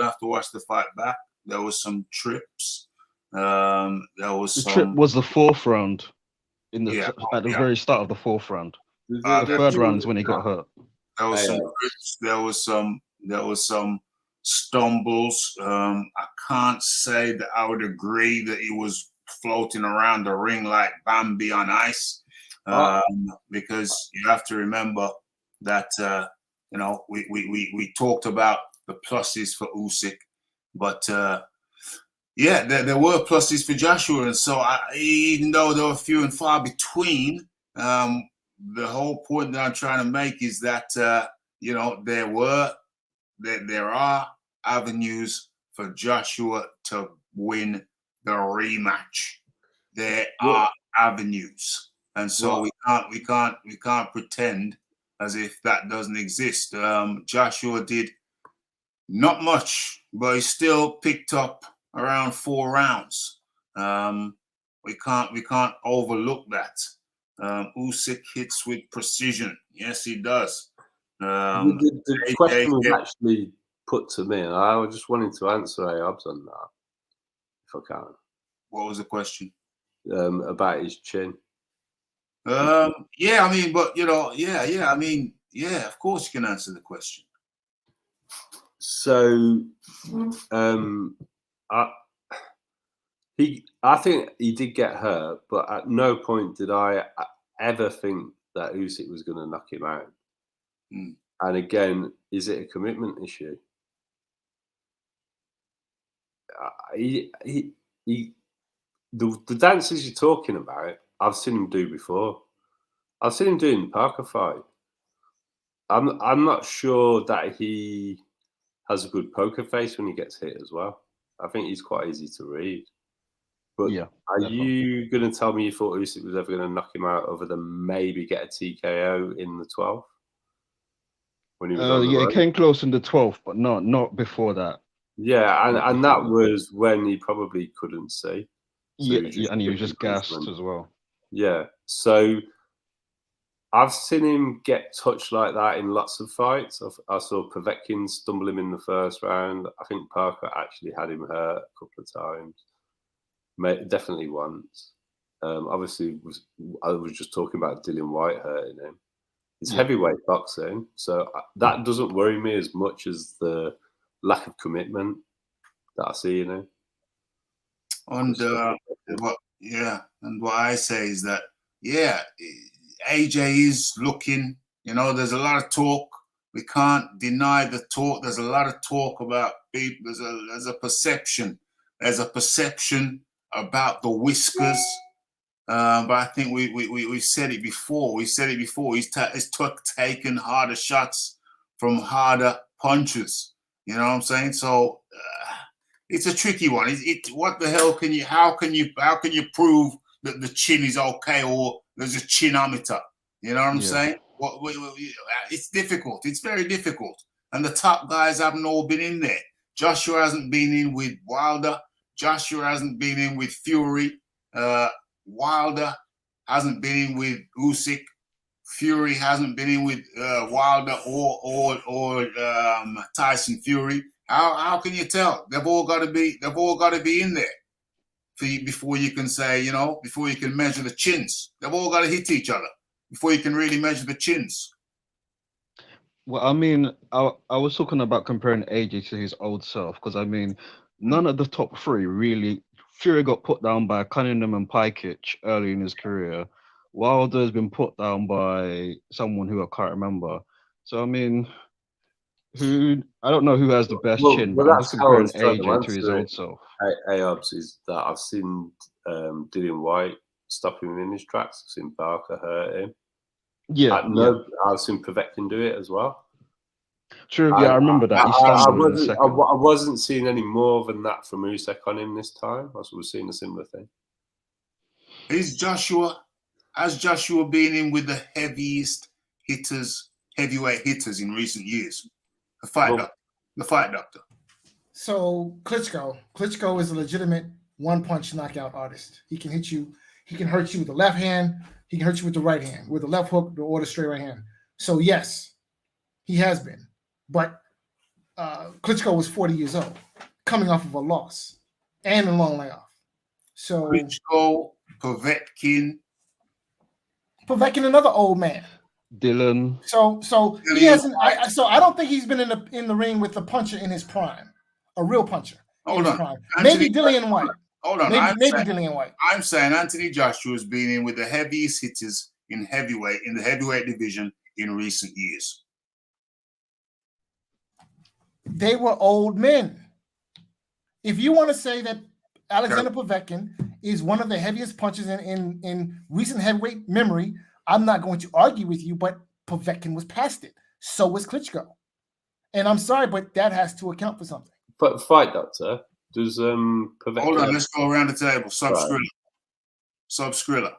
[SPEAKER 1] have to watch the fight back. There was some trips. There was
[SPEAKER 5] The
[SPEAKER 1] some.
[SPEAKER 5] trip was the fourth round at the
[SPEAKER 1] yeah.
[SPEAKER 5] very start of the fourth round.
[SPEAKER 1] The
[SPEAKER 5] The third round is when he got hurt.
[SPEAKER 1] There was some trips. There was some stumbles. I can't say that I would agree that he was floating around the ring like Bambi on ice, because you have to remember that you know we talked about the pluses for Usyk, but yeah, there were pluses for Joshua, and so even though they were few and far between, the whole point that I'm trying to make is that you know there are avenues for Joshua to win the rematch. There are avenues, and so we can't pretend as if that doesn't exist. Joshua did not much, but he still picked up around 4 rounds. We can't overlook that. Usyk hits with precision. Yes, he does.
[SPEAKER 4] The question was actually put to me, and I just wanted to answer Ayob's on that, if I can.
[SPEAKER 1] What was the question?
[SPEAKER 4] About his chin.
[SPEAKER 1] Yeah, I mean, but you know, I mean, yeah, of course you can answer the question.
[SPEAKER 4] So, I think he did get hurt, but at no point did I ever think that Usyk was going to knock him out. And again, is it a commitment issue? The dances you're talking about, I've seen him do before. I've seen him do in the Parker fight. I'm not sure that he has a good poker face when he gets hit as well. I think he's quite easy to read. But
[SPEAKER 5] yeah,
[SPEAKER 4] are you going to tell me you thought Usyk was ever going to knock him out other than maybe get a TKO in the 12th? When he was
[SPEAKER 5] it came close in the 12th, but not before that.
[SPEAKER 4] Yeah, and that was when he probably couldn't see. So
[SPEAKER 5] and he was just gassed as well.
[SPEAKER 4] Yeah, so I've seen him get touched like that in lots of fights. I saw Povetkin stumble him in the first round. I think Parker actually had him hurt a couple of times. Definitely once. Obviously, I was just talking about Dillian White hurting him. It's heavyweight boxing, so that doesn't worry me as much as the lack of commitment that I see in him.
[SPEAKER 1] And what I say is that AJ is looking. You know, there's a lot of talk. We can't deny the talk. There's a lot of talk about people. There's a perception. There's a perception about the whiskers. But I think we've said it before. We said it before. He's taken harder shots from harder punches. You know what I'm saying? So it's a tricky one. What the hell can you? How can you prove that the chin is okay or there's a chinometer? You know what I'm saying? It's difficult. It's very difficult. And the top guys haven't all been in there. Joshua hasn't been in with Wilder. Joshua hasn't been in with Fury. Wilder hasn't been in with Usyk. Fury hasn't been in with Wilder or Tyson Fury. How can you tell? They've all got to be in there before you can say, you know, before you can measure the chins. They've all got to hit each other before you can really measure the chins.
[SPEAKER 5] Well, I mean, I was talking about comparing AJ to his old self because I mean, none of the top three really. Fury got put down by Cunningham and Pykic early in his career. Wilder has been put down by someone who I can't remember. So I mean, I don't know who has the best chin, but I'm just
[SPEAKER 4] that's how I
[SPEAKER 5] comparing
[SPEAKER 4] was trying to
[SPEAKER 5] AJ to his
[SPEAKER 4] answer it.
[SPEAKER 5] old self.
[SPEAKER 4] Aobs is that I've seen Dillian White stop him in his tracks. I've seen Barker hurt him.
[SPEAKER 5] Yeah,
[SPEAKER 4] I've seen Povetkin do it as well.
[SPEAKER 5] True. Yeah, I remember that. He stumbled in the second.
[SPEAKER 4] I wasn't seeing any more than that from Usyk on him this time. I was seeing a similar thing.
[SPEAKER 1] Has Joshua been in with the heaviest hitters, heavyweight hitters in recent years? The fight doctor.
[SPEAKER 2] So Klitschko is a legitimate one-punch knockout artist. He can hit you. He can hurt you with the left hand. He can hurt you with the right hand, with the left hook or the straight right hand. So yes, he has been. But Klitschko was 40 years old, coming off of a loss and a long layoff. So
[SPEAKER 1] Klitschko, Povetkin,
[SPEAKER 2] another old man.
[SPEAKER 5] Dylan.
[SPEAKER 2] So he hasn't. I don't think he's been in the ring with a puncher in his prime, a real puncher.
[SPEAKER 1] Hold on,
[SPEAKER 2] maybe Dillian White.
[SPEAKER 1] Hold on,
[SPEAKER 2] maybe Dillian White.
[SPEAKER 1] I'm saying Anthony Joshua's been in with the heaviest hitters in the heavyweight division in recent years.
[SPEAKER 2] They were old men. If you want to say that Alexander Povetkin is one of the heaviest punchers in recent heavyweight memory, I'm not going to argue with you, but Povetkin was past it. So was Klitschko. And I'm sorry, but that has to account for something.
[SPEAKER 4] But fight doctor, does Povetkin...
[SPEAKER 1] Hold on, let's go around the table. Sub-Skrilla.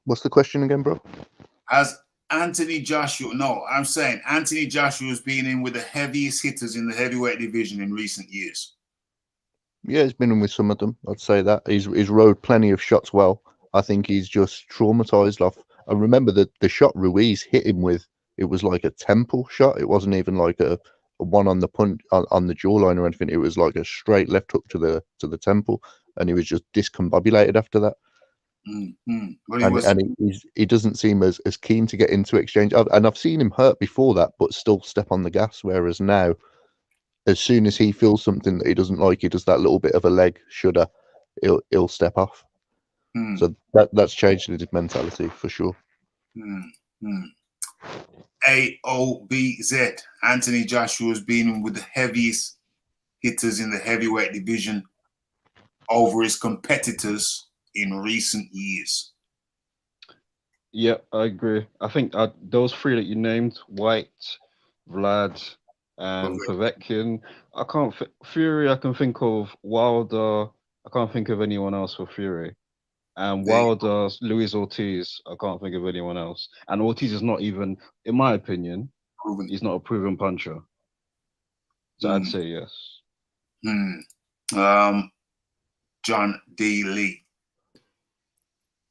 [SPEAKER 3] What's the question again, bro?
[SPEAKER 1] Has Anthony Joshua... No, I'm saying Anthony Joshua's been in with the heaviest hitters in the heavyweight division in recent years.
[SPEAKER 3] Yeah, he's been in with some of them. I'd say that. He's rode plenty of shots well. I think he's just traumatized off. I remember the shot Ruiz hit him with, it was like a temple shot. It wasn't even like a one on the punch on the jawline or anything. It was like a straight left hook to the temple, and he was just discombobulated after that.
[SPEAKER 1] Mm-hmm.
[SPEAKER 3] He doesn't seem as keen to get into exchange. I've seen him hurt before that, but still step on the gas. Whereas now, as soon as he feels something that he doesn't like, he does that little bit of a leg shudder. He'll step off. So that's changed his mentality for sure.
[SPEAKER 1] AOBZ. Anthony Joshua's been with the heaviest hitters in the heavyweight division over his competitors in recent years.
[SPEAKER 5] Yeah, I agree. I think those three that you named, White, Vlad, and Povetkin, Fury, I can think of Wilder. I can't think of anyone else for Fury. And Wilder, Luis Ortiz, I can't think of anyone else. And Ortiz is not even, in my opinion, he's not a proven puncher. So I'd say yes.
[SPEAKER 1] John D. Lee.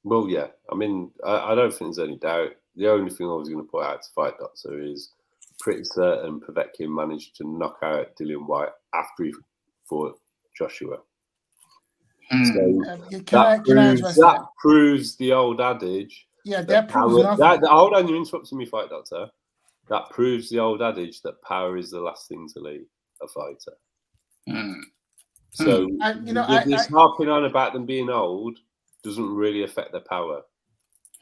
[SPEAKER 4] Well, yeah. I mean, I don't think there's any doubt. The only thing I was going to point out to fight doctor is pretty certain Povetkin managed to knock out Dillian White after he fought Joshua. So that proves the old adage.
[SPEAKER 2] Yeah, that proves nothing.
[SPEAKER 4] Hold on, you're interrupting me, fight doctor. That proves the old adage that power is the last thing to leave a fighter. So this harping on about them being old doesn't really affect their power.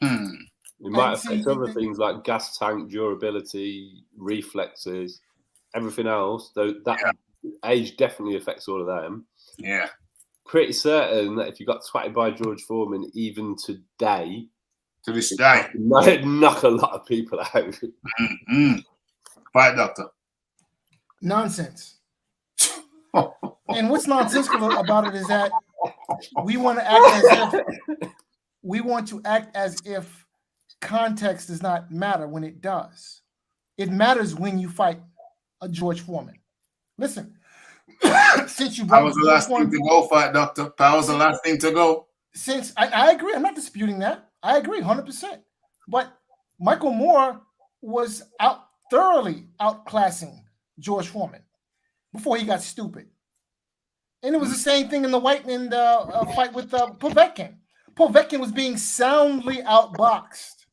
[SPEAKER 4] It might affect other things like gas tank, durability, reflexes, everything else. Though that age definitely affects all of them.
[SPEAKER 1] Yeah.
[SPEAKER 4] Pretty certain that if you got twatted by George Foreman, even today,
[SPEAKER 1] to this day,
[SPEAKER 4] knock a lot of people out.
[SPEAKER 2] Fight doctor. Nonsense. And what's nonsensical about it is that we want to act as if context does not matter when it does. It matters when you fight a George Foreman. Listen. Since you brought
[SPEAKER 1] that was the last thing to go, fight doctor. That was the last thing to go.
[SPEAKER 2] Since I agree, I'm not disputing that. I agree 100%. But Michael Moore was thoroughly outclassing George Foreman before he got stupid. And it was the same thing in the fight with Povetkin. Povetkin was being soundly outboxed.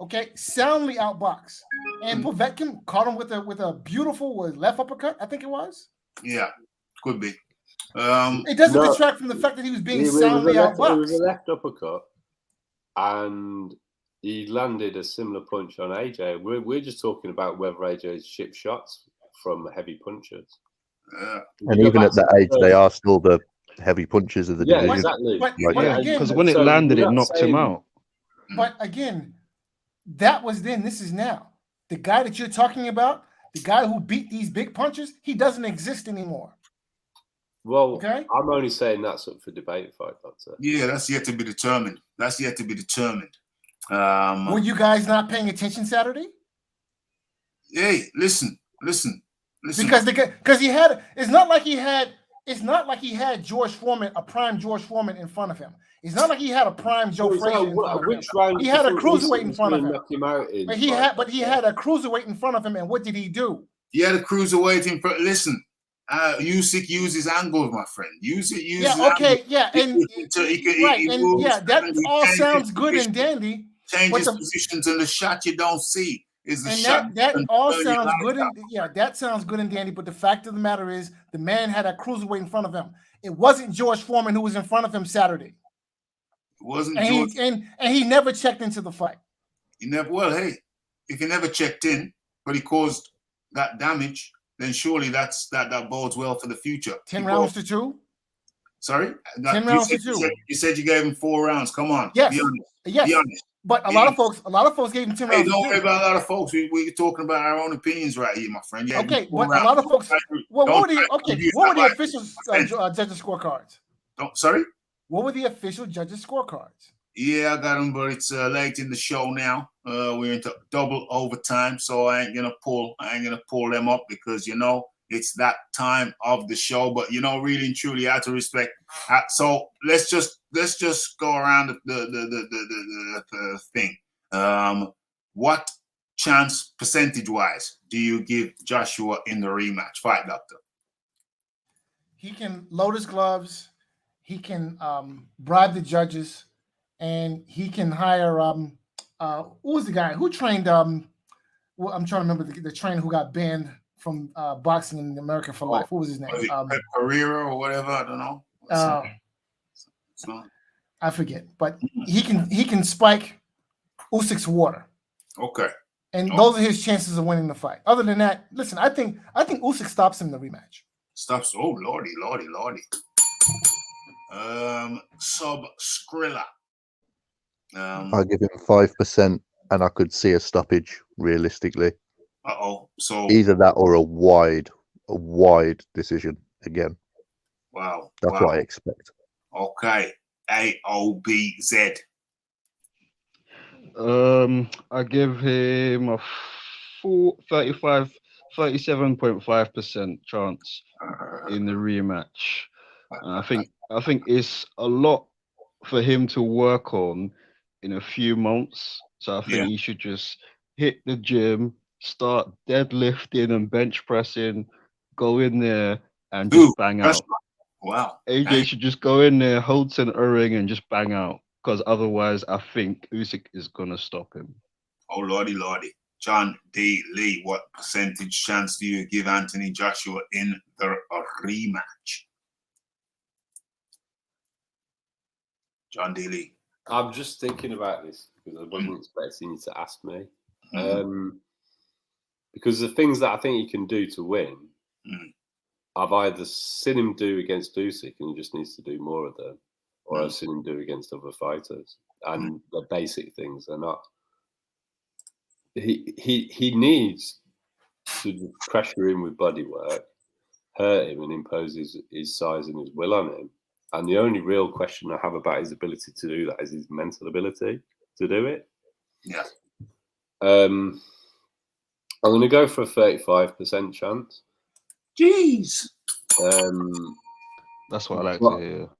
[SPEAKER 2] Okay, soundly outboxed, and Povetkin caught him with a beautiful left uppercut. I think it was.
[SPEAKER 1] Yeah, could be.
[SPEAKER 2] It doesn't detract from the fact that he was being soundly outboxed.
[SPEAKER 4] It was a left uppercut, and he landed a similar punch on AJ. We're just talking about whether AJ's shipped shots from heavy punchers.
[SPEAKER 3] And even at that age, they are still the heavy punchers of the division.
[SPEAKER 4] Exactly.
[SPEAKER 2] But
[SPEAKER 5] Yeah,
[SPEAKER 2] again,
[SPEAKER 5] because when it landed, it knocked him out.
[SPEAKER 2] But again, that was then. This is now. The guy that you're talking about, the guy who beat these big punches, he doesn't exist anymore.
[SPEAKER 4] Well,
[SPEAKER 2] okay?
[SPEAKER 4] I'm only saying that's up for debate, fight, Doctor.
[SPEAKER 1] Yeah, that's yet to be determined. That's yet to be determined.
[SPEAKER 2] Were you guys not paying attention Saturday?
[SPEAKER 1] Hey, listen.
[SPEAKER 2] Because he had. It's not like he had George Foreman, a prime George Foreman in front of him. It's not like he had a prime Joe Frazier in front of him. He had a cruiserweight in front of him. But he had a cruiserweight in front of him, and what did he do?
[SPEAKER 1] He had a cruiserweight in front. Listen, Usyk uses angles, my friend. Usyk uses
[SPEAKER 2] that all sounds good and dandy.
[SPEAKER 1] Changes positions in the shot you don't see.
[SPEAKER 2] That all sounds good and that sounds good and dandy. But the fact of the matter is, the man had a cruiserweight in front of him. It wasn't George Foreman who was in front of him Saturday.
[SPEAKER 1] It wasn't
[SPEAKER 2] George. And he never checked into the fight.
[SPEAKER 1] He never. Well, hey, if he never checked in, but he caused that damage, then surely that bodes well for the future.
[SPEAKER 2] 10 rounds to 2.
[SPEAKER 1] Sorry,
[SPEAKER 2] 10 rounds to 2.
[SPEAKER 1] You said you gave him 4 rounds. Come on,
[SPEAKER 2] yes,
[SPEAKER 1] be honest.
[SPEAKER 2] Yes.
[SPEAKER 1] Be honest.
[SPEAKER 2] But a lot of folks gave him 10 rounds.
[SPEAKER 1] Don't worry about a lot of folks. We're talking about our own opinions right here, my friend. Yeah,
[SPEAKER 2] okay, but a lot of folks. What were the official judges' scorecards?
[SPEAKER 1] Sorry.
[SPEAKER 2] What were the official judges' scorecards?
[SPEAKER 1] Yeah, I got them, but it's late in the show now. We're into double overtime, so I ain't gonna pull them up because it's that time of the show. But really and truly, I have to respect. So let's just go around the thing. What chance percentage-wise do you give Joshua in the rematch? Fight, Doctor.
[SPEAKER 2] He can load his gloves. He can bribe the judges, and he can hire. Who was the guy who trained? I'm trying to remember the trainer who got banned from boxing in America for life. What was his name?
[SPEAKER 1] Carrera or whatever. I don't know.
[SPEAKER 2] I forget, but he can spike Usyk's water.
[SPEAKER 1] Okay.
[SPEAKER 2] And those are his chances of winning the fight. Other than that, listen, I think Usyk stops him in the rematch.
[SPEAKER 1] Stops. Oh lordy. Sub Skrilla.
[SPEAKER 3] I give him 5%, and I could see a stoppage realistically.
[SPEAKER 1] So
[SPEAKER 3] either that or a wide decision again.
[SPEAKER 1] Wow.
[SPEAKER 3] That's what I expect.
[SPEAKER 1] Okay. AOBZ.
[SPEAKER 5] I give him a 37.5% chance in the rematch. I think it's a lot for him to work on in a few months. So I think he should just hit the gym, start deadlifting and bench pressing, go in there and just bang out.
[SPEAKER 1] Wow.
[SPEAKER 5] AJ should just go in there, hold an O-ring and just bang out. Because otherwise, I think Usyk is going to stop him.
[SPEAKER 1] Oh, lordy. John D. Lee, what percentage chance do you give Anthony Joshua in the rematch? John D. Lee.
[SPEAKER 4] I'm just thinking about this because I wasn't expecting you to ask me. Because the things that I think he can do to win, I've either seen him do against Usyk and he just needs to do more of them, or I've seen him do against other fighters. And the basic things are not. He needs to pressure him with body work, hurt him, and impose his size and his will on him. And the only real question I have about his ability to do that is his mental ability to do it.
[SPEAKER 1] Yeah.
[SPEAKER 4] I'm going to go for a 35% chance.
[SPEAKER 1] Jeez.
[SPEAKER 5] That's what I like to hear.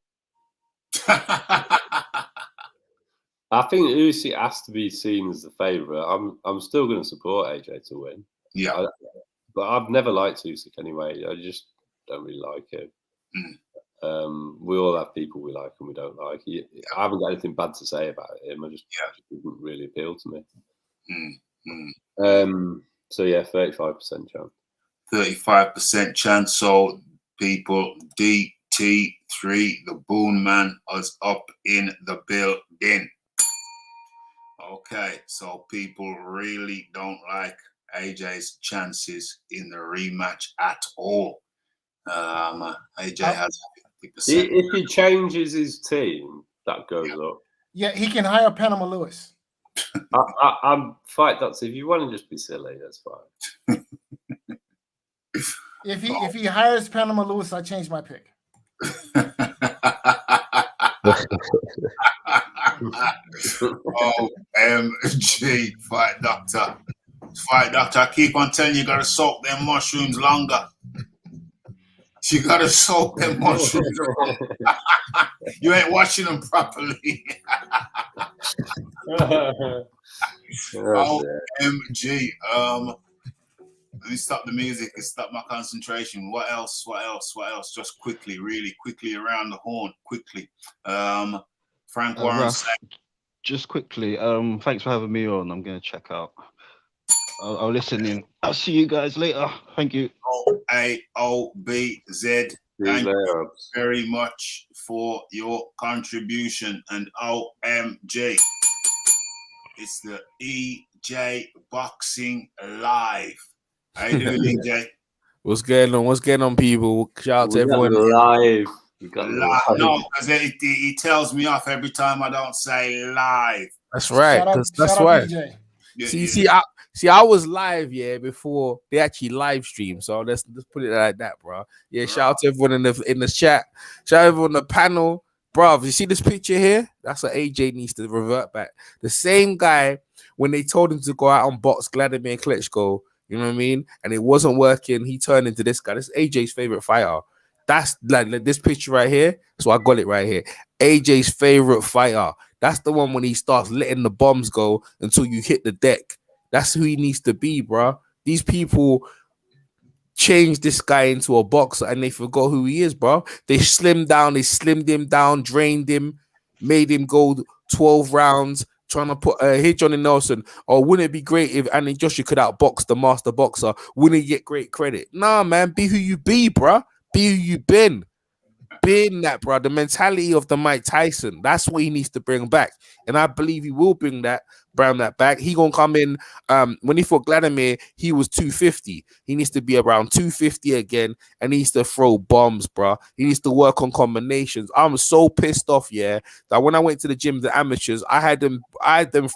[SPEAKER 4] I think Usyk has to be seen as the favourite. I'm still going to support AJ to win.
[SPEAKER 1] Yeah.
[SPEAKER 4] But I've never liked Usyk anyway. I just don't really like him. We all have people we like and we don't like. I haven't got anything bad to say about him. It just didn't really appeal to me. So yeah, 35% chance.
[SPEAKER 1] 35% chance. So people, DT3, the Boon Man, is up in the building. Okay, so people really don't like AJ's chances in the rematch at all. AJ has 50%.
[SPEAKER 4] If he changes his team, that goes up.
[SPEAKER 2] Yeah, he can hire Panama Lewis.
[SPEAKER 4] I'm fight that. If you want to just be silly, that's fine.
[SPEAKER 2] If he hires Panama Lewis, I change my pick.
[SPEAKER 1] OMG, fight doctor. Fight doctor, I keep on telling you, you gotta soak them mushrooms longer. You gotta soak them mushrooms. You ain't watching them properly. OMG. Let me stop the music and stop my concentration. What else? Just quickly, really quickly around the horn, quickly. Frank Warren.
[SPEAKER 5] Russ, just quickly, thanks for having me on. I'm gonna check out. I'll listen in. I'll see you guys later. Thank you.
[SPEAKER 1] OAOBZ. Thank you very much for your contribution. And OMG. It's the EJ Boxing Live. How you doing, EJ?
[SPEAKER 8] What's going on? What's going on, people? Shout out to everyone.
[SPEAKER 4] Live.
[SPEAKER 1] No, because he tells me off every time I don't say live.
[SPEAKER 8] That's right. That's why. See, I was live, before they actually live stream. So let's put it like that, bro. Yeah, shout out to everyone in the chat. Shout out to everyone on the panel. Bro, you see this picture here? That's what AJ needs to revert back. The same guy, when they told him to go out and box Vladimir Klitschko, you know what I mean? And it wasn't working. He turned into this guy. This is AJ's favorite fighter. That's like this picture right here. So I got it right here. AJ's favorite fighter. That's the one when he starts letting the bombs go until you hit the deck. That's who he needs to be, bro. These people changed this guy into a boxer and they forgot who he is, bro. They slimmed him down, drained him, made him go 12 rounds, trying to put hey Johnny Nelson. Oh, wouldn't it be great if Anthony Joshua could outbox the master boxer? Wouldn't he get great credit? Nah, man, be who you be, bro. Be who you been. Being that, bro. The mentality of the Mike Tyson. That's what he needs to bring back. And I believe he will bring that back. He gonna come in. When he fought Vladimir, he was 250. He needs to be around 250 again, and he needs to throw bombs, bro. He needs to work on combinations. I'm so pissed off, that when I went to the gym, the amateurs, I had them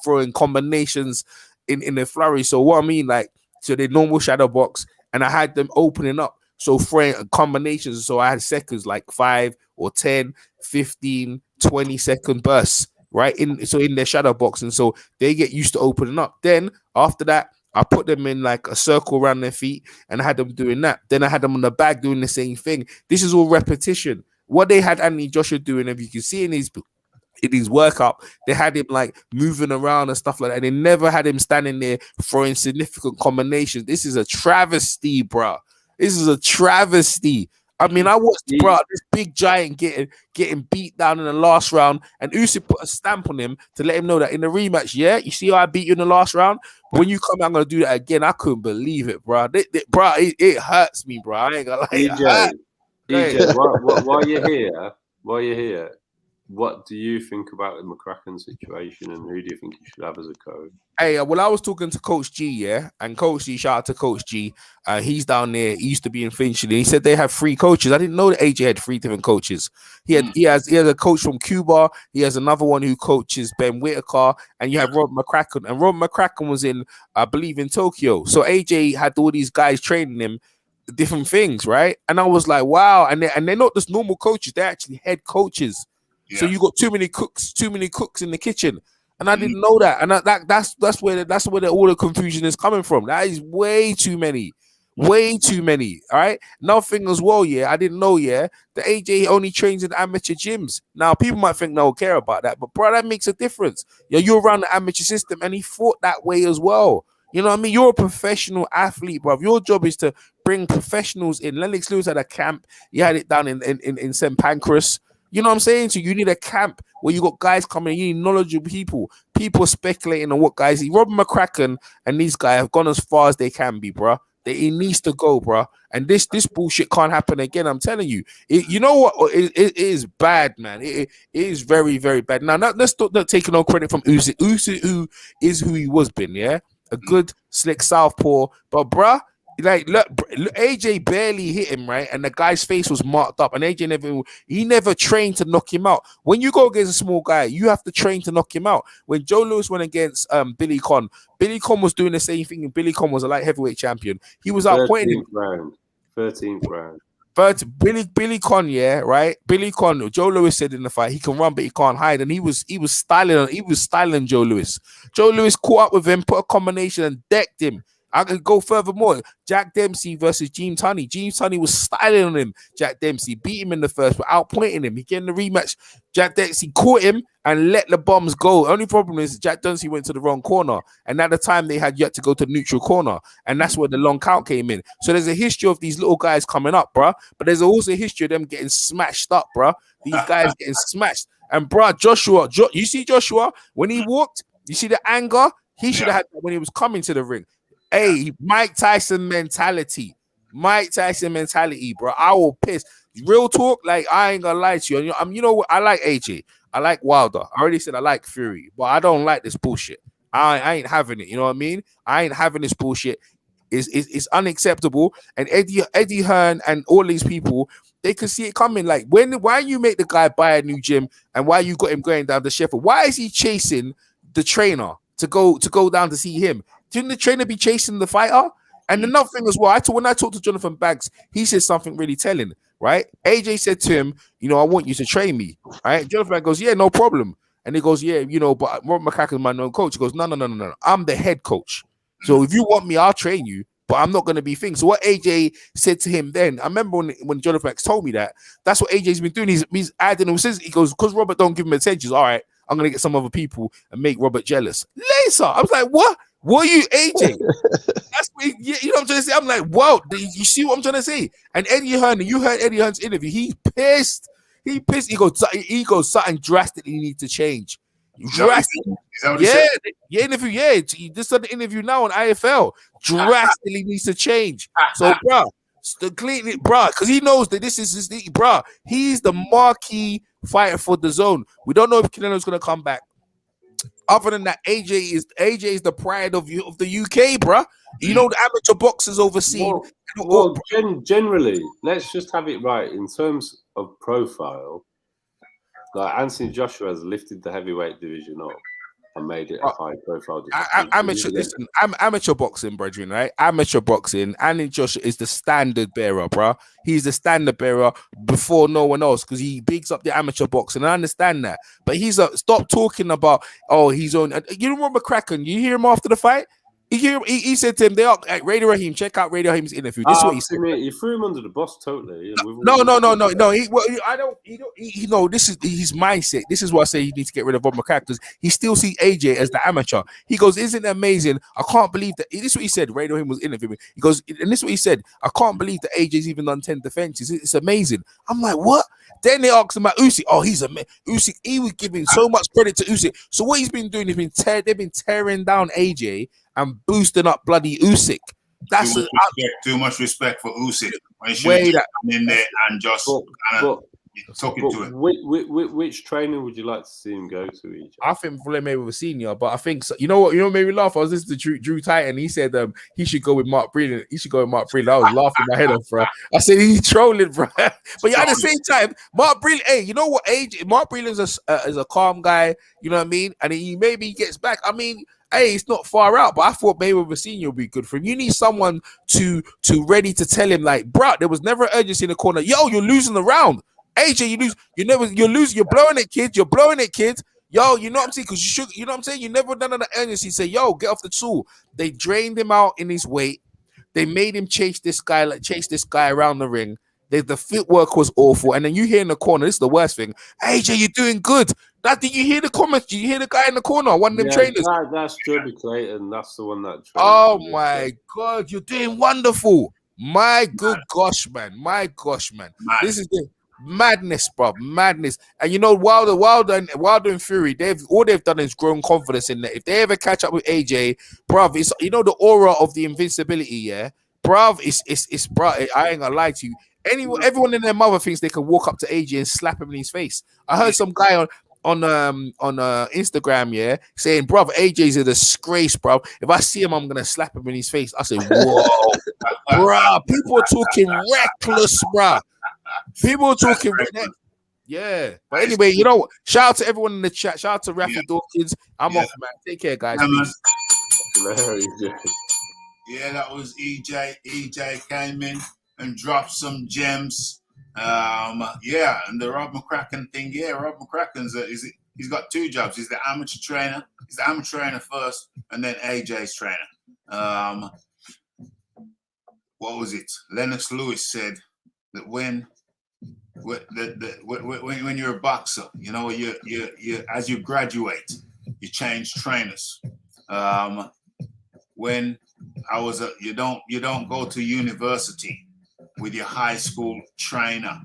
[SPEAKER 8] throwing combinations in the flurry. So what I mean, like, so the normal shadow box, and I had them opening up. So throwing combinations. So I had seconds like 5 or 10, 15, 20-second bursts, right? In their shadow box. And so they get used to opening up. Then after that, I put them in like a circle around their feet and I had them doing that. Then I had them on the back doing the same thing. This is all repetition. What they had Anthony Joshua doing, if you can see in his workout, they had him like moving around and stuff like that. They never had him standing there throwing significant combinations. This is a travesty, bro. This is a travesty. I mean, I watched this big giant getting beat down in the last round, and Usyk put a stamp on him to let him know that in the rematch, you see how I beat you in the last round? When you come out, I'm going to do that again. I couldn't believe it, bro. It hurts me, bro. I ain't going to lie.
[SPEAKER 4] EJ, while you're here, what do you think about the McCracken situation, and who do you think you should have as a coach?
[SPEAKER 8] Hey, well, I was talking to Coach G, and Coach G, shout out to Coach G. He's down there. He used to be in Finchley. He said they have 3 coaches. I didn't know that AJ had 3 different coaches. He has a coach from Cuba. He has another one who coaches Ben Whitaker, and you have Rob McCracken. And Rob McCracken was in, I believe, in Tokyo. So AJ had all these guys training him different things, right? And I was like, wow. And they're not just normal coaches; they're actually head coaches. Yeah. So you got too many cooks in the kitchen, and I didn't know that. And that's where all the confusion is coming from. That is way too many. All right. Another thing as well, I didn't know, the AJ only trains in amateur gyms. Now people might think no one care about that, but bro, that makes a difference. You're around the amateur system, and he fought that way as well. You know what I mean? You're a professional athlete, bro. Your job is to bring professionals in. Lennox Lewis had a camp. He had it down in St. Pancras. You know what I'm saying? So you need a camp where you got guys coming, you need knowledgeable people speculating on what guys. Robert McCracken and these guys have gone as far as they can be, bro. that he needs to go, bro. And this bullshit can't happen again. I'm telling you. You know what? It is bad, man. It is very, very bad. Now, let's not take no credit from Usyk. Usyk, who is who he was been, yeah? A good, slick southpaw. But, bruh, like, look, AJ barely hit him, right? And the guy's face was marked up. And AJ never trained to knock him out. When you go against a small guy, you have to train to knock him out. When Joe Louis went against Billy Conn was doing the same thing. And Billy Conn was a light heavyweight champion. He was outpointing him.
[SPEAKER 4] 13th round.
[SPEAKER 8] But Billy Conn, yeah, right? Billy Conn, Joe Louis said in the fight, he can run, but he can't hide. And he was styling Joe Louis. Joe Louis caught up with him, put a combination and decked him. I could go furthermore. Jack Dempsey versus Gene Tunney. Gene Tunney was styling on him. Jack Dempsey beat him in the first, but outpointing him. He getting the rematch. Jack Dempsey caught him and let the bombs go. Only problem is Jack Dempsey went to the wrong corner. And at the time, they had yet to go to the neutral corner. And that's where the long count came in. So there's a history of these little guys coming up, bro. But there's also a history of them getting smashed up, bro. These guys getting smashed. And, bro, Joshua, you see Joshua, when he walked, you see the anger? He should have had that when he was coming to the ring. Hey, Mike Tyson mentality. Mike Tyson mentality, bro. I will piss. Real talk, like, I ain't gonna lie to you. You know what? I like AJ. I like Wilder. I already said I like Fury, but I don't like this bullshit. I ain't having it. You know what I mean? I ain't having this bullshit. It's unacceptable. And Eddie Hearn and all these people, they can see it coming. Like, why you make the guy buy a new gym and why you got him going down to Sheffield? Why is he chasing the trainer to go down to see him? Didn't the trainer be chasing the fighter? And another thing as well, when I talked to Jonathan Banks, he said something really telling, right? AJ said to him, I want you to train me, right? Jonathan Banks goes, yeah, no problem. And he goes, yeah, but Rob McCracken is my known coach. He goes, no. I'm the head coach. So if you want me, I'll train you, but I'm not going to be things. So what AJ said to him then, I remember when Jonathan Banks told me that's what AJ's been doing. He's adding him. He goes, because Robert don't give him attention. All right, I'm going to get some other people and make Robert jealous. Later, I was like, what? What are you, AJ? That's what you know what I'm trying to say. I'm like, wow, you see what I'm trying to say? And Eddie Hearn, you heard Eddie Hearn's interview. He's pissed. He goes, something drastically needs to change. Drastically. Interview. Yeah, he just done the interview now on IFL. Drastically needs to change. So, bro, completely, bro, because he knows that this is his, bro. He's the marquee fighter for the zone. We don't know if Canelo's gonna come back. Other than that, AJ is the pride of the UK, bro. You know, the amateur boxers overseas.
[SPEAKER 4] Well, generally, let's just have it right in terms of profile. Like, Anthony Joshua has lifted the heavyweight division up and made it a high profile.
[SPEAKER 8] Amateur boxing, brethren, right? Amateur boxing. Anthony Joshua is the standard bearer, bro. He's the standard bearer before no one else because he bigs up the amateur boxing. I understand that, but stop talking about he's on. You remember McCracken? You hear him after the fight? He said to him, Radio Raheem, check out Radio Raheem's interview. This is what he said.
[SPEAKER 4] You threw him under the bus totally.
[SPEAKER 8] No. This is his mindset. This is why I say he needs to get rid of Bob McCracken because he still sees AJ as the amateur. He goes, isn't it amazing? I can't believe that. This is what he said. Radio Raheem was interviewing. He goes, and this is what he said. I can't believe that AJ's even done 10 defenses. It's amazing. I'm like, what? Then they asked him about Usyk. Oh, he's amazing. Usyk, he was giving so much credit to Usyk. So what he's been doing, they've been tearing down AJ and boosting up bloody Usyk. That's
[SPEAKER 1] too much respect for Usyk. When she was in there and just talking to him.
[SPEAKER 4] Which trainer would you like to see him go to? EJ?
[SPEAKER 8] I think Mayweather Senior, but I think you know what made me laugh. I was listening to Drew Titan. He said he should go with Mark Breland. I was laughing my head off, bro. I said he's trolling, bro. But at the same time, Mark Breland. Hey, you know what? Mark Breland is a calm guy. You know what I mean? And maybe he gets back. I mean. Hey, it's not far out, but I thought Mayweather Senior would be good for him. You need someone to ready to tell him, like, bro, there was never urgency in the corner. Yo, you're losing the round. AJ, you're losing, you're blowing it, kid. You're blowing it, kid. Yo, you know what I'm saying? Because you know what I'm saying? You never done an urgency. Say, yo, get off the tool. They drained him out in his weight. They made him chase this guy around the ring. The footwork was awful. And then you hear in the corner, this is the worst thing. AJ, you're doing good. Did you hear the comments? Did you hear the guy in the corner? One of them trainers.
[SPEAKER 4] That's Joby Clayton. That's the one that trained.
[SPEAKER 8] Oh my God, you're doing wonderful. My good gosh, man. This is the madness, bro. Madness. And you know, Wilder and Fury, all they've done is grown confidence in that. If they ever catch up with AJ, bro, it's the aura of the invincibility, yeah. bruv, it's bruv. I ain't gonna lie to you. Everyone and their mother thinks they can walk up to AJ and slap him in his face. I heard some guy on Instagram, yeah, saying, bruv, AJ's a disgrace, bruv. If I see him, I'm gonna slap him in his face. I say, whoa, bruh. People are talking reckless, bruh. People are talking reckless. Yeah, but anyway, you know, shout out to everyone in the chat. Shout out to Rafi Dawkins. I'm off, man. Take care, guys. Peace.
[SPEAKER 1] Yeah, that was EJ. EJ came in and dropped some gems. Yeah, and the Rob McCracken thing. Yeah, Rob McCracken's he's got two jobs. He's the amateur trainer. He's the amateur trainer first, and then AJ's trainer. What was it? Lennox Lewis said that when you're a boxer, you know, you as you graduate, you change trainers. When I was you don't go to university with your high school trainer,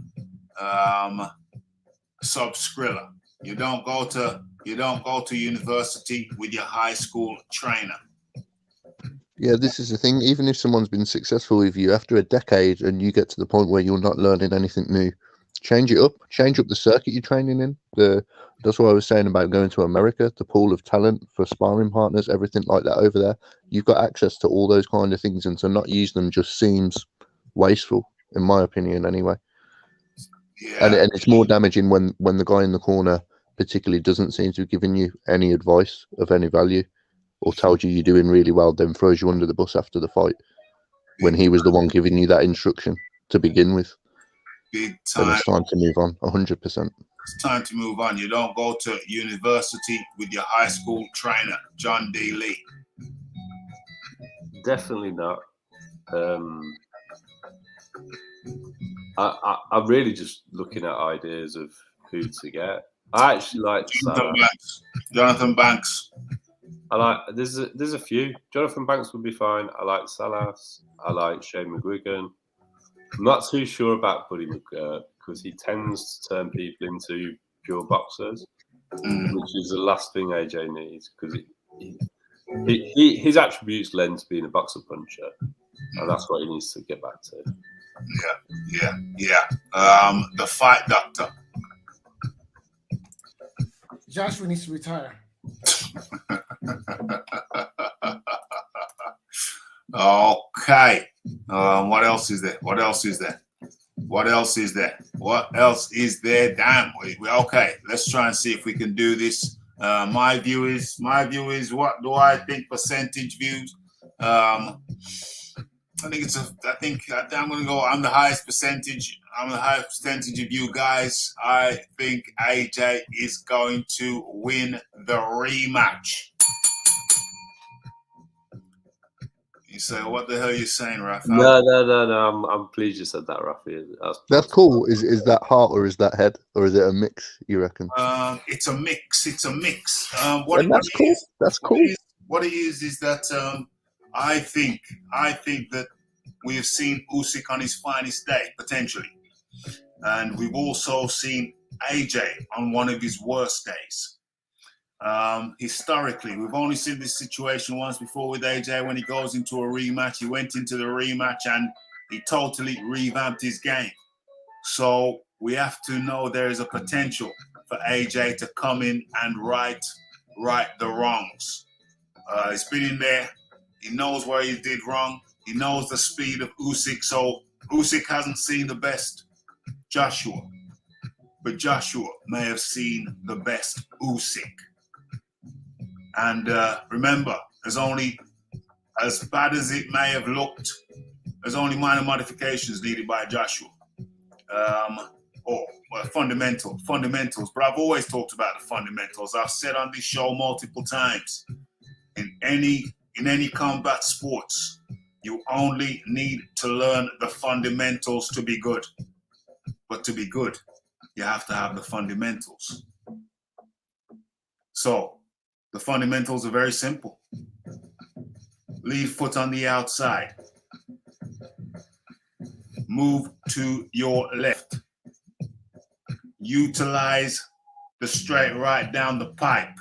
[SPEAKER 1] Sub Skrilla. You don't go to university with your high school trainer.
[SPEAKER 3] Yeah, this is the thing. Even if someone's been successful with you after a decade and you get to the point where you're not learning anything new, change it up. Change up the circuit you're training in. That's what I was saying about going to America, the pool of talent for sparring partners, everything like that over there. You've got access to all those kind of things, and to not use them just seems wasteful, in my opinion, anyway. Yeah. And it's more damaging when the guy in the corner particularly doesn't seem to have given you any advice of any value, or told you you're doing really well, then throws you under the bus after the fight, when he was the one giving you that instruction to begin with.
[SPEAKER 1] Big time.
[SPEAKER 3] Then it's time to move on, 100%.
[SPEAKER 1] It's time to move on. You don't go to university with your high school trainer, John D. Lee.
[SPEAKER 4] Definitely not. I'm really just looking at ideas of who to get. I actually like
[SPEAKER 1] Jonathan Banks.
[SPEAKER 4] I like there's a few. Jonathan Banks would be fine. I like Salas. I like Shane McGuigan. I'm not too sure about Buddy McGirt because he tends to turn people into pure boxers, which is the last thing AJ needs, because his attributes lend to being a boxer puncher, and that's what he needs to get back to.
[SPEAKER 1] Yeah. The fight doctor.
[SPEAKER 2] Joshua needs to retire.
[SPEAKER 1] Okay. What else is there? Damn. We okay. Let's try and see if we can do this. My view is. What do I think? Percentage views. I'm going to go. I'm the highest percentage. I'm the highest percentage of you guys. I think AJ is going to win the rematch. You say, what the hell are you saying, Rafa?
[SPEAKER 4] No. I'm pleased you said that, Rafa.
[SPEAKER 3] That's cool. Is that heart or is that head, or is it a mix, you reckon?
[SPEAKER 1] It's a mix. That's
[SPEAKER 3] cool. That's cool.
[SPEAKER 1] What it is that I think that we have seen Usyk on his finest day, potentially. And we've also seen AJ on one of his worst days. Historically, we've only seen this situation once before with AJ when he goes into a rematch. He went into the rematch and he totally revamped his game. So we have to know there is a potential for AJ to come in and right the wrongs. He's been in there. He knows where he did wrong. He knows the speed of Usyk. So Usyk hasn't seen the best Joshua, but Joshua may have seen the best Usyk. And remember, as bad as it may have looked, there's only minor modifications needed by Joshua. Fundamentals. But I've always talked about the fundamentals. I've said on this show multiple times. In any combat sports, you only need to learn the fundamentals to be good. But to be good, you have to have the fundamentals. So the fundamentals are very simple. Lead foot on the outside. Move to your left. Utilize the straight right down the pipe.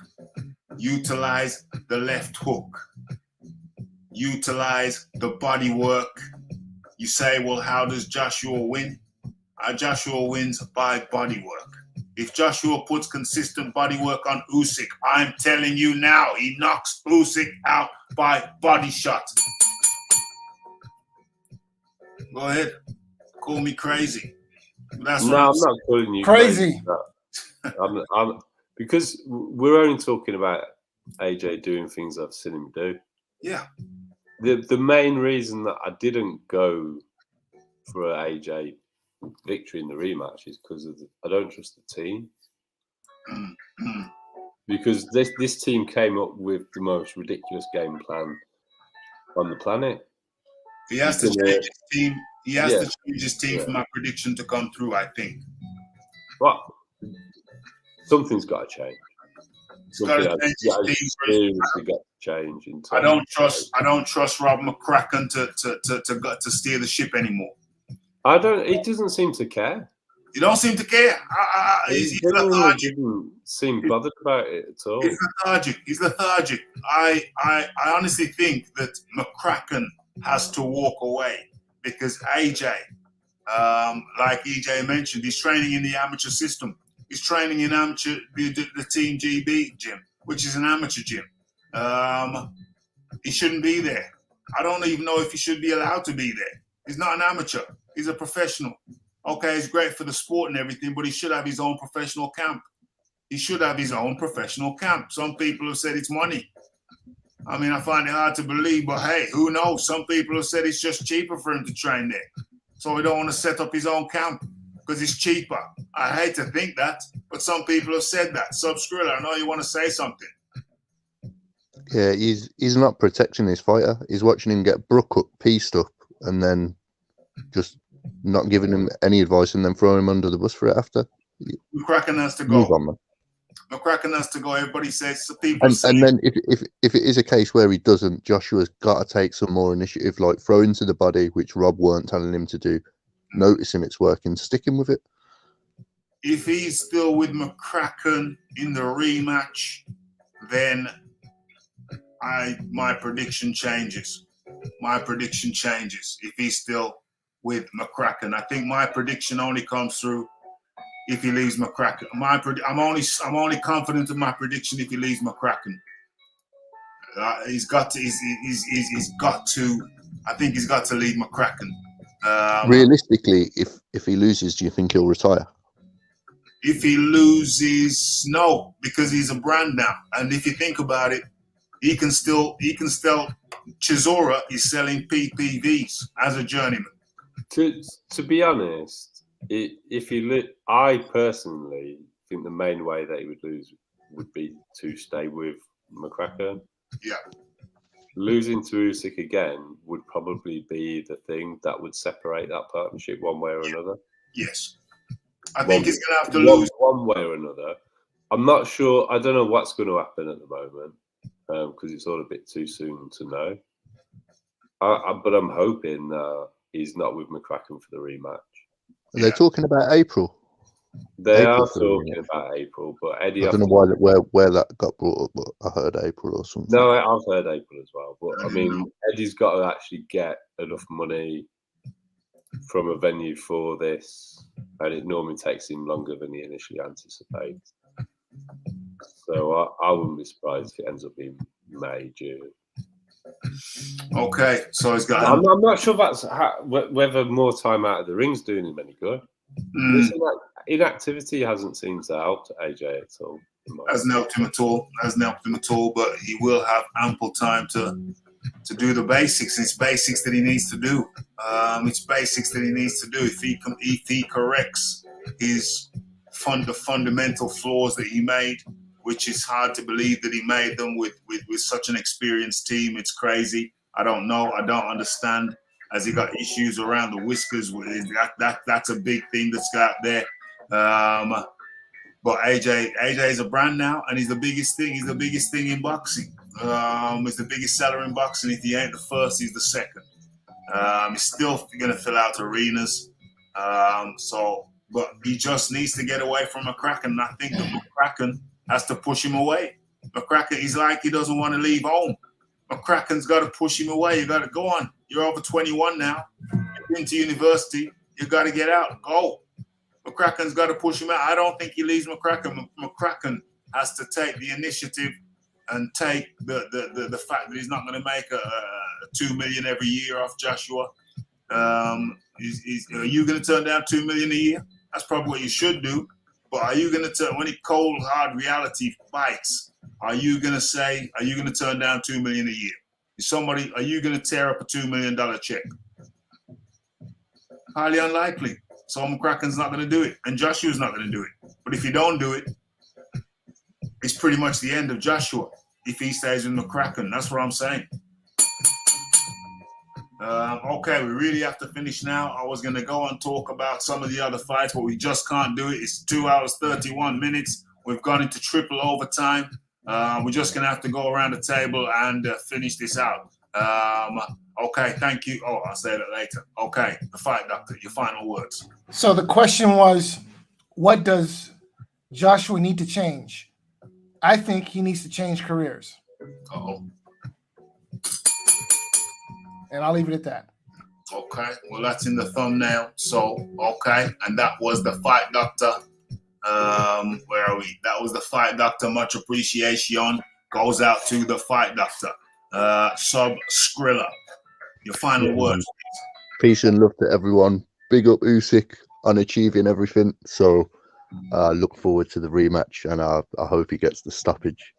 [SPEAKER 1] Utilize the left hook. Utilize the body work You say, well, how does Joshua win? Joshua wins by body work. If Joshua puts consistent body work on Usyk, I'm telling you now, he knocks Usyk out by body shots. Go ahead. Call me crazy. That's
[SPEAKER 4] I'm not calling you
[SPEAKER 2] crazy.
[SPEAKER 4] Because we're only talking about AJ doing things I've seen him do.
[SPEAKER 1] Yeah.
[SPEAKER 4] The main reason that I didn't go for an AJ victory in the rematch is because I don't trust the team. Because this team came up with the most ridiculous game plan on the planet.
[SPEAKER 1] He has to change his team. He has to change his team for my prediction to come through, I think.
[SPEAKER 4] But something's got to change.
[SPEAKER 1] Seriously
[SPEAKER 4] got to change.
[SPEAKER 1] I don't trust Rob McCracken to steer the ship anymore.
[SPEAKER 4] He doesn't seem to care.
[SPEAKER 1] He don't seem to care. He's lethargic.
[SPEAKER 4] Didn't seem bothered about it at all.
[SPEAKER 1] He's lethargic. I honestly think that McCracken has to walk away because AJ, like EJ mentioned, he's training in the amateur system. He's training in the Team GB gym, which is an amateur gym. He shouldn't be there. I don't even know if he should be allowed to be there. He's not an amateur. He's a professional. Okay, it's great for the sport and everything, but he should have his own professional camp. He should have his own professional camp. Some people have said it's money. I mean, I find it hard to believe, but hey, who knows? Some people have said it's just cheaper for him to train there. So he don't want to set up his own camp because it's cheaper. I hate to think that, but some people have said that. Skrilla, I know you want to say something.
[SPEAKER 3] Yeah, he's not protecting his fighter. He's watching him get broke up, pieced up, and then just not giving him any advice and then throwing him under the bus for it after.
[SPEAKER 1] McCracken has to go.
[SPEAKER 3] Move on, man.
[SPEAKER 1] McCracken has to go. Everybody says
[SPEAKER 3] and then if it is a case where he doesn't, Joshua's got to take some more initiative, like throw into the body, which Rob weren't telling him to do. Noticing it's working, sticking with it.
[SPEAKER 1] If he's still with McCracken in the rematch, then my prediction changes. My prediction changes if he's still with McCracken. I think my prediction only comes through if he leaves McCracken. I'm only confident of my prediction if he leaves McCracken. He's got to. I think he's got to leave McCracken.
[SPEAKER 3] Realistically, if he loses, do you think he'll retire?
[SPEAKER 1] If he loses, no, because he's a brand now. And if you think about it, he can still. Chisora is selling PPVs as a journeyman.
[SPEAKER 4] To be honest, I personally think the main way that he would lose would be to stay with McCracken.
[SPEAKER 1] Yeah.
[SPEAKER 4] Losing to Usyk again would probably be the thing that would separate that partnership one way or another.
[SPEAKER 1] Yes. I think he's going to have to lose
[SPEAKER 4] one way or another. I'm not sure. I don't know what's going to happen at the moment because it's all a bit too soon to know. But I'm hoping he's not with McCracken for the rematch.
[SPEAKER 3] Are they talking about April?
[SPEAKER 4] They are talking about April, but Eddie.
[SPEAKER 3] I don't know where that got brought up, but I heard April or something.
[SPEAKER 4] No, I've heard April as well. But I mean, Eddie's got to actually get enough money from a venue for this, and it normally takes him longer than he initially anticipates. So I wouldn't be surprised if it ends up being May, June.
[SPEAKER 1] Okay, so he's got.
[SPEAKER 4] I'm not sure that's whether more time out of the ring's doing him any good. Inactivity hasn't seemed to help AJ at all.
[SPEAKER 1] Hasn't helped him at all. But he will have ample time to do the basics. It's basics that he needs to do. If he corrects his the fundamental flaws that he made, which is hard to believe that he made them with such an experienced team. It's crazy. I don't know. I don't understand. Has he got issues around the whiskers? That's a big thing that's got there. But AJ is a brand now, and he's the biggest thing. He's the biggest thing in boxing. He's the biggest seller in boxing. If he ain't the first, he's the second. He's still going to fill out arenas. But he just needs to get away from McCracken. And I think that McCracken has to push him away. McCracken, he's like he doesn't want to leave home. McCracken's got to push him away. You got to go on. You're over 21 now. been to university, you got to get out. Go. McCracken's got to push him out. I don't think he leaves McCracken. McCracken has to take the initiative and take the fact that he's not going to make a $2 million every year off Joshua. Are you going to turn down $2 million a year? That's probably what you should do. But are you going to turn, when it cold hard reality bites, are you going to turn down $2 million a year? Are you going to tear up a $2 million check? Highly unlikely. So McCracken's not going to do it, and Joshua's not going to do it. But if you don't do it, it's pretty much the end of Joshua if he stays with McCracken. That's what I'm saying. Okay, we really have to finish now. I was going to go and talk about some of the other fights, but we just can't do it. It's 2 hours, 31 minutes. We've gone into triple overtime. We're just going to have to go around the table and finish this out. Okay, thank you. Oh, I'll say that later. Okay, the fight doctor, your final words.
[SPEAKER 2] So the question was, what does Joshua need to change? I think he needs to change careers.
[SPEAKER 1] Uh-oh.
[SPEAKER 2] And I'll leave it at that.
[SPEAKER 1] Okay, well, that's in the thumbnail. So, okay, and that was the fight doctor. Where are we? That was the fight doctor. Much appreciation goes out to the fight doctor. Sub Skrilla, your final words.
[SPEAKER 3] Peace and love to everyone. Big up Usyk on achieving everything. So look forward to the rematch, and I hope he gets the stoppage.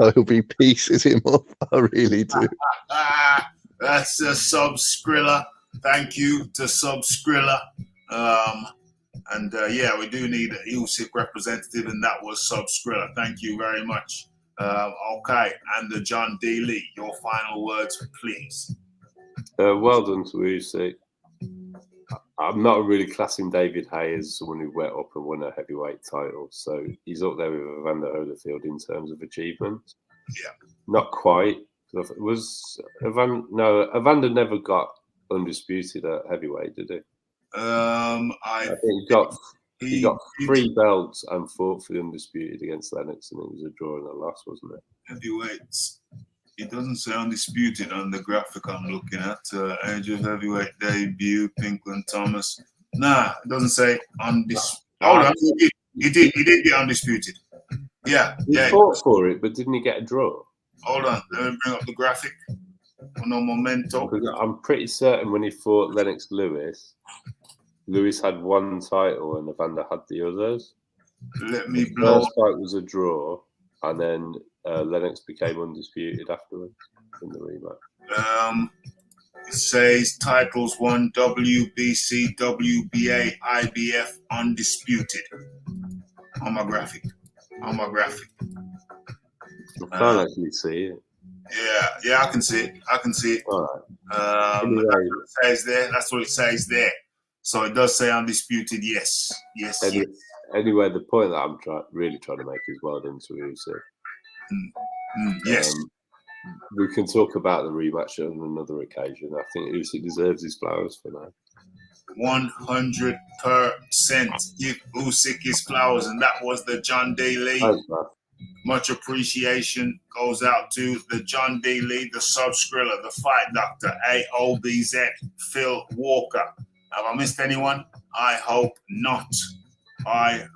[SPEAKER 3] I hope he pieces him up. I really do.
[SPEAKER 1] That's a Sub Skrilla. Thank you to Sub Skrilla. And yeah, we do need a Usyk representative, and that was Sub Skrilla. Thank you very much. Okay, and the John D. Lee, your final words, please.
[SPEAKER 4] Well done to Usyk. I'm not really classing David Haye as someone who went up and won a heavyweight title, so he's up there with Evander Holyfield in terms of achievements.
[SPEAKER 1] Yeah,
[SPEAKER 4] not quite. Evander never got undisputed at heavyweight, did he? I think he got 3 belts and fought for the undisputed against Lennox, and it was a draw and a loss, wasn't it?
[SPEAKER 1] Heavyweights. It doesn't say undisputed on the graphic I'm looking at. Age of heavyweight debut, Pinkland Thomas. Nah, it doesn't say undisputed. Hold on, he did get undisputed. Yeah,
[SPEAKER 4] he fought for it, but didn't he get a draw?
[SPEAKER 1] Hold on, let me bring up the graphic. No momento.
[SPEAKER 4] Because I'm pretty certain when he fought Lennox Lewis, Lewis had 1 title and Evander had the others.
[SPEAKER 1] Let me
[SPEAKER 4] the
[SPEAKER 1] blow.
[SPEAKER 4] First fight was a draw, and then Lennox became undisputed afterwards in the rematch.
[SPEAKER 1] It says titles won WBC, WBA, IBF, undisputed. On my graphic. I
[SPEAKER 4] can't actually see it.
[SPEAKER 1] Yeah, I can see it.
[SPEAKER 4] All right.
[SPEAKER 1] Anyway. That's what it says there. So it does say undisputed, yes.
[SPEAKER 4] Anyway, the point that I'm really trying to make is well done to Usyk.
[SPEAKER 1] Yes.
[SPEAKER 4] We can talk about the rematch on another occasion. I think Usyk deserves his flowers for that.
[SPEAKER 1] 100% give Usyk his flowers, and that was the John D. Lee.
[SPEAKER 4] Thanks, man.
[SPEAKER 1] Much appreciation goes out to the John D. Lee, the Sub Skrilla, the Fight Doctor, AOBZ, Phil Walker. Have I missed anyone? I hope not. Yeah,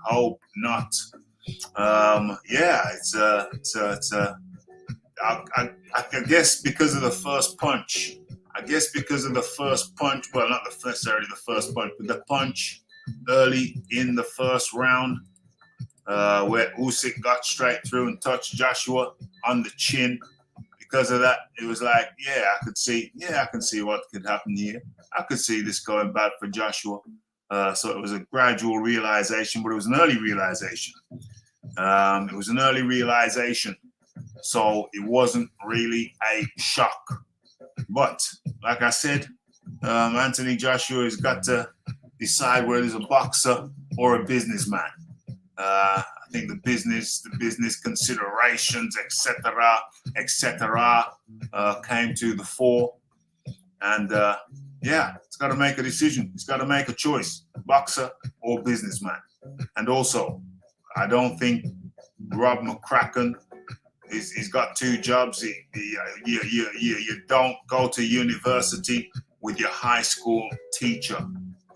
[SPEAKER 1] I guess because of the first punch. Well, not necessarily the first punch, but the punch early in the first round, where Usyk got straight through and touched Joshua on the chin. Because of that, it was like, I can see what could happen here. I could see this going bad for Joshua. So it was a gradual realization, but it was an early realization. So it wasn't really a shock. But like I said, Anthony Joshua has got to decide whether he's a boxer or a businessman. I think the business considerations, etc., came to the fore, and it's got to make a decision. It's got to make a choice: boxer or businessman. And also, I don't think Rob McCracken He's got 2 jobs. You don't go to university with your high school teacher.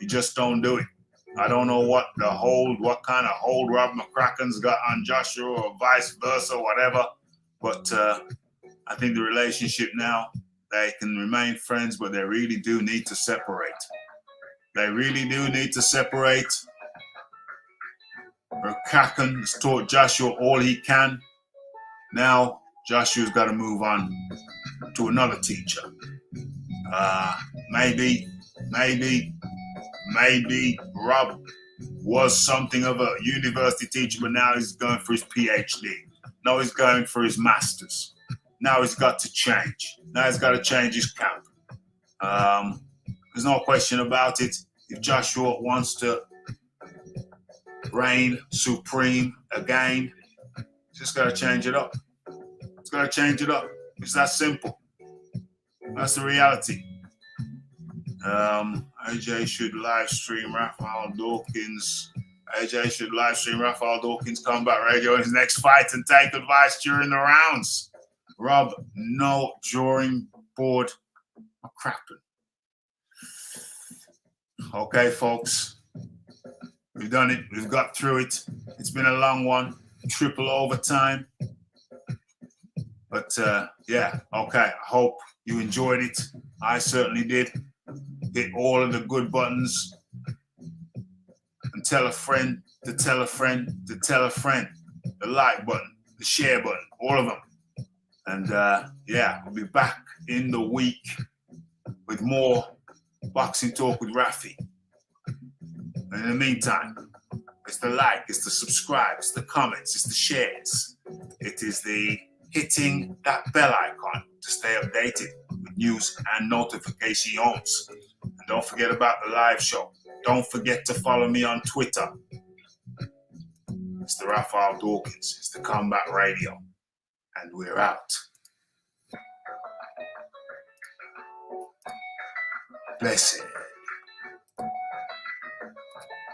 [SPEAKER 1] You just don't do it. I don't know what kind of hold Rob McCracken's got on Joshua or vice versa, whatever. But I think the relationship now, they can remain friends, but they really do need to separate. They really do need to separate. McCracken has taught Joshua all he can. Now Joshua's got to move on to another teacher. Maybe Rob was something of a university teacher, but now he's going for his PhD. Now he's going for his master's. Now he's got to change. Now he's got to change his camp. There's no question about it. If Joshua wants to reign supreme again, just got to change it up. It's got to change it up. It's that simple. That's the reality. AJ should live stream Raphael Dawkins. AJ should live stream Raphael Dawkins Combat Radio in his next fight and take advice during the rounds. Rob, no drawing board McCracken. Okay, folks. We've done it. We've got through it. It's been a long one. Triple overtime. But yeah, okay. I hope you enjoyed it. I certainly did. Hit all of the good buttons. And tell a friend to tell a friend to tell a friend. The like button, the share button, all of them. And yeah, we'll be back in the week with more Boxing Talk with Rafi. And in the meantime, it's the like, it's the subscribe, it's the comments, it's the shares. It is the hitting that bell icon to stay updated with news and notifications. And don't forget about the live show. Don't forget to follow me on Twitter. It's the Raphael Dawkins. It's the Combat Radio. And we're out. Blessed.